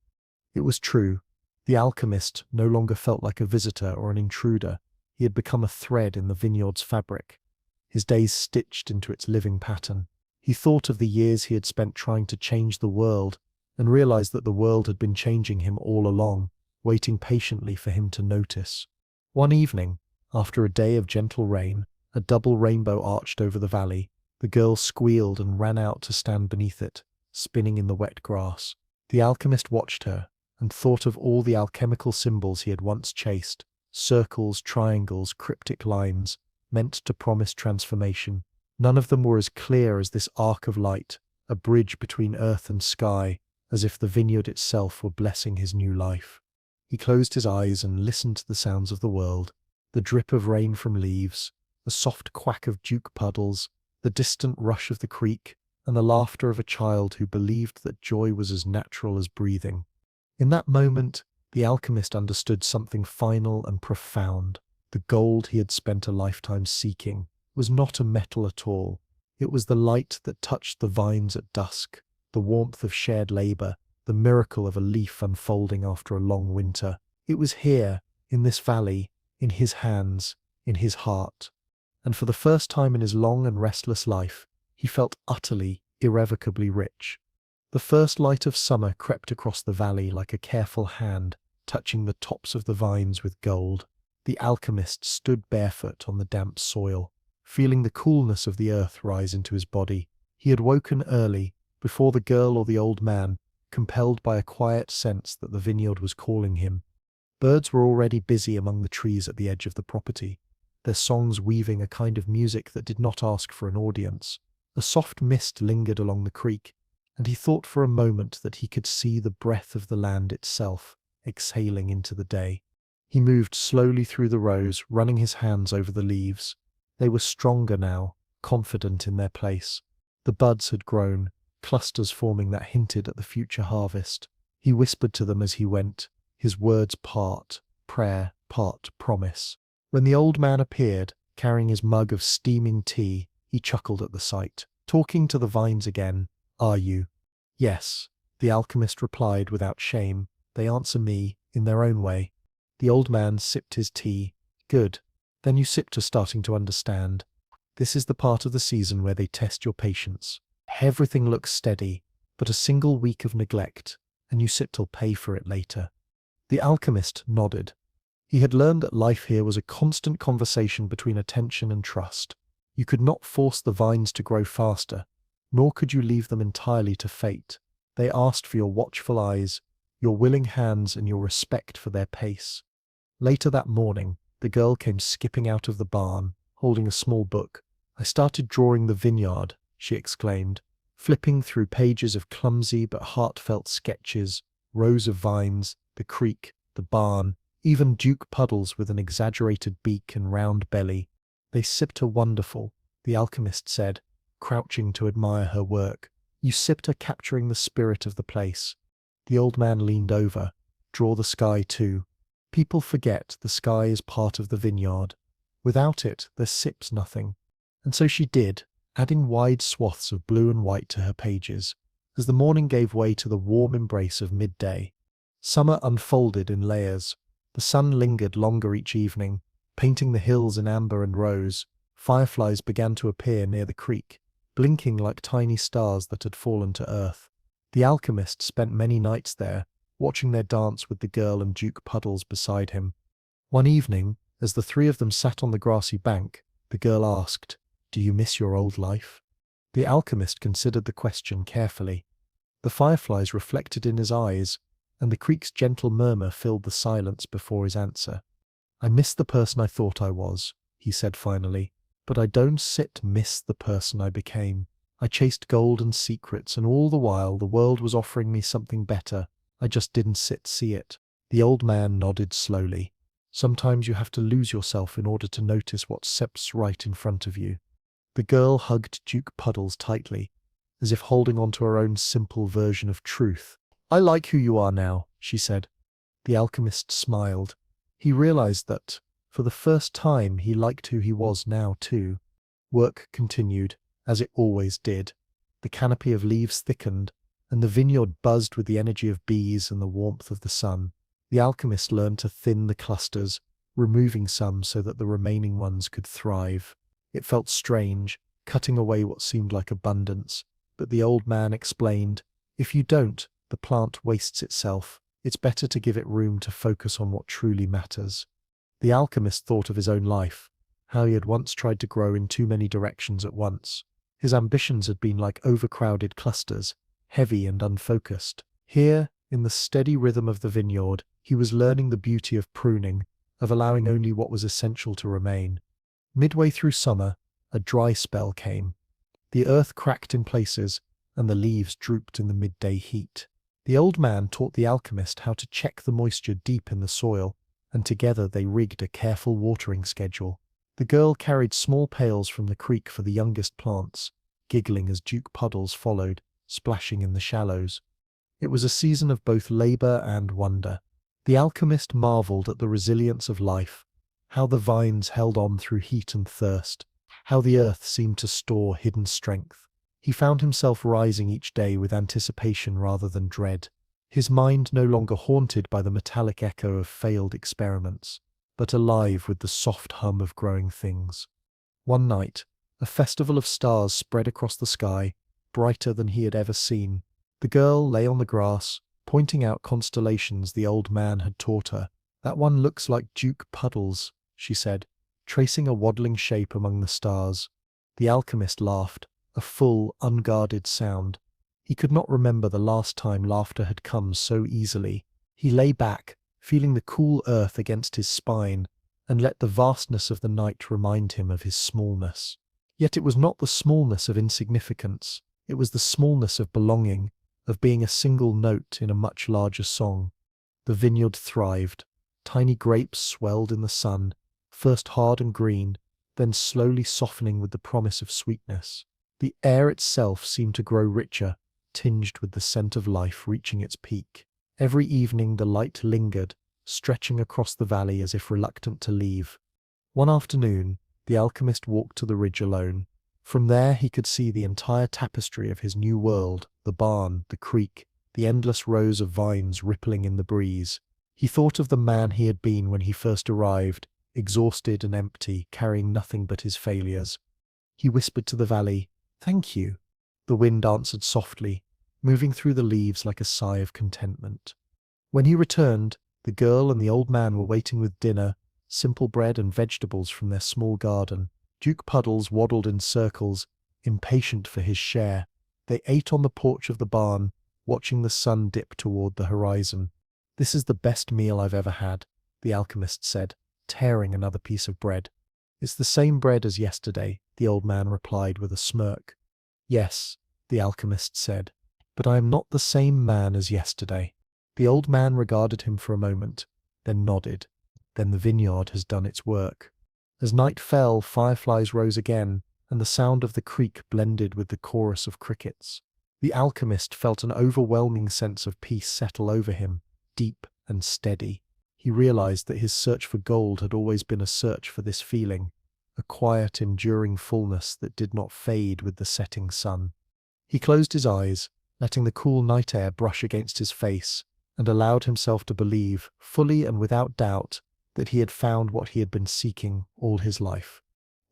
Speaker 1: It was true. The alchemist no longer felt like a visitor or an intruder. He had become a thread in the vineyard's fabric, his days stitched into its living pattern. He thought of the years he had spent trying to change the world, and realized that the world had been changing him all along, waiting patiently for him to notice. One evening, after a day of gentle rain, a double rainbow arched over the valley. The girl squealed and ran out to stand beneath it, spinning in the wet grass. The alchemist watched her, and thought of all the alchemical symbols he had once chased, circles, triangles, cryptic lines, meant to promise transformation. None of them were as clear as this arc of light, a bridge between earth and sky, as if the vineyard itself were blessing his new life. He closed his eyes and listened to the sounds of the world, the drip of rain from leaves, the soft quack of Duke Puddles, the distant rush of the creek, and the laughter of a child who believed that joy was as natural as breathing. In that moment, the alchemist understood something final and profound. The gold he had spent a lifetime seeking was not a metal at all. It was the light that touched the vines at dusk, the warmth of shared labor, the miracle of a leaf unfolding after a long winter. It was here, in this valley, in his hands, in his heart. And for the first time in his long and restless life, he felt utterly, irrevocably rich. The first light of summer crept across the valley like a careful hand, touching the tops of the vines with gold. The alchemist stood barefoot on the damp soil, feeling the coolness of the earth rise into his body. He had woken early, before the girl or the old man, compelled by a quiet sense that the vineyard was calling him. Birds were already busy among the trees at the edge of the property, their songs weaving a kind of music that did not ask for an audience. A soft mist lingered along the creek, and he thought for a moment that he could see the breath of the land itself exhaling into the day. He moved slowly through the rows, running his hands over the leaves. They were stronger now, confident in their place. The buds had grown, clusters forming that hinted at the future harvest. He whispered to them as he went, his words part prayer, part promise. When the old man appeared, carrying his mug of steaming tea, he chuckled at the sight. "Talking to the vines again, are you?" "Yes," the alchemist replied without shame. "They answer me, in their own way." The old man sipped his tea. "Good. Then you sip to starting to understand. This is the part of the season where they test your patience. Everything looks steady, but a single week of neglect, and you sip till pay for it later. The alchemist nodded. He had learned that life here was a constant conversation between attention and trust. You could not force the vines to grow faster, nor could you leave them entirely to fate. They asked for your watchful eyes, your willing hands, and your respect for their pace. Later that morning, the girl came skipping out of the barn, holding a small book. "I started drawing the vineyard," she exclaimed, flipping through pages of clumsy but heartfelt sketches, rows of vines, the creek, the barn, even Duke puddles with an exaggerated beak and round belly. "They sipped are wonderful," the alchemist said, crouching to admire her work. "You sipped are capturing the spirit of the place." The old man leaned over. "Draw the sky too. People forget the sky is part of the vineyard. Without it, there sips nothing." And so she did, adding wide swaths of blue and white to her pages, as the morning gave way to the warm embrace of midday. Summer unfolded in layers. The sun lingered longer each evening, painting the hills in amber and rose. Fireflies began to appear near the creek, blinking like tiny stars that had fallen to earth. The alchemist spent many nights there, watching their dance with the girl and Duke Puddles beside him. One evening, as the three of them sat on the grassy bank, the girl asked, "Do you miss your old life?" The alchemist considered the question carefully. The fireflies reflected in his eyes, and the creek's gentle murmur filled the silence before his answer. "I miss the person I thought I was," he said finally, "but I don't miss the person I became. I chased gold and secrets, and all the while the world was offering me something better. I just didn't see it." The old man nodded slowly. "Sometimes you have to lose yourself in order to notice what sips right in front of you." The girl hugged Duke Puddles tightly, as if holding on to her own simple version of truth. "I like who you are now," she said. The alchemist smiled. He realized that, for the first time, he liked who he was now too. Work continued, as it always did. The canopy of leaves thickened, and the vineyard buzzed with the energy of bees and the warmth of the sun. The alchemist learned to thin the clusters, removing some so that the remaining ones could thrive. It felt strange, cutting away what seemed like abundance, but the old man explained, "If you don't, the plant wastes itself. It's better to give it room to focus on what truly matters." The alchemist thought of his own life, how he had once tried to grow in too many directions at once. His ambitions had been like overcrowded clusters, heavy and unfocused. Here, in the steady rhythm of the vineyard, he was learning the beauty of pruning, of allowing only what was essential to remain. Midway through summer, a dry spell came. The earth cracked in places, and the leaves drooped in the midday heat. The old man taught the alchemist how to check the moisture deep in the soil, and together they rigged a careful watering schedule. The girl carried small pails from the creek for the youngest plants, giggling as Duke Puddles followed, splashing in the shallows. It was a season of both labor and wonder. The alchemist marveled at the resilience of life, how the vines held on through heat and thirst, how the earth seemed to store hidden strength. He found himself rising each day with anticipation rather than dread, his mind no longer haunted by the metallic echo of failed experiments, but alive with the soft hum of growing things. One night, a festival of stars spread across the sky, brighter than he had ever seen. The girl lay on the grass, pointing out constellations the old man had taught her. "That one looks like Duke Puddles," she said, tracing a waddling shape among the stars. The alchemist laughed, a full, unguarded sound. He could not remember the last time laughter had come so easily. He lay back, feeling the cool earth against his spine, and let the vastness of the night remind him of his smallness. Yet it was not the smallness of insignificance. It was the smallness of belonging, of being a single note in a much larger song. The vineyard thrived. Tiny grapes swelled in the sun, first hard and green, then slowly softening with the promise of sweetness. The air itself seemed to grow richer, tinged with the scent of life reaching its peak. Every evening the light lingered, stretching across the valley as if reluctant to leave. One afternoon, the alchemist walked to the ridge alone. From there he could see the entire tapestry of his new world, the barn, the creek, the endless rows of vines rippling in the breeze. He thought of the man he had been when he first arrived, exhausted and empty, carrying nothing but his failures. He whispered to the valley, "Thank you." The wind answered softly, moving through the leaves like a sigh of contentment. When he returned, the girl and the old man were waiting with dinner, simple bread and vegetables from their small garden. Duke Puddles waddled in circles, impatient for his share. They ate on the porch of the barn, watching the sun dip toward the horizon. "This is the best meal I've ever had," the alchemist said, tearing another piece of bread. "It's the same bread as yesterday," the old man replied with a smirk. "Yes," the alchemist said, "but I am not the same man as yesterday." The old man regarded him for a moment, then nodded. "Then the vineyard has done its work." As night fell, fireflies rose again, and the sound of the creek blended with the chorus of crickets. The alchemist felt an overwhelming sense of peace settle over him, deep and steady. He realized that his search for gold had always been a search for this feeling, a quiet, enduring fullness that did not fade with the setting sun. He closed his eyes, letting the cool night air brush against his face, and allowed himself to believe, fully and without doubt, that he had found what he had been seeking all his life.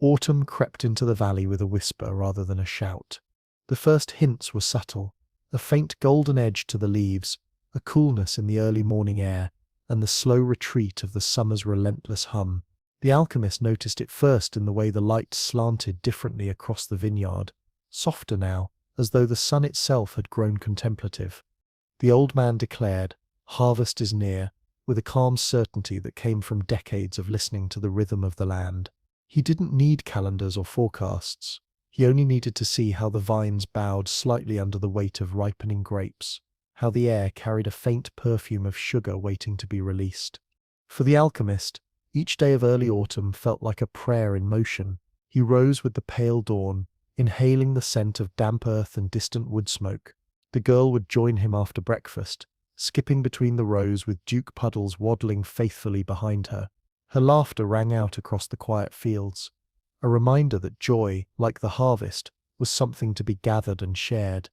Speaker 1: Autumn crept into the valley with a whisper rather than a shout. The first hints were subtle, a faint golden edge to the leaves, a coolness in the early morning air, and the slow retreat of the summer's relentless hum. The alchemist noticed it first in the way the light slanted differently across the vineyard, softer now, as though the sun itself had grown contemplative. The old man declared, "Harvest is near," with a calm certainty that came from decades of listening to the rhythm of the land. He didn't need calendars or forecasts. He only needed to see how the vines bowed slightly under the weight of ripening grapes, how the air carried a faint perfume of sugar waiting to be released. For the alchemist, each day of early autumn felt like a prayer in motion. He rose with the pale dawn, inhaling the scent of damp earth and distant wood smoke. The girl would join him after breakfast, skipping between the rows with Duke Puddles waddling faithfully behind her. Her laughter rang out across the quiet fields, a reminder that joy, like the harvest, was something to be gathered and shared.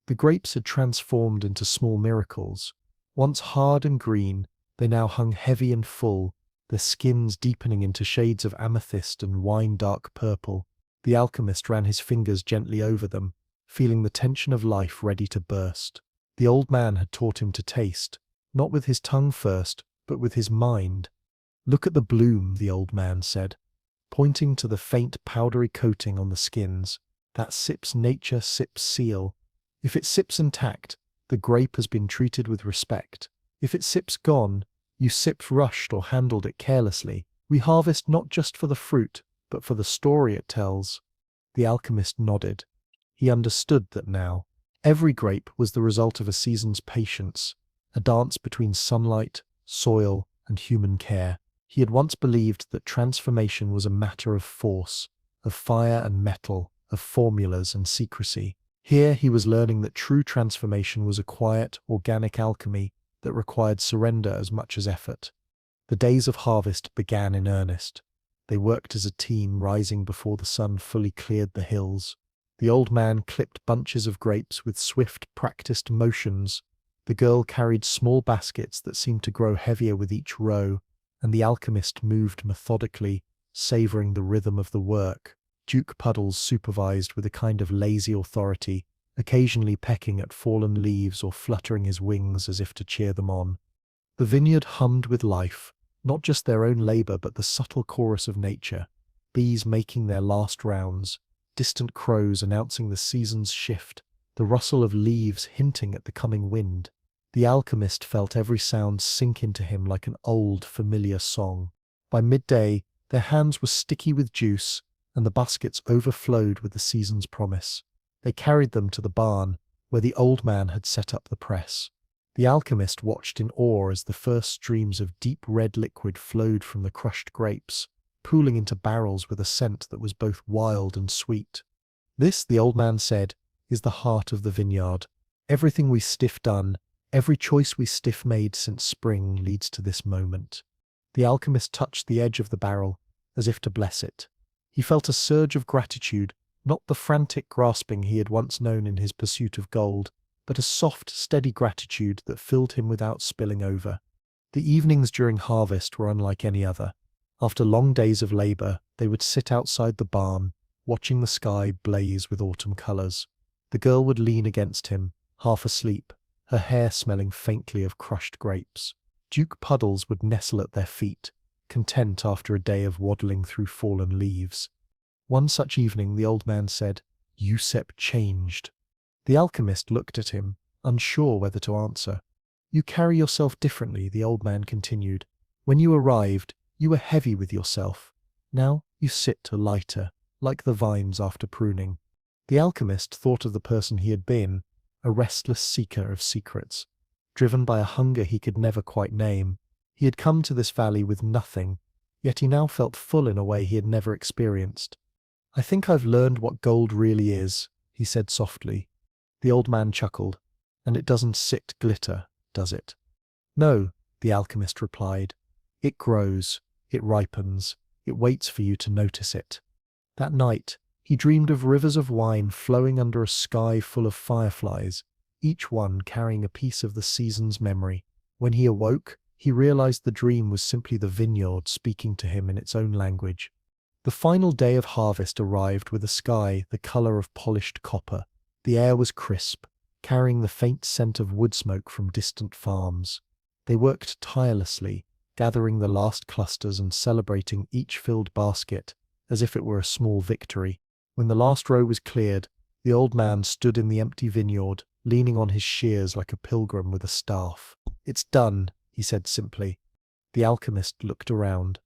Speaker 1: The grapes had transformed into small miracles. Once hard and green, they now hung heavy and full, their skins deepening into shades of amethyst and wine-dark purple. The alchemist ran his fingers gently over them, feeling the tension of life ready to burst. The old man had taught him to taste, not with his tongue first, but with his mind. "Look at the bloom," the old man said, pointing to the faint powdery coating on the skins. "That sips nature, sips seal. If it sips intact, the grape has been treated with respect. If it sips gone, you sipped rushed or handled it carelessly. We harvest not just for the fruit, but for the story it tells." The alchemist nodded. He understood that now. Every grape was the result of a season's patience, a dance between sunlight, soil, and human care. He had once believed that transformation was a matter of force, of fire and metal, of formulas and secrecy. Here he was learning that true transformation was a quiet, organic alchemy that required surrender as much as effort. The days of harvest began in earnest. They worked as a team, rising before the sun fully cleared the hills. The old man clipped bunches of grapes with swift, practiced motions. The girl carried small baskets that seemed to grow heavier with each row, and the alchemist moved methodically, savoring the rhythm of the work. Duke Puddles supervised with a kind of lazy authority, occasionally pecking at fallen leaves or fluttering his wings as if to cheer them on. The vineyard hummed with life, not just their own labor but the subtle chorus of nature, bees making their last rounds, distant crows announcing the season's shift, the rustle of leaves hinting at the coming wind. The alchemist felt every sound sink into him like an old, familiar song. By midday, their hands were sticky with juice, and the baskets overflowed with the season's promise. They carried them to the barn, where the old man had set up the press. The alchemist watched in awe as the first streams of deep red liquid flowed from the crushed grapes, pooling into barrels with a scent that was both wild and sweet. "This," the old man said, "is the heart of the vineyard. Everything we stiff done, every choice we stiff made since spring leads to this moment." The alchemist touched the edge of the barrel, as if to bless it. He felt a surge of gratitude, not the frantic grasping he had once known in his pursuit of gold, but a soft, steady gratitude that filled him without spilling over. The evenings during harvest were unlike any other. After long days of labor, they would sit outside the barn, watching the sky blaze with autumn colors. The girl would lean against him, half asleep, her hair smelling faintly of crushed grapes. Duke Puddles would nestle at their feet, content after a day of waddling through fallen leaves. One such evening the old man said, "Yusep changed." The alchemist looked at him, unsure whether to answer. "You carry yourself differently," the old man continued. "When you arrived, you were heavy with yourself. Now you sit lighter, like the vines after pruning." The alchemist thought of the person he had been, a restless seeker of secrets. Driven by a hunger he could never quite name, he had come to this valley with nothing, yet he now felt full in a way he had never experienced. "I think I've learned what gold really is," he said softly. The old man chuckled. "And it doesn't sit glitter, does it?" "No," the alchemist replied. "It grows, it ripens, it waits for you to notice it." That night, he dreamed of rivers of wine flowing under a sky full of fireflies, each one carrying a piece of the season's memory. When he awoke, he realized the dream was simply the vineyard speaking to him in its own language. The final day of harvest arrived with a sky the color of polished copper. The air was crisp, carrying the faint scent of wood smoke from distant farms. They worked tirelessly, gathering the last clusters and celebrating each filled basket as if it were a small victory. When the last row was cleared, the old man stood in the empty vineyard, leaning on his shears like a pilgrim with a staff. "It's done," he said simply. The alchemist looked around.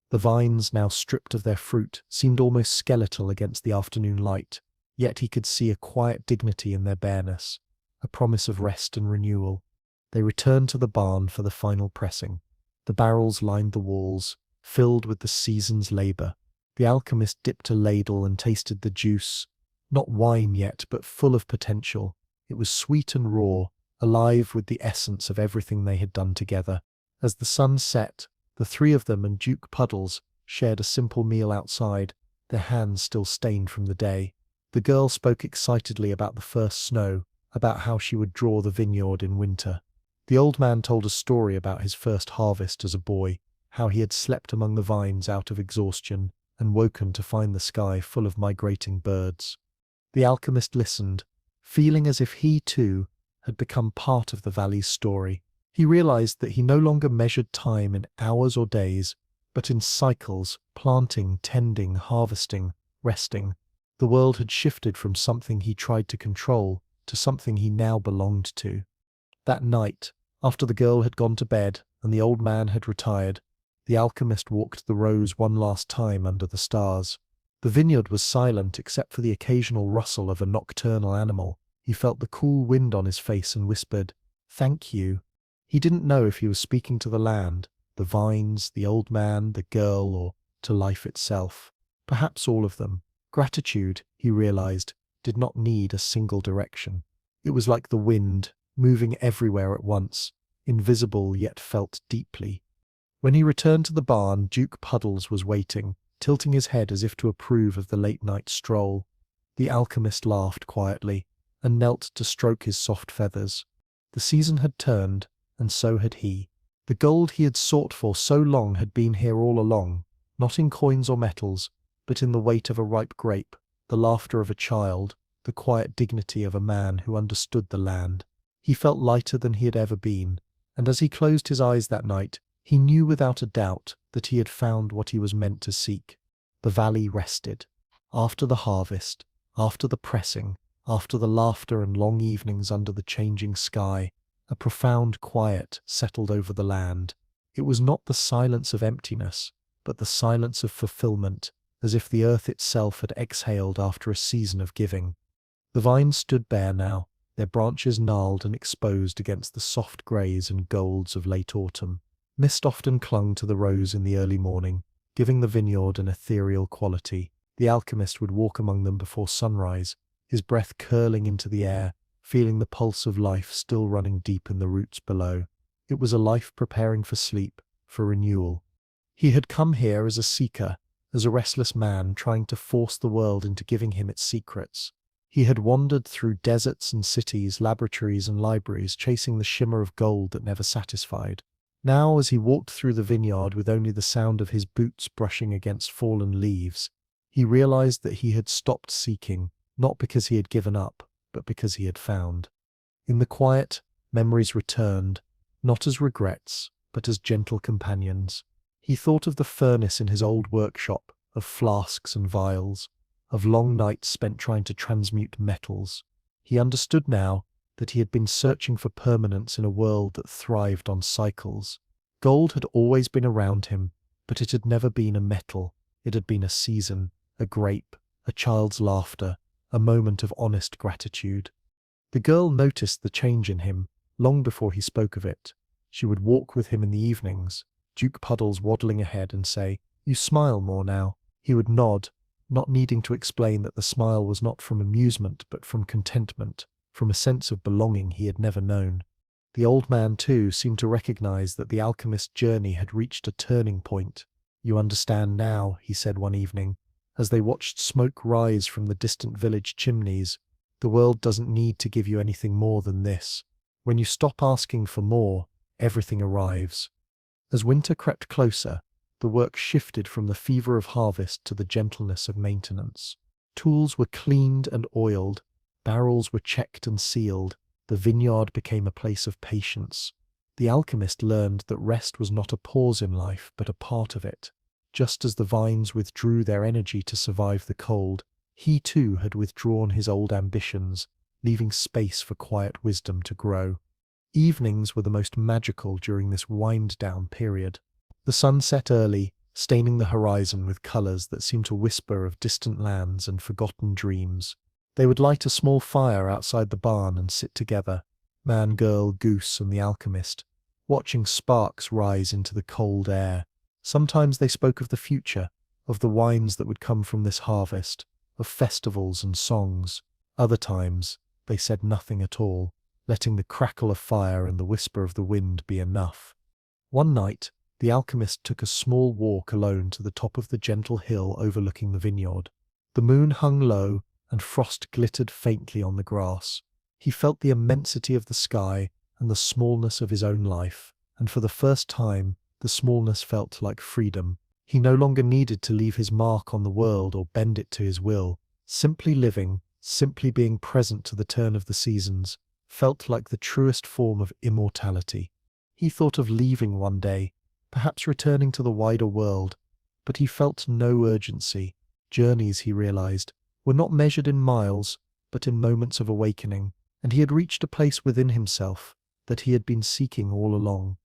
Speaker 1: The vines, now stripped of their fruit, seemed almost skeletal against the afternoon light, yet he could see a quiet dignity in their bareness, a promise of rest and renewal. They returned to the barn for the final pressing. The barrels lined the walls, filled with the season's labor. The alchemist dipped a ladle and tasted the juice. Not wine yet, but full of potential. It was sweet and raw, alive with the essence of everything they had done together. As the sun set, the three of them and Duke Puddles shared a simple meal outside, their hands still stained from the day. The girl spoke excitedly about the first snow, about how she would draw the vineyard in winter. The old man told a story about his first harvest as a boy, how he had slept among the vines out of exhaustion and woken to find the sky full of migrating birds. The alchemist listened, feeling as if he, too, had become part of the valley's story. He realized that he no longer measured time in hours or days, but in cycles, planting, tending, harvesting, resting. The world had shifted from something he tried to control to something he now belonged to. That night, after the girl had gone to bed and the old man had retired, the alchemist walked the rows one last time under the stars. The vineyard was silent except for the occasional rustle of a nocturnal animal. He felt the cool wind on his face and whispered, "Thank you." He didn't know if he was speaking to the land, the vines, the old man, the girl, or to life itself. Perhaps all of them. Gratitude, he realized, did not need a single direction. It was like the wind, moving everywhere at once, invisible yet felt deeply. When he returned to the barn, Duke Puddles was waiting, tilting his head as if to approve of the late-night stroll. The alchemist laughed quietly and knelt to stroke his soft feathers. The season had turned, and so had he. The gold he had sought for so long had been here all along, not in coins or metals, but in the weight of a ripe grape, the laughter of a child, the quiet dignity of a man who understood the land. He felt lighter than he had ever been, and as he closed his eyes that night, he knew without a doubt that he had found what he was meant to seek. The valley rested. After the harvest, after the pressing, after the laughter and long evenings under the changing sky, a profound quiet settled over the land. It was not the silence of emptiness, but the silence of fulfillment, as if the earth itself had exhaled after a season of giving. The vines stood bare now, their branches gnarled and exposed against the soft greys and golds of late autumn. Mist often clung to the rows in the early morning, giving the vineyard an ethereal quality. The alchemist would walk among them before sunrise, his breath curling into the air, feeling the pulse of life still running deep in the roots below. It was a life preparing for sleep, for renewal. He had come here as a seeker, as a restless man trying to force the world into giving him its secrets. He had wandered through deserts and cities, laboratories and libraries, chasing the shimmer of gold that never satisfied. Now, as he walked through the vineyard with only the sound of his boots brushing against fallen leaves, he realized that he had stopped seeking, not because he had given up, but because he had found. In the quiet, memories returned, not as regrets, but as gentle companions. He thought of the furnace in his old workshop, of flasks and vials, of long nights spent trying to transmute metals. He understood now that he had been searching for permanence in a world that thrived on cycles. Gold had always been around him, but it had never been a metal. It had been a season, a grape, a child's laughter, a moment of honest gratitude. The girl noticed the change in him long before he spoke of it. She would walk with him in the evenings, Duke Puddles waddling ahead, and say, "You smile more now." He would nod, not needing to explain that the smile was not from amusement but from contentment, from a sense of belonging he had never known. The old man, too, seemed to recognize that the alchemist's journey had reached a turning point. "You understand now," he said one evening, as they watched smoke rise from the distant village chimneys. "The world doesn't need to give you anything more than this. When you stop asking for more, everything arrives." As winter crept closer, the work shifted from the fever of harvest to the gentleness of maintenance. Tools were cleaned and oiled, barrels were checked and sealed, the vineyard became a place of patience. The alchemist learned that rest was not a pause in life, but a part of it. Just as the vines withdrew their energy to survive the cold, he too had withdrawn his old ambitions, leaving space for quiet wisdom to grow. Evenings were the most magical during this wind-down period. The sun set early, staining the horizon with colors that seemed to whisper of distant lands and forgotten dreams. They would light a small fire outside the barn and sit together, man, girl, goose, and the alchemist, watching sparks rise into the cold air. Sometimes they spoke of the future, of the wines that would come from this harvest, of festivals and songs. Other times, they said nothing at all, letting the crackle of fire and the whisper of the wind be enough. One night, the alchemist took a small walk alone to the top of the gentle hill overlooking the vineyard. The moon hung low, and frost glittered faintly on the grass. He felt the immensity of the sky and the smallness of his own life, and for the first time, the smallness felt like freedom. He no longer needed to leave his mark on the world or bend it to his will. Simply living, simply being present to the turn of the seasons, felt like the truest form of immortality. He thought of leaving one day, perhaps returning to the wider world, but he felt no urgency. Journeys, he realized, were not measured in miles, but in moments of awakening, and he had reached a place within himself that he had been seeking all along.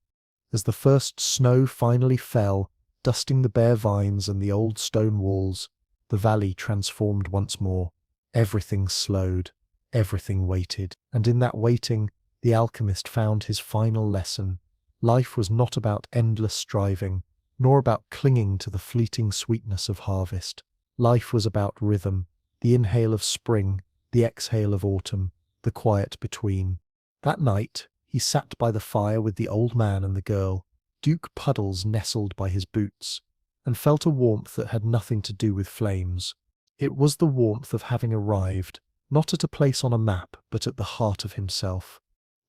Speaker 1: As the first snow finally fell, dusting the bare vines and the old stone walls, the valley transformed once more. Everything slowed, everything waited, and in that waiting, the alchemist found his final lesson. Life was not about endless striving, nor about clinging to the fleeting sweetness of harvest. Life was about rhythm, the inhale of spring, the exhale of autumn, the quiet between. That night, he sat by the fire with the old man and the girl, Duke Puddles nestled by his boots, and felt a warmth that had nothing to do with flames. It was the warmth of having arrived, not at a place on a map, but at the heart of himself.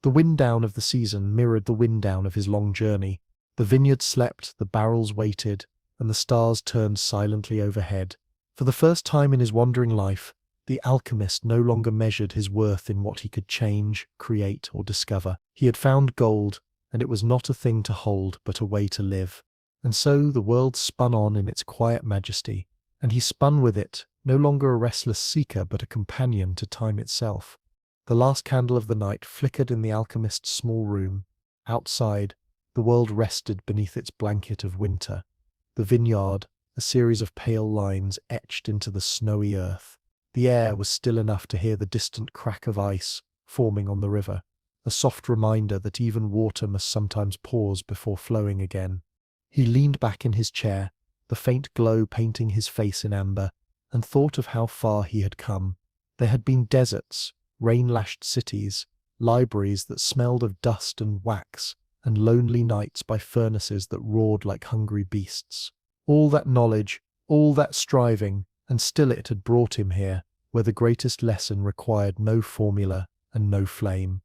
Speaker 1: The wind down of the season mirrored the wind down of his long journey. The vineyard slept, the barrels waited, and the stars turned silently overhead. For the first time in his wandering life, the alchemist no longer measured his worth in what he could change, create, or discover. He had found gold, and it was not a thing to hold, but a way to live. And so the world spun on in its quiet majesty, and he spun with it, no longer a restless seeker, but a companion to time itself. The last candle of the night flickered in the alchemist's small room. Outside, the world rested beneath its blanket of winter. The vineyard, a series of pale lines etched into the snowy earth. The air was still enough to hear the distant crack of ice forming on the river, a soft reminder that even water must sometimes pause before flowing again. He leaned back in his chair, the faint glow painting his face in amber, and thought of how far he had come. There had been deserts, rain-lashed cities, libraries that smelled of dust and wax, and lonely nights by furnaces that roared like hungry beasts. All that knowledge, all that striving, and still it had brought him here, where the greatest lesson required no formula and no flame.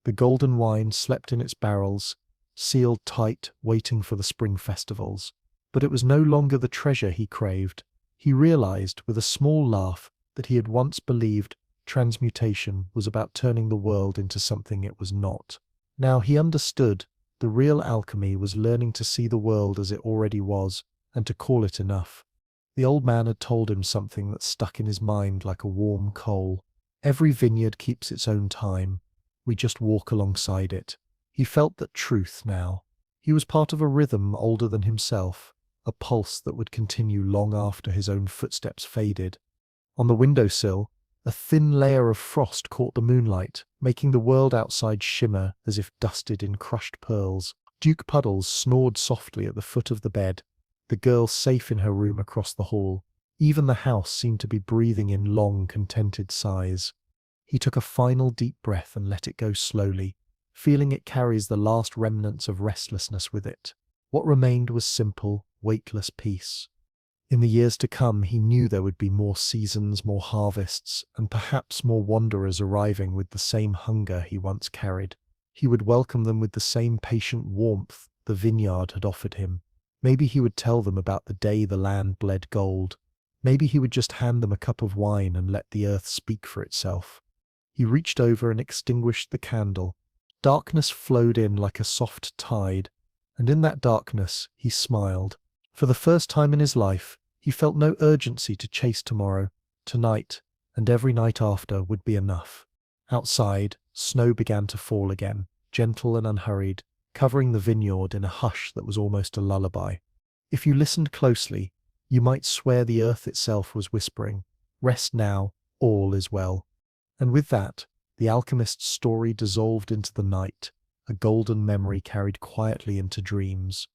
Speaker 1: The golden wine slept in its barrels, sealed tight, waiting for the spring festivals. But it was no longer the treasure he craved. He realized, with a small laugh, that he had once believed transmutation was about turning the world into something it was not. Now he understood. The real alchemy was learning to see the world as it already was, and to call it enough. The old man had told him something that stuck in his mind like a warm coal. Every vineyard keeps its own time. We just walk alongside it. He felt that truth now. He was part of a rhythm older than himself, a pulse that would continue long after his own footsteps faded. On the windowsill, a thin layer of frost caught the moonlight, making the world outside shimmer as if dusted in crushed pearls. Duke Puddles snored softly at the foot of the bed, the girl safe in her room across the hall. Even the house seemed to be breathing in long, contented sighs. He took a final deep breath and let it go slowly, feeling it carries the last remnants of restlessness with it. What remained was simple, weightless peace. In the years to come, he knew there would be more seasons, more harvests, and perhaps more wanderers arriving with the same hunger he once carried. He would welcome them with the same patient warmth the vineyard had offered him. Maybe he would tell them about the day the land bled gold. Maybe he would just hand them a cup of wine and let the earth speak for itself. He reached over and extinguished the candle. Darkness flowed in like a soft tide, and in that darkness he smiled. For the first time in his life, he felt no urgency to chase tomorrow. Tonight, and every night after, would be enough. Outside, snow began to fall again, gentle and unhurried, covering the vineyard in a hush that was almost a lullaby. If you listened closely, you might swear the earth itself was whispering, "Rest now, all is well." And with that, the alchemist's story dissolved into the night, a golden memory carried quietly into dreams.